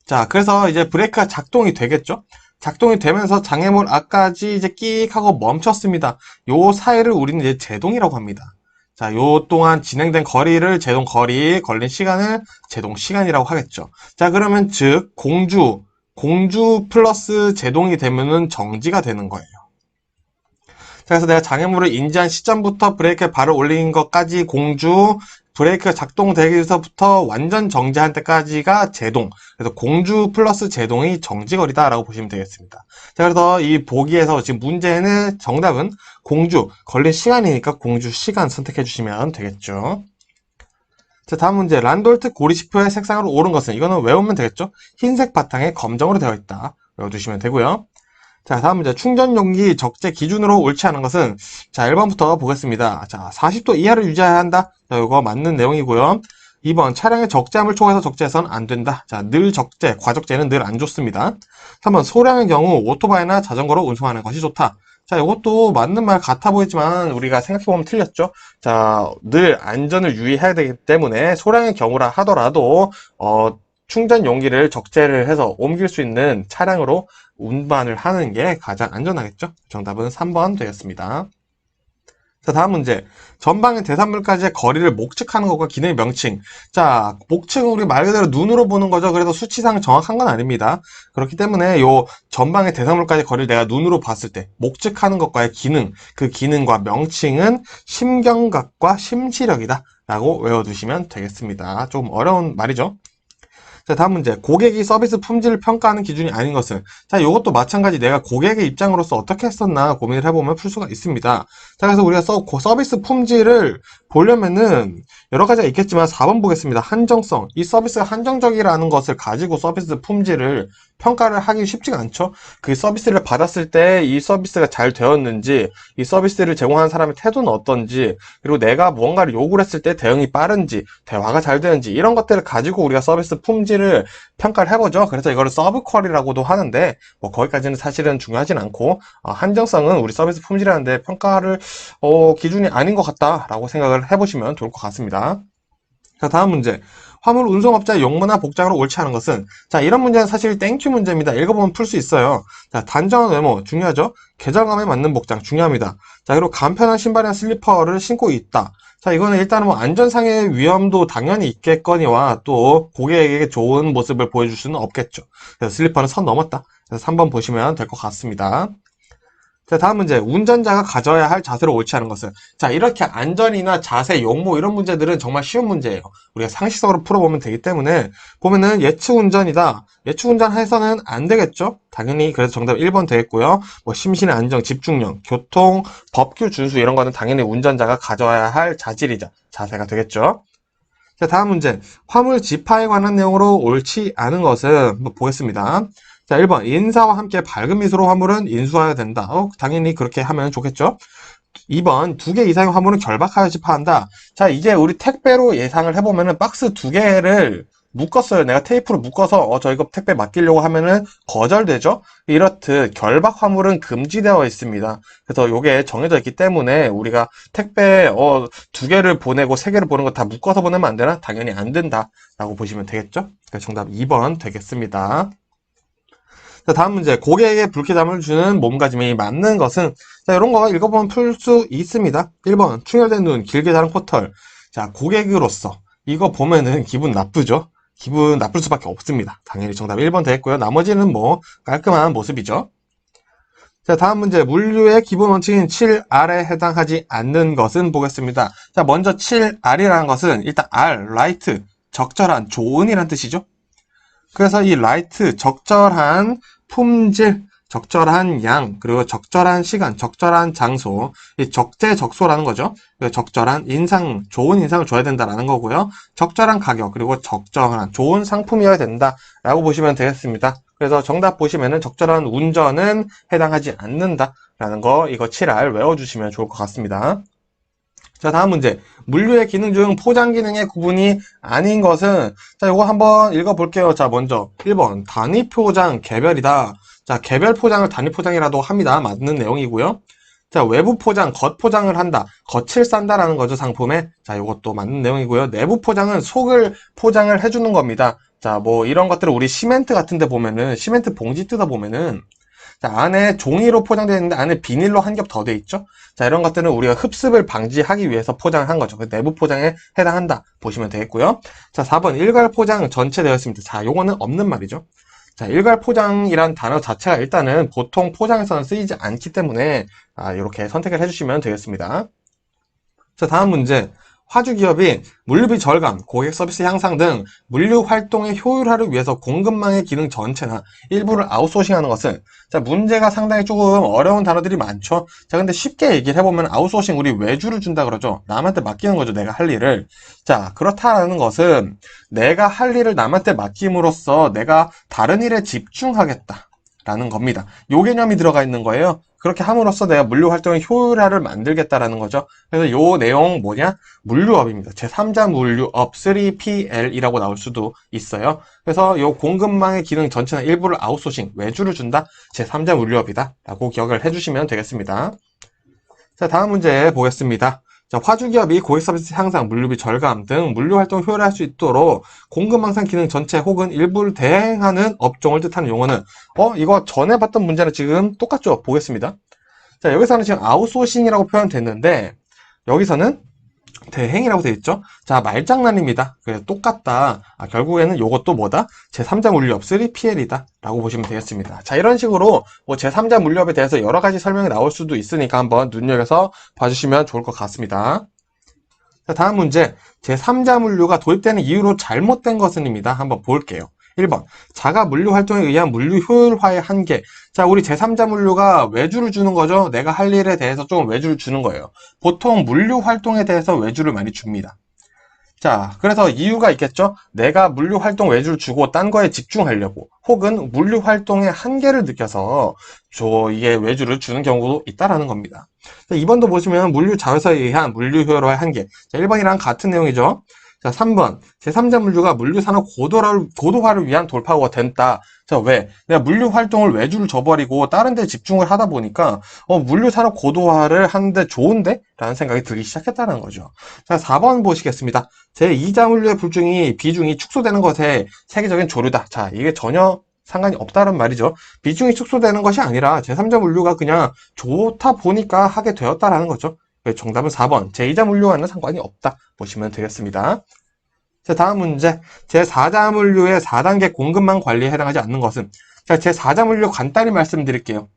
A: 자, 그래서 이제 브레이크가 작동이 되겠죠. 작동이 되면서 장애물 앞까지 이제 끽 하고 멈췄습니다. 요 사이를 우리는 이제 제동이라고 합니다. 자, 요 동안 진행된 거리를 제동 거리, 걸린 시간을 제동 시간이라고 하겠죠. 자, 그러면 즉 공주 플러스 제동이 되면은 정지가 되는 거예요. 자, 그래서 내가 장애물을 인지한 시점부터 브레이크에 발을 올린 것까지 공주,
B: 브레이크가 작동되기서부터 완전 정지할 때까지가 제동. 그래서 공주 플러스 제동이 정지거리다라고 보시면 되겠습니다. 자, 그래서 이 보기에서 지금 문제는 정답은 공주, 걸린 시간이니까 공주 시간 선택해 주시면 되겠죠. 자, 다음 문제. 란돌트 고리시프의 색상으로 옳은 것은, 이거는 외우면 되겠죠? 흰색 바탕에 검정으로 되어 있다. 외워두시면 되고요. 자, 다음 문제. 충전 용기 적재 기준으로 옳지 않은 것은, 자, 1번부터 보겠습니다. 자, 40도 이하를 유지해야 한다. 자, 이거 맞는 내용이고요. 2번. 차량의 적재함을 초과해서 적재해서는 안 된다. 자, 늘 적재, 과적재는 늘 안 좋습니다. 3번. 소량의 경우 오토바이나 자전거로 운송하는 것이 좋다. 자, 이것도 맞는 말 같아 보이지만 우리가 생각해보면 틀렸죠? 자, 늘 안전을 유의해야 되기 때문에 소량의 경우라 하더라도 충전 용기를 적재를 해서 옮길 수 있는 차량으로 운반을 하는 게 가장 안전하겠죠? 정답은 3번 되겠습니다. 자, 다음 문제. 전방의 대산물까지의 거리를 목측하는 것과 기능의 명칭. 자, 목측은 우리 말 그대로 눈으로 보는 거죠. 그래서 수치상 정확한 건 아닙니다. 그렇기 때문에 요 전방의 대산물까지의 거리를 내가 눈으로 봤을 때 목측하는 것과의 기능, 그 기능과 명칭은 심경각과 심시력이다 라고 외워두시면 되겠습니다. 좀 어려운 말이죠. 자, 다음 문제. 고객이 서비스 품질을 평가하는 기준이 아닌 것은, 자, 이것도 마찬가지 내가 고객의 입장으로서 어떻게 했었나 고민을 해보면 풀 수가 있습니다. 자, 그래서 우리가 서비스 품질을 보려면은 여러 가지가 있겠지만 4번 보겠습니다. 한정성. 이 서비스가 한정적이라는 것을 가지고 서비스 품질을 평가를 하기 쉽지가 않죠. 그 서비스를 받았을 때 이 서비스가 잘 되었는지, 이 서비스를 제공하는 사람의 태도는 어떤지, 그리고 내가 무언가를 요구를 했을 때 대응이 빠른지, 대화가 잘 되는지, 이런 것들을 가지고 우리가 서비스 품질을 평가를 해보죠. 그래서 이거를 서브 퀄이라고도 하는데, 뭐 거기까지는 사실은 중요하진 않고, 한정성은 우리 서비스 품질이라는데 평가를 기준이 아닌 것 같다라고 생각을 해보시면 좋을 것 같습니다. 자, 다음 문제. 화물 운송업자의 용모나 복장으로 옳지 않은 것은, 자, 이런 문제는 사실 땡큐 문제입니다. 읽어보면 풀 수 있어요. 자, 단정한 외모 중요하죠. 계절감에 맞는 복장 중요합니다. 자, 그리고 간편한 신발이나 슬리퍼를 신고 있다. 자, 이거는 일단은 뭐 안전상의 위험도 당연히 있겠거니와 또 고객에게 좋은 모습을 보여줄 수는 없겠죠. 그래서 슬리퍼는 선 넘었다. 그래서 3번 보시면 될 것 같습니다. 자, 다음 문제. 운전자가 가져야 할 자세로 옳지 않은 것은, 자, 이렇게 안전이나 자세, 용모 이런 문제들은 정말 쉬운 문제예요. 우리가 상식적으로 풀어보면 되기 때문에 보면은 예측 운전이다. 예측 운전 해서는 안 되겠죠? 당연히 그래서 정답 1번 되겠고요. 뭐 심신의 안정, 집중력, 교통, 법규 준수 이런 거는 당연히 운전자가 가져야 할 자질이자 자세가 되겠죠. 자, 다음 문제. 화물 지파에 관한 내용으로 옳지 않은 것은 한번 보겠습니다. 자, 1번. 인사와 함께 밝은 미소로 화물은 인수해야 된다. 당연히 그렇게 하면 좋겠죠. 2번. 2개 이상의 화물은 결박하여 지파한다. 자, 이제 우리 택배로 예상을 해보면은 박스 2개를 묶었어요. 내가 테이프로 묶어서 저 이거 택배 맡기려고 하면은 거절되죠. 이렇듯 결박 화물은 금지되어 있습니다. 그래서 이게 정해져 있기 때문에 우리가 택배 2개를 보내고 3개를 보는 거 다 묶어서 보내면 안 되나? 당연히 안 된다라고 보시면 되겠죠. 그래서 정답 2번 되겠습니다. 자, 다음 문제. 고객에게 불쾌감을 주는 몸가짐이 맞는 것은, 자, 이런 거 읽어보면 풀 수 있습니다. 1번. 충혈된 눈, 길게 자란 코털. 자, 고객으로서 이거 보면은 기분 나쁘죠? 기분 나쁠 수밖에 없습니다. 당연히 정답 1번 되겠고요. 나머지는 뭐 깔끔한 모습이죠. 자, 다음 문제. 물류의 기본 원칙인 7R에 해당하지 않는 것은 보겠습니다. 자, 먼저 7R이라는 것은 일단 R, right, 적절한, 좋은이란 뜻이죠. 그래서 이 right, 적절한 품질, 적절한 양, 그리고 적절한 시간, 적절한 장소, 이 적재적소라는 거죠. 적절한 인상, 좋은 인상을 줘야 된다라는 거고요. 적절한 가격, 그리고 적절한 좋은 상품이어야 된다라고 보시면 되겠습니다. 그래서 정답 보시면은 적절한 운전은 해당하지 않는다라는 거, 이거 7R 외워주시면 좋을 것 같습니다. 자, 다음 문제. 물류의 기능 중 포장 기능의 구분이 아닌 것은, 자, 이거 한번 읽어볼게요. 자, 먼저 1번. 단위 포장 개별이다. 자, 개별 포장을 단위 포장이라도 합니다. 맞는 내용이고요. 자, 외부 포장, 겉 포장을 한다. 겉을 싼다라는 거죠, 상품에. 자, 이것도 맞는 내용이고요. 내부 포장은 속을 포장을 해주는 겁니다. 자, 뭐 이런 것들을 우리 시멘트 같은 데 보면은, 시멘트 봉지 뜯어 보면은, 자, 안에 종이로 포장되어 있는데 안에 비닐로 한 겹 더 돼 있죠? 자, 이런 것들은 우리가 흡습을 방지하기 위해서 포장을 한 거죠. 내부 포장에 해당한다 보시면 되겠고요. 자, 4번 일괄 포장 전체 되어 있습니다. 자, 요거는 없는 말이죠. 자, 일괄 포장이란 단어 자체가 일단은 보통 포장에서는 쓰이지 않기 때문에 이렇게 선택을 해주시면 되겠습니다. 자, 다음 문제. 화주 기업이 물류비 절감, 고객 서비스 향상 등 물류 활동의 효율화를 위해서 공급망의 기능 전체나 일부를 아웃소싱하는 것은, 자, 문제가 상당히 조금 어려운 단어들이 많죠. 자, 근데 쉽게 얘기를 해보면 아웃소싱, 우리 외주를 준다 그러죠. 남한테 맡기는 거죠, 내가 할 일을. 자, 그렇다라는 것은 내가 할 일을 남한테 맡김으로써 내가 다른 일에 집중하겠다 라는 겁니다. 요 개념이 들어가 있는 거예요. 그렇게 함으로써 내가 물류 활동의 효율화를 만들겠다라는 거죠. 그래서 요 내용 뭐냐? 물류업입니다. 제3자 물류업 3PL이라고 나올 수도 있어요. 그래서 요 공급망의 기능 전체나 일부를 아웃소싱, 외주를 준다. 제3자 물류업이다 라고 기억을 해주시면 되겠습니다. 자, 다음 문제 보겠습니다. 자, 화주기업이 고객 서비스 향상, 물류비 절감 등 물류 활동을 효율화할 수 있도록 공급망상 기능 전체 혹은 일부를 대행하는 업종을 뜻하는 용어는, 이거 전에 봤던 문제는 지금 똑같죠? 보겠습니다. 자, 여기서는 지금 아웃소싱이라고 표현됐는데, 여기서는 대행이라고 되어 있죠? 자, 말장난입니다. 그래서 똑같다. 결국에는 이것도 뭐다? 제3자 물류업 3PL이다 라고 보시면 되겠습니다. 자, 이런 식으로 뭐 제3자 물류업에 대해서 여러 가지 설명이 나올 수도 있으니까 한번 눈여겨서 봐주시면 좋을 것 같습니다. 자, 다음 문제. 제3자 물류가 도입되는 이유로 잘못된 것은입니다. 한번 볼게요. 1번. 자가 물류 활동에 의한 물류 효율화의 한계. 자, 우리 제3자 물류가 외주를 주는 거죠. 내가 할 일에 대해서 좀 외주를 주는 거예요. 보통 물류 활동에 대해서 외주를 많이 줍니다. 자, 그래서 이유가 있겠죠? 내가 물류 활동 외주를 주고 딴 거에 집중하려고, 혹은 물류 활동의 한계를 느껴서 이게 외주를 주는 경우도 있다라는 겁니다. 자, 2번도 보시면 물류 자회사에 의한 물류 효율화의 한계. 자, 1번이랑 같은 내용이죠. 자, 3번. 제3자 물류가 물류 산업 고도화를 위한 돌파구가 된다. 자, 왜? 내가 물류 활동을 외주를 줘버리고 다른 데 집중을 하다 보니까, 물류 산업 고도화를 하는데 좋은데? 라는 생각이 들기 시작했다는 거죠. 자, 4번 보시겠습니다. 제2자 물류의 비중이 축소되는 것에 세계적인 조류다. 자, 이게 전혀 상관이 없다는 말이죠. 비중이 축소되는 것이 아니라 제3자 물류가 그냥 좋다 보니까 하게 되었다라는 거죠. 정답은 4번. 제2자 물류와는 상관이 없다 보시면 되겠습니다. 자, 다음 문제. 제4자 물류의 4단계 공급망 관리에 해당하지 않는 것은? 자, 제4자 물류 간단히 말씀드릴게요.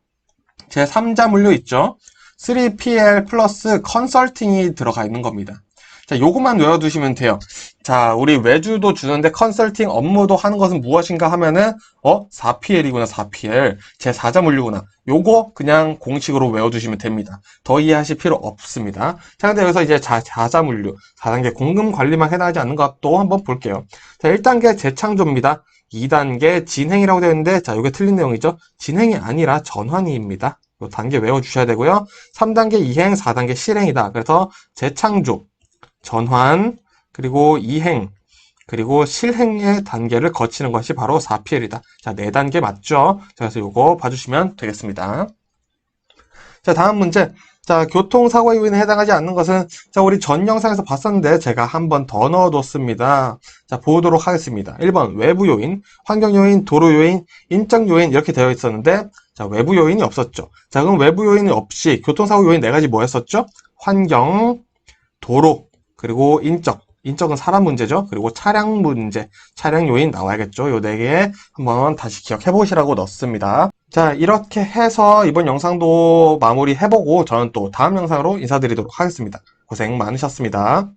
B: 제3자 물류 있죠? 3PL 플러스 컨설팅이 들어가 있는 겁니다. 자, 요것만 외워두시면 돼요. 자, 우리 외주도 주는데 컨설팅 업무도 하는 것은 무엇인가 하면은 4PL이구나, 4PL. 제4자 물류구나. 요거 그냥 공식으로 외워두시면 됩니다. 더 이해하실 필요 없습니다. 자, 근데 여기서 이제 4자 물류, 4단계 공급 관리만 해당하지 않는 것도 한번 볼게요. 자, 1단계 재창조입니다. 2단계 진행이라고 되어 있는데, 자, 요게 틀린 내용이죠. 진행이 아니라 전환이입니다. 요 단계 외워주셔야 되고요. 3단계 이행, 4단계 실행이다. 그래서 재창조, 전환, 그리고 이행, 그리고 실행의 단계를 거치는 것이 바로 4PL이다. 자, 4단계 맞죠? 자, 그래서 요거 봐주시면 되겠습니다. 자, 다음 문제. 자, 교통사고 요인에 해당하지 않는 것은, 자, 우리 전 영상에서 봤었는데 제가 한 번 더 넣어뒀습니다. 자, 보도록 하겠습니다. 1번 외부 요인, 환경 요인, 도로 요인, 인적 요인 이렇게 되어 있었는데, 자, 외부 요인이 없었죠. 자, 그럼 외부 요인이 없이 교통사고 요인 4가지 뭐였었죠? 환경, 도로, 그리고 인적은 사람 문제죠. 그리고 차량 문제, 차량 요인 나와야겠죠. 요 4개 한번 다시 기억해 보시라고 넣습니다. 자, 이렇게 해서 이번 영상도 마무리 해보고 저는 또 다음 영상으로 인사드리도록 하겠습니다. 고생 많으셨습니다.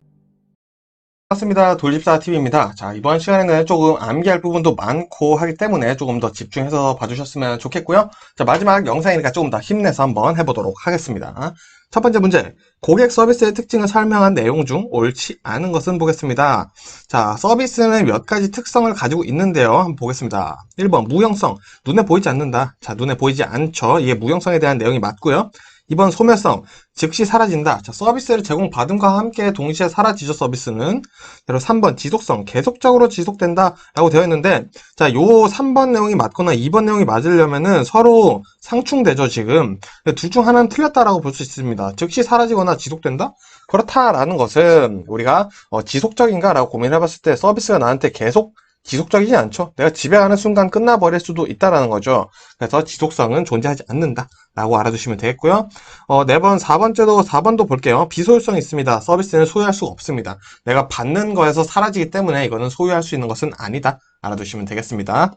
B: 반갑습니다. 돌집사TV입니다. 자, 이번 시간에는 조금 암기할 부분도 많고 하기 때문에 조금 더 집중해서 봐주셨으면 좋겠고요. 자, 마지막 영상이니까 조금 더 힘내서 한번 해보도록 하겠습니다. 첫 번째 문제, 고객 서비스의 특징을 설명한 내용 중 옳지 않은 것은 보겠습니다. 자, 서비스는 몇 가지 특성을 가지고 있는데요. 한번 보겠습니다. 1번, 무형성. 눈에 보이지 않는다. 자, 눈에 보이지 않죠. 이게 무형성에 대한 내용이 맞고요. 2번, 소멸성. 즉시 사라진다. 자, 서비스를 제공받음과 함께 동시에 사라지죠, 서비스는. 그리고 3번, 지속성. 계속적으로 지속된다. 라고 되어 있는데, 자, 요 3번 내용이 맞거나 2번 내용이 맞으려면은 서로 상충되죠, 지금. 둘 중 하나는 틀렸다라고 볼 수 있습니다. 즉시 사라지거나 지속된다? 그렇다라는 것은 우리가 지속적인가? 라고 고민해 봤을 때 서비스가 나한테 계속 지속적이지 않죠. 내가 집에 가는 순간 끝나버릴 수도 있다라는 거죠. 그래서 지속성은 존재하지 않는다 라고 알아두시면 되겠고요. 4번, 4번도 볼게요. 비소유성이 있습니다. 서비스는 소유할 수가 없습니다. 내가 받는 거에서 사라지기 때문에 이거는 소유할 수 있는 것은 아니다 알아두시면 되겠습니다.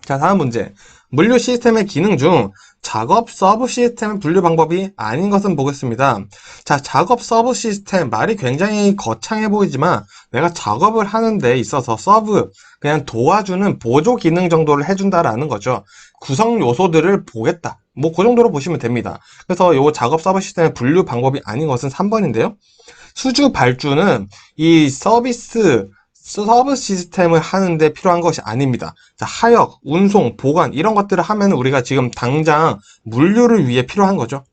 B: 자, 다음 문제. 물류 시스템의 기능 중 작업 서브 시스템 분류 방법이 아닌 것은 보겠습니다. 자, 작업 서브 시스템 말이 굉장히 거창해 보이지만 내가 작업을 하는 데 있어서 서브 그냥 도와주는 보조 기능 정도를 해준다라는 거죠. 구성 요소들을 보겠다. 뭐 그 정도로 보시면 됩니다. 그래서 요 작업 서브 시스템의 분류 방법이 아닌 것은 3번인데요. 수주 발주는 이 서브 시스템을 하는데 필요한 것이 아닙니다. 자, 하역, 운송, 보관 이런 것들을 하면 우리가 지금 당장 물류를 위해 필요한 거죠.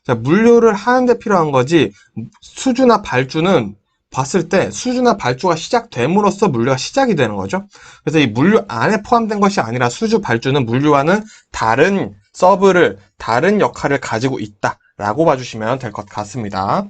B: 자, 물류를 하는데 필요한 거지 수주나 발주는 봤을 때 수주나 발주가 시작됨으로써 물류가 시작이 되는 거죠. 그래서 이 물류 안에 포함된 것이 아니라 수주, 발주는 물류와는 다른 다른 역할을 가지고 있다라고 봐주시면 될 것 같습니다.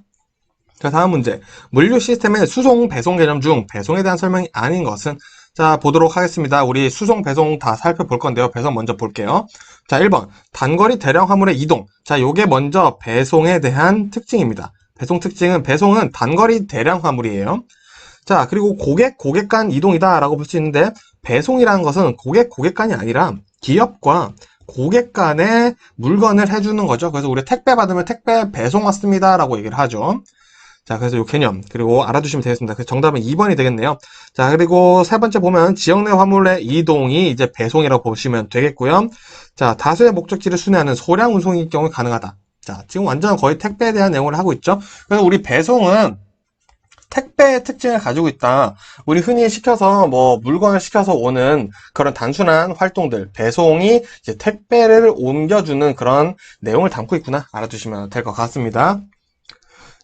B: 자, 다음 문제. 물류 시스템의 수송, 배송 개념 중 배송에 대한 설명이 아닌 것은? 자, 보도록 하겠습니다. 우리 수송, 배송 다 살펴볼 건데요. 배송 먼저 볼게요. 자, 1번. 단거리 대량 화물의 이동. 자, 요게 먼저 배송에 대한 특징입니다. 배송 특징은 배송은 단거리 대량 화물이에요. 자, 그리고 고객 간 이동이다 라고 볼 수 있는데 배송이라는 것은 고객 간이 아니라 기업과 고객 간에 물건을 해주는 거죠. 그래서 우리 택배 받으면 택배 배송 왔습니다 라고 얘기를 하죠. 자, 그래서 이 개념, 그리고 알아두시면 되겠습니다. 그래서 정답은 2번이 되겠네요. 자, 그리고 세 번째 보면 지역 내 화물의 이동이 이제 배송이라고 보시면 되겠고요. 자, 다수의 목적지를 순회하는 소량 운송일 경우 가능하다. 자, 지금 완전 거의 택배에 대한 내용을 하고 있죠. 그래서 우리 배송은 택배의 특징을 가지고 있다. 우리 흔히 시켜서 물건을 시켜서 오는 그런 단순한 활동들, 배송이 이제 택배를 옮겨주는 그런 내용을 담고 있구나. 알아두시면 될 것 같습니다.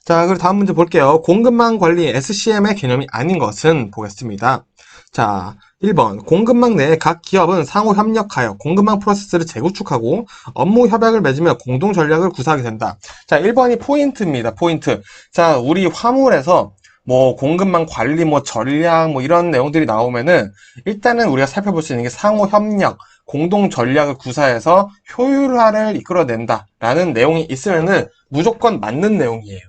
B: 자, 그리고 다음 문제 볼게요. 공급망 관리 SCM의 개념이 아닌 것은 보겠습니다. 자, 1번. 공급망 내 각 기업은 상호 협력하여 공급망 프로세스를 재구축하고 업무 협약을 맺으며 공동 전략을 구사하게 된다. 자, 1번이 포인트입니다. 포인트. 자, 우리 화물에서 공급망 관리, 전략, 이런 내용들이 나오면은 일단은 우리가 살펴볼 수 있는 게 상호 협력, 공동 전략을 구사해서 효율화를 이끌어낸다라는 내용이 있으면은 무조건 맞는 내용이에요.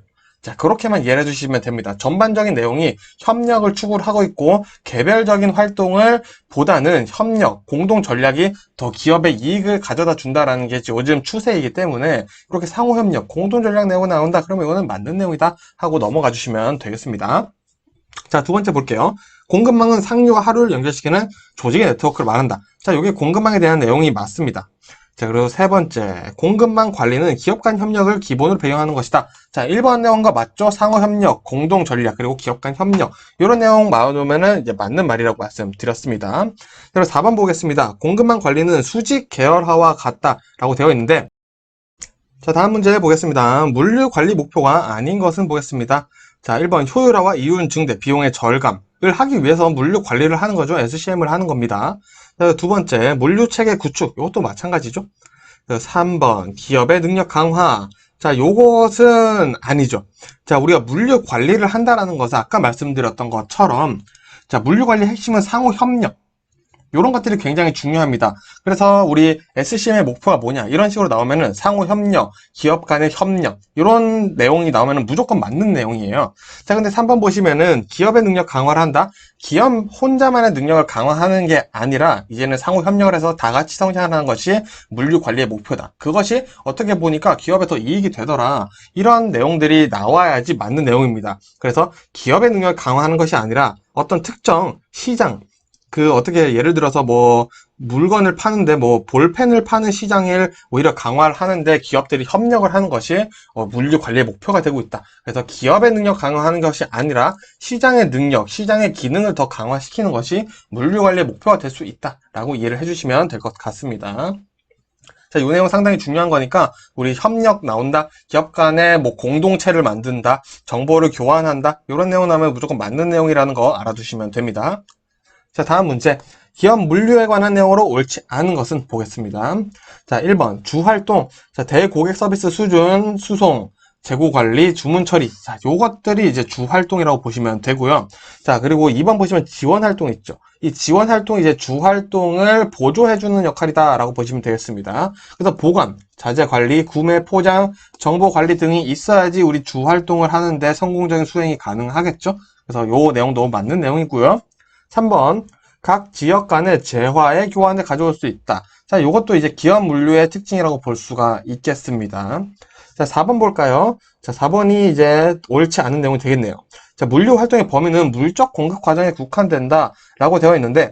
B: 자, 그렇게만 이해해 주시면 됩니다. 전반적인 내용이 협력을 추구를 하고 있고 개별적인 활동을 보다는 협력, 공동 전략이 더 기업의 이익을 가져다 준다라는 게 요즘 추세이기 때문에 그렇게 상호 협력, 공동 전략 내용이 나온다. 그러면 이거는 맞는 내용이다 하고 넘어가 주시면 되겠습니다. 자, 두 번째 볼게요. 공급망은 상류와 하류를 연결시키는 조직의 네트워크를 말한다. 자, 이게 공급망에 대한 내용이 맞습니다. 자, 그리고 세 번째, 공급망 관리는 기업 간 협력을 기본으로 배경하는 것이다. 자, 1번 내용과 맞죠? 상호 협력, 공동 전략, 그리고 기업 간 협력. 이런 내용 나오면은 이제 맞는 말이라고 말씀드렸습니다. 그리고 4번 보겠습니다. 공급망 관리는 수직 계열화와 같다라고 되어 있는데, 자, 다음 문제 보겠습니다. 물류 관리 목표가 아닌 것은 보겠습니다. 자, 1번 효율화와 이윤 증대, 비용의 절감을 하기 위해서 물류 관리를 하는 거죠. SCM을 하는 겁니다. 두 번째, 물류 체계 구축. 이것도 마찬가지죠. 3번, 기업의 능력 강화. 자, 요것은 아니죠. 자, 우리가 물류 관리를 한다라는 것은 아까 말씀드렸던 것처럼, 자, 물류 관리 핵심은 상호 협력. 이런 것들이 굉장히 중요합니다. 그래서 우리 SCM의 목표가 뭐냐 이런 식으로 나오면은 상호 협력, 기업 간의 협력 이런 내용이 나오면은 무조건 맞는 내용이에요. 자, 근데 3번 보시면은 기업의 능력 강화를 한다. 기업 혼자만의 능력을 강화하는 게 아니라 이제는 상호 협력을 해서 다 같이 성장하는 것이 물류 관리의 목표다. 그것이 어떻게 보니까 기업에 더 이익이 되더라. 이런 내용들이 나와야지 맞는 내용입니다. 그래서 기업의 능력을 강화하는 것이 아니라 어떤 특정 시장 어떻게 예를 들어서 물건을 파는데 볼펜을 파는 시장을 오히려 강화를 하는데 기업들이 협력을 하는 것이 물류 관리의 목표가 되고 있다. 그래서 기업의 능력 강화하는 것이 아니라 시장의 능력, 시장의 기능을 더 강화시키는 것이 물류 관리의 목표가 될 수 있다라고 이해를 해주시면 될 것 같습니다. 자, 이 내용 상당히 중요한 거니까 우리 협력 나온다, 기업 간에 공동체를 만든다, 정보를 교환한다 이런 내용 나오면 무조건 맞는 내용이라는 거 알아두시면 됩니다. 자, 다음 문제. 기업 물류에 관한 내용으로 옳지 않은 것은 보겠습니다. 자, 1번. 주활동. 자, 대고객 서비스 수준, 수송, 재고 관리, 주문 처리. 자, 요것들이 이제 주활동이라고 보시면 되고요. 자, 그리고 2번 보시면 지원활동 있죠. 이 지원활동이 이제 주활동을 보조해주는 역할이다라고 보시면 되겠습니다. 그래서 보관, 자재 관리, 구매, 포장, 정보 관리 등이 있어야지 우리 주활동을 하는데 성공적인 수행이 가능하겠죠. 그래서 요 내용도 맞는 내용이고요. 3번, 각 지역 간의 재화의 교환을 가져올 수 있다. 자, 이것도 이제 기업 물류의 특징이라고 볼 수가 있겠습니다. 자, 4번 볼까요? 자, 4번이 이제 옳지 않은 내용이 되겠네요. 자, 물류 활동의 범위는 물적 공급 과정에 국한된다 라고 되어 있는데,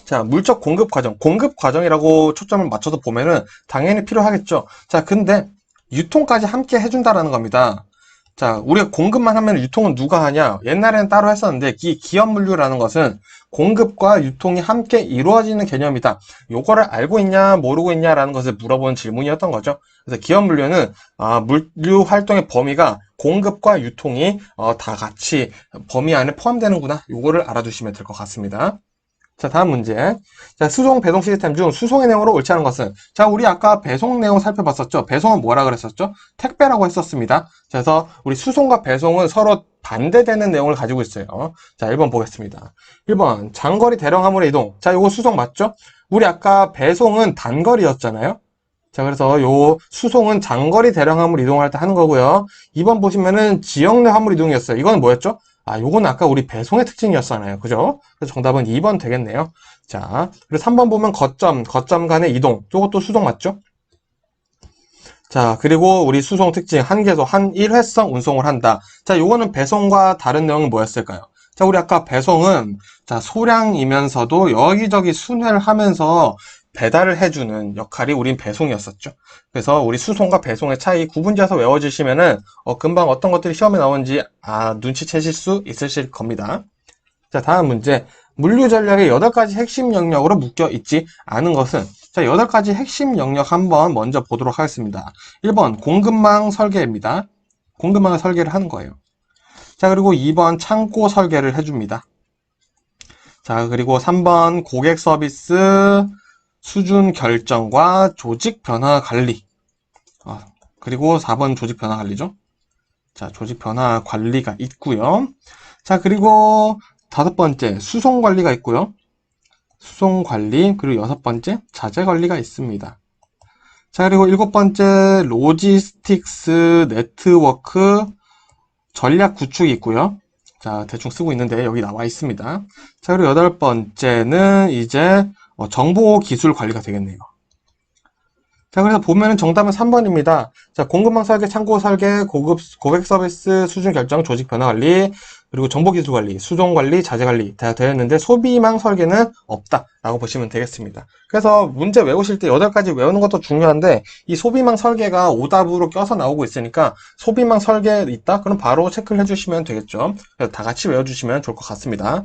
B: 자, 물적 공급 과정이라고 초점을 맞춰서 보면은 당연히 필요하겠죠. 자, 근데 유통까지 함께 해준다라는 겁니다. 자, 우리가 공급만 하면 유통은 누가 하냐? 옛날에는 따로 했었는데, 이 기업 물류라는 것은 공급과 유통이 함께 이루어지는 개념이다. 요거를 알고 있냐, 모르고 있냐라는 것을 물어보는 질문이었던 거죠. 그래서 기업 물류는, 물류 활동의 범위가 공급과 유통이, 다 같이 범위 안에 포함되는구나. 요거를 알아두시면 될 것 같습니다. 자, 다음 문제. 자, 수송, 배송 시스템 중 수송의 내용으로 옳지 않은 것은? 자, 우리 아까 배송 내용 살펴봤었죠? 배송은 뭐라 그랬었죠? 택배라고 했었습니다. 그래서 우리 수송과 배송은 서로 반대되는 내용을 가지고 있어요. 자, 1번 보겠습니다. 1번, 장거리 대량 화물의 이동. 자, 요거 수송 맞죠? 우리 아까 배송은 단거리였잖아요? 자, 그래서 요 수송은 장거리 대량 화물 이동할 때 하는 거고요. 2번 보시면은 지역 내 화물 이동이었어요. 이건 뭐였죠? 요건 아까 우리 배송의 특징이었잖아요. 그죠? 그래서 정답은 2번 되겠네요. 자, 그리고 3번 보면 거점 간의 이동. 요것도 수송 맞죠? 자, 그리고 우리 수송 특징, 한계소, 일회성 운송을 한다. 자, 요거는 배송과 다른 내용은 뭐였을까요? 자, 우리 아까 배송은, 자, 소량이면서도 여기저기 순회를 하면서 배달을 해주는 역할이 우린 배송이었었죠. 그래서 우리 수송과 배송의 차이 구분지어서 외워주시면은, 금방 어떤 것들이 시험에 나오는지, 눈치채실 수 있으실 겁니다. 자, 다음 문제. 물류 전략의 8가지 핵심 영역으로 묶여 있지 않은 것은? 자, 8가지 핵심 영역 한번 먼저 보도록 하겠습니다. 1번, 공급망 설계입니다. 공급망을 설계를 하는 거예요. 자, 그리고 2번, 창고 설계를 해줍니다. 자, 그리고 3번, 고객 서비스 수준 결정과 조직 변화 관리. 그리고 4번 조직 변화 관리죠. 자, 조직 변화 관리가 있고요. 자, 그리고 5번째, 수송 관리가 있고요. 수송 관리, 그리고 6번째, 자재 관리가 있습니다. 자, 그리고 7번째, 로지스틱스 네트워크 전략 구축이 있고요. 자, 대충 쓰고 있는데 여기 나와 있습니다. 자, 그리고 8번째는 이제 정보 기술 관리가 되겠네요. 자, 그래서 보면은 정답은 3번입니다. 자, 공급망 설계, 창고 설계, 고객 서비스 수준 결정, 조직 변화 관리, 그리고 정보 기술 관리, 수송 관리, 자재 관리 다 되어 있는데 소비망 설계는 없다라고 보시면 되겠습니다. 그래서 문제 외우실 때 8가지 외우는 것도 중요한데 이 소비망 설계가 오답으로 껴서 나오고 있으니까 소비망 설계 있다? 그럼 바로 체크를 해주시면 되겠죠. 그래서 다 같이 외워주시면 좋을 것 같습니다.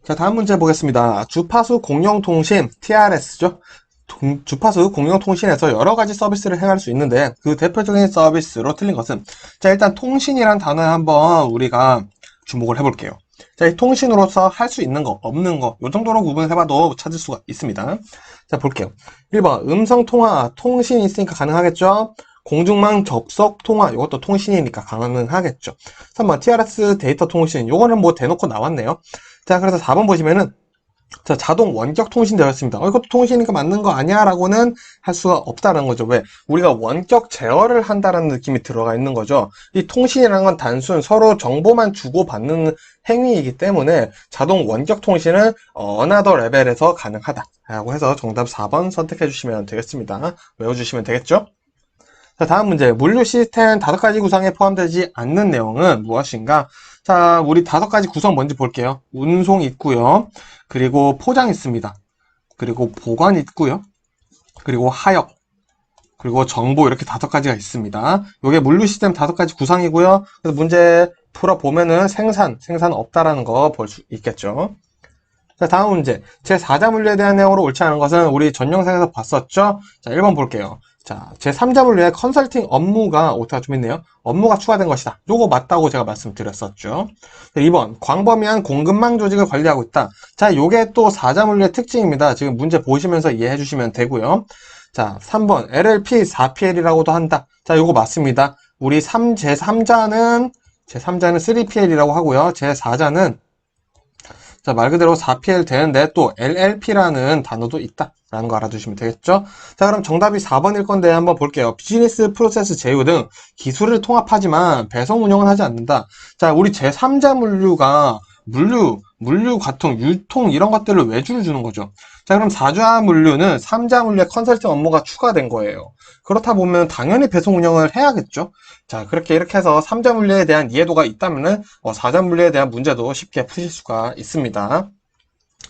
B: 자, 다음 문제 보겠습니다. 주파수 공용통신, TRS죠. 주파수 공용통신에서 여러 가지 서비스를 행할 수 있는데 그 대표적인 서비스로 틀린 것은? 자, 일단 통신이란 단어에 한번 우리가 주목을 해볼게요. 자, 이 통신으로서 할 수 있는 거, 없는 거, 요 정도로 구분해봐도 찾을 수가 있습니다. 자, 볼게요. 1번, 음성통화, 통신이 있으니까 가능하겠죠? 공중망 접속 통화, 이것도 통신이니까 가능하겠죠? 3번, TRS 데이터 통신, 요거는 뭐 대놓고 나왔네요. 자, 그래서 4번 보시면은 자, 자동 원격 통신 되어 있습니다. 이것도 통신이니까 맞는 거 아니야? 라고는 할 수가 없다는 거죠. 왜? 우리가 원격 제어를 한다는 느낌이 들어가 있는 거죠. 이 통신이라는 건 단순 서로 정보만 주고받는 행위이기 때문에 자동 원격 통신은 another 레벨에서 가능하다. 라고 해서 정답 4번 선택해 주시면 되겠습니다. 외워주시면 되겠죠? 자, 다음 문제. 물류 시스템 5가지 구성에 포함되지 않는 내용은 무엇인가? 자, 우리 5가지 구성 먼저 볼게요. 운송 있고요. 그리고 포장 있습니다. 그리고 보관 있고요. 그리고 하역. 그리고 정보 이렇게 5가지가 있습니다. 이게 물류 시스템 5가지 구성이고요. 그래서 문제 풀어보면은 생산 없다라는 거 볼 수 있겠죠. 자, 다음 문제. 제4자 물류에 대한 내용으로 옳지 않은 것은 우리 전 영상에서 봤었죠? 자, 1번 볼게요. 자, 제3자 물류의 컨설팅 업무가 오타가 좀 있네요. 업무가 추가된 것이다. 요거 맞다고 제가 말씀드렸었죠. 2번, 광범위한 공급망 조직을 관리하고 있다. 자, 요게 또 4자 물류의 특징입니다. 지금 문제 보시면서 이해해 주시면 되고요. 자, 3번, LLP 4PL이라고도 한다. 자, 요거 맞습니다. 우리 제3자는 3PL이라고 하고요. 제4자는 자, 말 그대로 4PL 되는데 또 LLP라는 단어도 있다라는 거 알아두시면 되겠죠? 자, 그럼 정답이 4번일 건데 한번 볼게요. 비즈니스 프로세스 제휴 등 기술을 통합하지만 배송 운영은 하지 않는다. 자, 우리 제3자 물류가 물류 물류, 과통, 유통 이런 것들을 외주를 주는 거죠. 자, 그럼 4자 물류는 3자 물류의 컨설팅 업무가 추가된 거예요. 그렇다 보면 당연히 배송 운영을 해야겠죠. 자, 이렇게 해서 3자 물류에 대한 이해도가 있다면은 4자 물류에 대한 문제도 쉽게 푸실 수가 있습니다.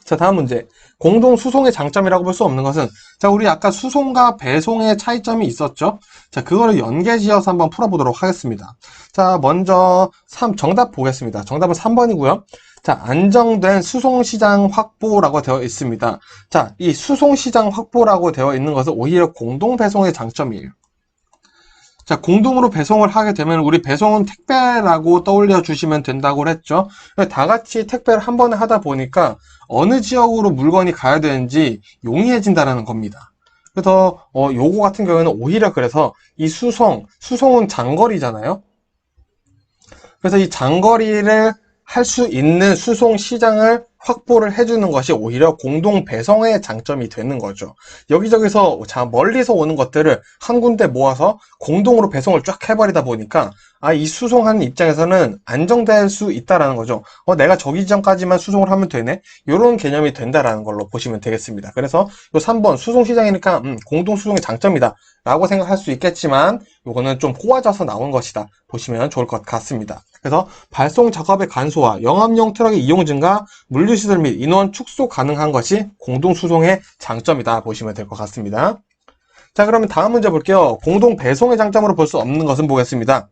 B: 자, 다음 문제. 공동 수송의 장점이라고 볼 수 없는 것은, 자, 우리 아까 수송과 배송의 차이점이 있었죠? 자, 그거를 연계지어서 한번 풀어보도록 하겠습니다. 자, 먼저 정답 보겠습니다. 정답은 3번이고요. 자, 안정된 수송시장 확보라고 되어 있습니다. 자, 이 수송시장 확보라고 되어 있는 것은 오히려 공동 배송의 장점이에요. 자, 공동으로 배송을 하게 되면 우리 배송은 택배라고 떠올려 주시면 된다고 했죠. 다 같이 택배를 한 번에 하다 보니까 어느 지역으로 물건이 가야 되는지 용이해진다는 겁니다. 그래서 요거 같은 경우에는 오히려 그래서 이 수송은 장거리잖아요. 그래서 이 장거리를 할 수 있는 수송 시장을 확보를 해주는 것이 오히려 공동 배송의 장점이 되는 거죠. 여기저기서 멀리서 오는 것들을 한 군데 모아서 공동으로 배송을 쫙 해버리다 보니까 이 수송하는 입장에서는 안정될 수 있다라는 거죠. 내가 저기 지점까지만 수송을 하면 되네? 이런 개념이 된다라는 걸로 보시면 되겠습니다. 그래서 요 3번 수송 시장이니까 공동 수송의 장점이다 라고 생각할 수 있겠지만 요거는 좀 꼬아져서 나온 것이다 보시면 좋을 것 같습니다. 그래서 발송 작업의 간소화, 영업용 트럭의 이용 증가, 물류시설 및 인원 축소 가능한 것이 공동수송의 장점이다 보시면 될 것 같습니다. 자, 그러면 다음 문제 볼게요. 공동 배송의 장점으로 볼 수 없는 것은 보겠습니다.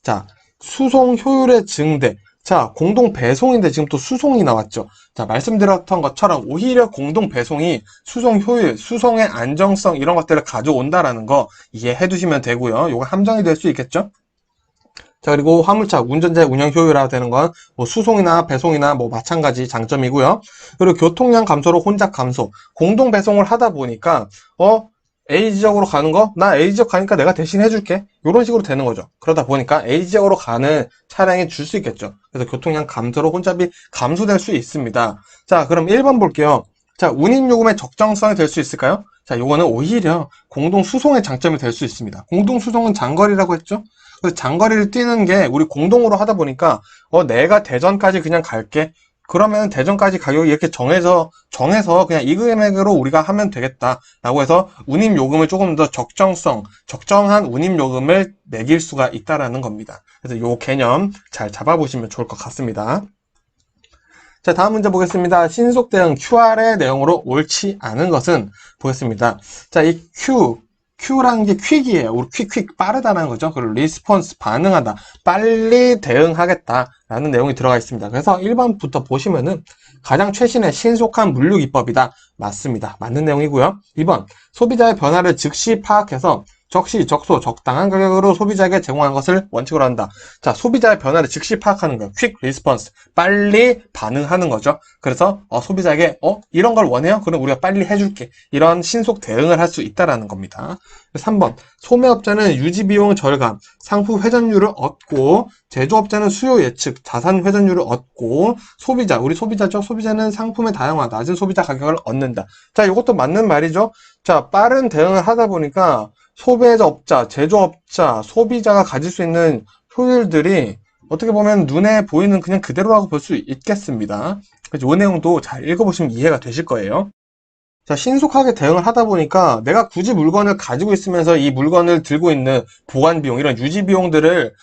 B: 자, 수송 효율의 증대. 자, 공동 배송인데 지금 또 수송이 나왔죠. 자, 말씀드렸던 것처럼 오히려 공동 배송이 수송 효율, 수송의 안정성 이런 것들을 가져온다라는 거 이해해 두시면 되고요. 요거 함정이 될 수 있겠죠? 자, 그리고 화물차 운전자의 운영 효율화 되는 건 수송이나 배송이나 마찬가지 장점이고요. 그리고 교통량 감소로 혼잡 감소. 공동 배송을 하다 보니까 A 지역으로 가는 거 나 A 지역 가니까 내가 대신 해줄게. 이런 식으로 되는 거죠. 그러다 보니까 A 지역으로 가는 차량이 줄 수 있겠죠. 그래서 교통량 감소로 혼잡이 감소될 수 있습니다. 자, 그럼 1번 볼게요. 자, 운임 요금의 적정성이 될 수 있을까요? 자, 요거는 오히려 공동 수송의 장점이 될 수 있습니다. 공동 수송은 장거리라고 했죠? 그래서 장거리를 뛰는 게 우리 공동으로 하다 보니까 내가 대전까지 그냥 갈게. 그러면 대전까지 가격이 이렇게 정해서 그냥 이 금액으로 우리가 하면 되겠다라고 해서 운임 요금을 조금 더 적정한 운임 요금을 매길 수가 있다라는 겁니다. 그래서 요 개념 잘 잡아보시면 좋을 것 같습니다. 자, 다음 문제 보겠습니다. 신속 대응 QR의 내용으로 옳지 않은 것은 보겠습니다. 자, 이 Q라는 게 퀵이에요. 우리 퀵 빠르다는 거죠. 그리고 리스폰스 반응하다, 빨리 대응하겠다라는 내용이 들어가 있습니다. 그래서 1번부터 보시면은 가장 최신의 신속한 물류 기법이다. 맞습니다. 맞는 내용이고요. 2번 소비자의 변화를 즉시 파악해서 적시, 적소, 적당한 가격으로 소비자에게 제공하는 것을 원칙으로 한다. 자, 소비자의 변화를 즉시 파악하는 거예요. 퀵 리스폰스. 빨리 반응하는 거죠. 그래서 소비자에게 이런 걸 원해요? 그럼 우리가 빨리 해줄게. 이런 신속 대응을 할 수 있다라는 겁니다. 3번 소매업자는 유지비용 절감, 상품 회전율을 얻고 제조업자는 수요 예측, 자산 회전율을 얻고 우리 소비자죠. 소비자는 상품의 다양화, 낮은 소비자 가격을 얻는다. 자, 이것도 맞는 말이죠. 자, 빠른 대응을 하다 보니까 소비자업자, 제조업자, 소비자가 가질 수 있는 효율들이 어떻게 보면 눈에 보이는 그냥 그대로라고 볼 수 있겠습니다. 그래서 이 내용도 잘 읽어보시면 이해가 되실 거예요. 자, 신속하게 대응을 하다 보니까 내가 굳이 물건을 가지고 있으면서 이 물건을 들고 있는 보관 비용, 이런 유지 비용들을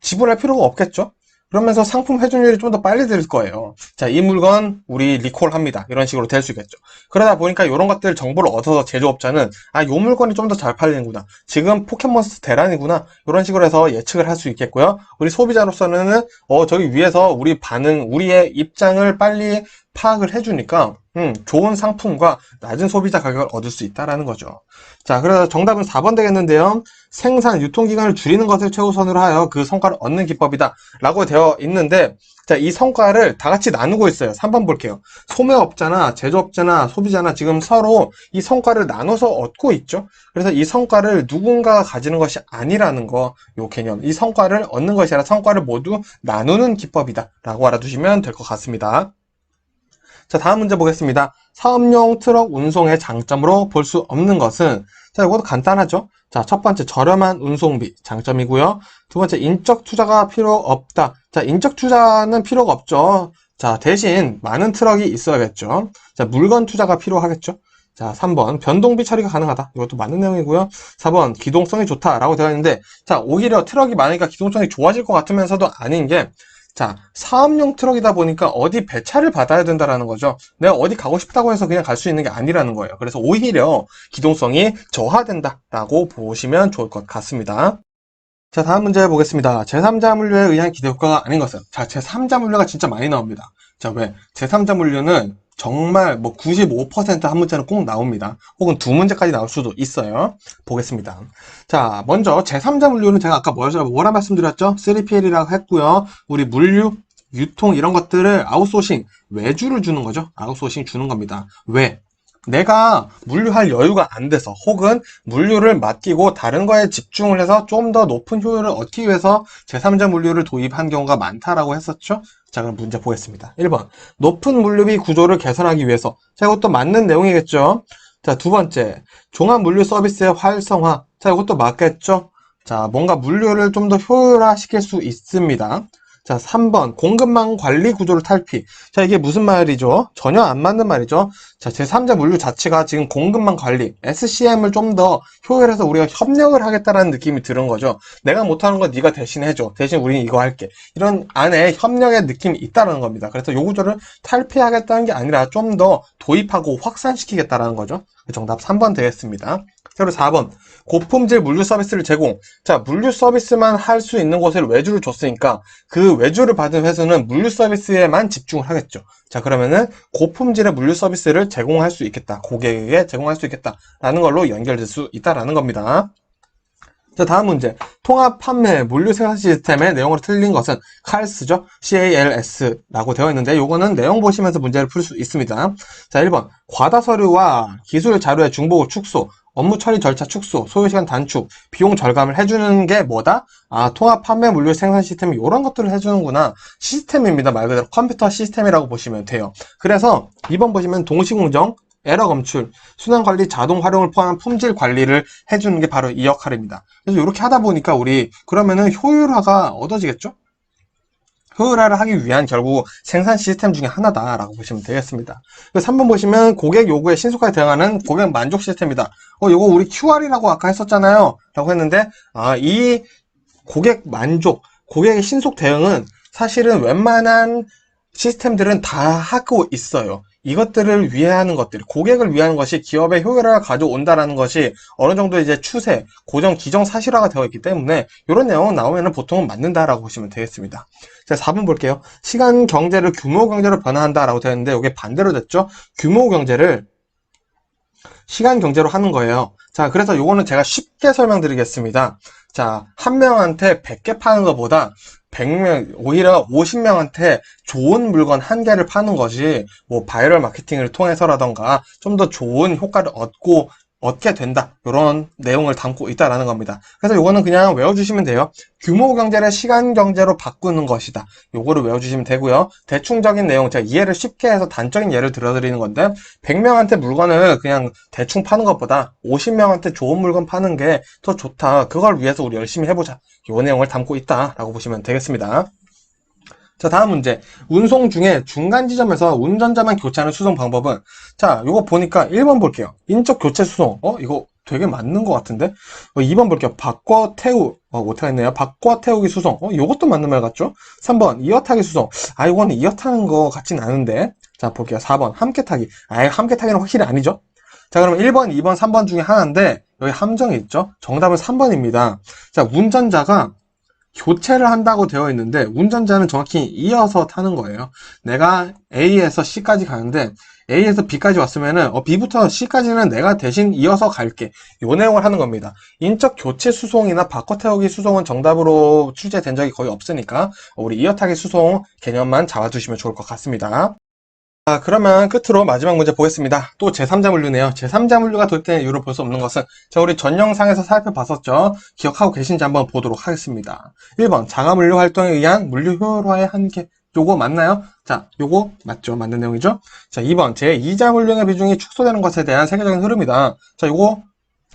B: 지불할 필요가 없겠죠? 그러면서 상품 회전율이 좀 더 빨리 들 거예요. 자, 이 물건 우리 리콜합니다. 이런 식으로 될 수 있겠죠. 그러다 보니까 이런 것들 정보를 얻어서 제조업자는 요 물건이 좀 더 잘 팔리는구나. 지금 포켓몬스터 대란이구나. 이런 식으로 해서 예측을 할 수 있겠고요. 우리 소비자로서는 저기 위에서 우리의 입장을 빨리 파악을 해주니까 좋은 상품과 낮은 소비자 가격을 얻을 수 있다라는 거죠. 자, 그래서 정답은 4번 되겠는데요. 생산, 유통기간을 줄이는 것을 최우선으로 하여 그 성과를 얻는 기법이다 라고 되어 있는데, 자, 이 성과를 다 같이 나누고 있어요. 3번 볼게요. 소매업자나 제조업자나 소비자나 지금 서로 이 성과를 나눠서 얻고 있죠. 그래서 이 성과를 누군가가 가지는 것이 아니라는 거, 요 개념. 이 성과를 얻는 것이 아니라 성과를 모두 나누는 기법이다 라고 알아두시면 될 것 같습니다. 자, 다음 문제 보겠습니다. 사업용 트럭 운송의 장점으로 볼 수 없는 것은, 자, 이것도 간단하죠? 자, 첫 번째, 저렴한 운송비, 장점이고요. 두 번째, 인적 투자가 필요 없다. 자, 인적 투자는 필요가 없죠. 자, 대신 많은 트럭이 있어야겠죠. 자, 물건 투자가 필요하겠죠. 자, 3번 변동비 처리가 가능하다. 이것도 맞는 내용이고요. 4번 기동성이 좋다라고 되어 있는데, 자, 오히려 트럭이 많으니까 기동성이 좋아질 것 같으면서도 아닌 게, 자, 사업용 트럭이다 보니까 어디 배차를 받아야 된다라는 거죠. 내가 어디 가고 싶다고 해서 그냥 갈 수 있는 게 아니라는 거예요. 그래서 오히려 기동성이 저하된다라고 보시면 좋을 것 같습니다. 자, 다음 문제 보겠습니다. 제3자 물류에 의한 기대효과가 아닌 것은? 자, 제3자 물류가 진짜 많이 나옵니다. 자, 왜? 제3자 물류는 정말 뭐 95%한 문제는 꼭 나옵니다. 혹은 두 문제까지 나올 수도 있어요. 보겠습니다. 자, 먼저 제3자 물류는 제가 아까 뭐라 말씀드렸죠? 3PL이라고 했고요. 우리 물류, 유통 이런 것들을 아웃소싱, 외주를 주는 거죠. 아웃소싱 주는 겁니다. 왜? 내가 물류할 여유가 안 돼서 혹은 물류를 맡기고 다른 거에 집중을 해서 좀 더 높은 효율을 얻기 위해서 제3자 물류를 도입한 경우가 많다라고 했었죠. 자, 그럼 문제 보겠습니다. 1번 높은 물류비 구조를 개선하기 위해서. 자, 이것도 맞는 내용이겠죠. 자, 두 번째 종합 물류 서비스의 활성화. 자, 이것도 맞겠죠. 자, 뭔가 물류를 좀 더 효율화시킬 수 있습니다. 자, 3번 공급망 관리 구조를 탈피. 자, 이게 무슨 말이죠? 전혀 안 맞는 말이죠. 자, 제3자 물류 자체가 지금 공급망 관리, SCM을 좀 더 효율해서 우리가 협력을 하겠다라는 느낌이 드는 거죠. 내가 못하는 거 네가 대신 해줘. 대신 우리는 이거 할게. 이런 안에 협력의 느낌이 있다는 겁니다. 그래서 요 구조를 탈피하겠다는 게 아니라 좀 더 도입하고 확산시키겠다라는 거죠. 정답 3번 되겠습니다. 그리고 4번 고품질 물류 서비스를 제공. 자, 물류 서비스만 할 수 있는 곳을 외주를 줬으니까 그 외주를 받은 회사는 물류 서비스에만 집중을 하겠죠. 자, 그러면은 고품질의 물류 서비스를 제공할 수 있겠다. 고객에게 제공할 수 있겠다라는 걸로 연결될 수 있다라는 겁니다. 자, 다음 문제. 통합 판매 물류 생산 시스템의 내용으로 틀린 것은 CALS죠. CALS라고 되어 있는데 요거는 내용 보시면서 문제를 풀 수 있습니다. 자, 1번. 과다 서류와 기술 자료의 중복을 축소, 업무 처리 절차 축소, 소요시간 단축, 비용 절감을 해주는 게 뭐다? 아, 통합 판매 물류 생산 시스템이 이런 것들을 해주는구나. 시스템입니다. 말 그대로 컴퓨터 시스템이라고 보시면 돼요. 그래서 2번 보시면 동시공정, 에러 검출, 순환 관리, 자동 활용을 포함한 품질 관리를 해주는 게 바로 이 역할입니다. 그래서 이렇게 하다 보니까 우리 그러면은 효율화가 얻어지겠죠? 효율화를 하기 위한 결국 생산 시스템 중에 하나다라고 보시면 되겠습니다. 3번 보시면 고객 요구에 신속하게 대응하는 고객 만족 시스템이다. 요거 우리 QR이라고 아까 했었잖아요. 라고 했는데, 이 고객 만족, 고객의 신속 대응은 사실은 웬만한 시스템들은 다 하고 있어요. 이것들을 위하는 것들, 고객을 위하는 것이 기업의 효율화를 가져온다라는 것이 어느 정도 이제 추세, 고정, 기정 사실화가 되어 있기 때문에 이런 내용은 나오면 보통은 맞는다라고 보시면 되겠습니다. 자, 4번 볼게요. 시간 경제를 규모 경제로 변화한다라고 되어 있는데 이게 반대로 됐죠? 규모 경제를 시간 경제로 하는 거예요. 자, 그래서 요거는 제가 쉽게 설명드리겠습니다. 자, 한 명한테 100개 파는 것보다 100명, 오히려 50명한테 좋은 물건 한 개를 파는 것이 뭐 바이럴 마케팅을 통해서라던가 좀 더 좋은 효과를 얻게 된다. 이런 내용을 담고 있다라는 겁니다. 그래서 요거는 그냥 외워주시면 돼요. 규모 경제를 시간 경제로 바꾸는 것이다. 요거를 외워주시면 되고요. 대충적인 내용, 제가 이해를 쉽게 해서 단적인 예를 들어드리는 건데 100명한테 물건을 그냥 대충 파는 것보다 50명한테 좋은 물건 파는 게 더 좋다. 그걸 위해서 우리 열심히 해보자. 요 내용을 담고 있다라고 보시면 되겠습니다. 자, 다음 문제. 운송 중에 중간 지점에서 운전자만 교체하는 수송 방법은? 자, 요거 보니까 1번 볼게요. 인적 교체 수송. 이거 되게 맞는 것 같은데? 2번 볼게요. 바꿔 태우. 못하겠네요. 바꿔 태우기 수송. 요것도 맞는 말 같죠? 3번 이어 타기 수송. 이거는 이어 타는 거 같진 않은데. 자, 볼게요. 4번 함께 타기. 함께 타기는 확실히 아니죠? 자, 그럼 1번, 2번, 3번 중에 하나인데 여기 함정이 있죠? 정답은 3번입니다. 자, 운전자가 교체를 한다고 되어 있는데 운전자는 정확히 이어서 타는 거예요. 내가 A에서 C까지 가는데 A에서 B까지 왔으면은 B부터 C까지는 내가 대신 이어서 갈게. 요 내용을 하는 겁니다. 인적 교체 수송이나 바꿔 태우기 수송은 정답으로 출제된 적이 거의 없으니까 우리 이어 타기 수송 개념만 잡아두시면 좋을 것 같습니다. 자, 그러면 끝으로 마지막 문제 보겠습니다. 또 제3자 물류네요. 제3자 물류가 도입된 이유를 볼 수 없는 것은 자, 우리 전 영상에서 살펴봤었죠. 기억하고 계신지 한번 보도록 하겠습니다. 1번 자가 물류 활동에 의한 물류 효율화의 한계. 요거 맞나요? 자, 요거 맞죠? 맞는 내용이죠? 자, 2번 제2자 물류의 비중이 축소되는 것에 대한 세계적인 흐름이다. 자, 요거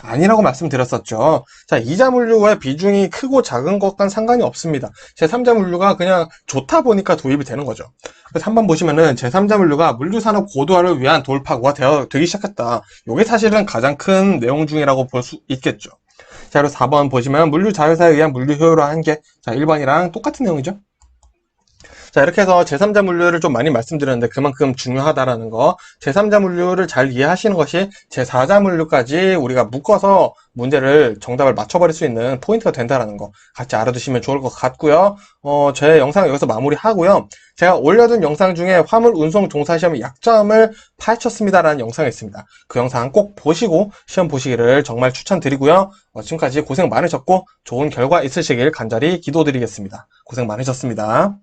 B: 아니라고 말씀드렸었죠. 자, 이자 물류의 비중이 크고 작은 것과는 상관이 없습니다. 제3자 물류가 그냥 좋다 보니까 도입이 되는 거죠. 그래서 한번 보시면은 제3자 물류가 물류산업 고도화를 위한 돌파구가 되기 시작했다. 이게 사실은 가장 큰 내용 중이라고 볼 수 있겠죠. 자, 그리고 4번 보시면 물류 자회사에 의한 물류 효율화 한계. 자, 1번이랑 똑같은 내용이죠. 자, 이렇게 해서 제3자 물류를 좀 많이 말씀드렸는데 그만큼 중요하다라는 거, 제3자 물류를 잘 이해하시는 것이 제4자 물류까지 우리가 묶어서 문제를 정답을 맞춰버릴 수 있는 포인트가 된다라는 거 같이 알아두시면 좋을 것 같고요. 제 영상 여기서 마무리하고요. 제가 올려둔 영상 중에 화물 운송 종사 시험 약점을 파헤쳤습니다라는 영상이 있습니다. 그 영상 꼭 보시고 시험 보시기를 정말 추천드리고요. 지금까지 고생 많으셨고 좋은 결과 있으시길 간절히 기도드리겠습니다. 고생 많으셨습니다.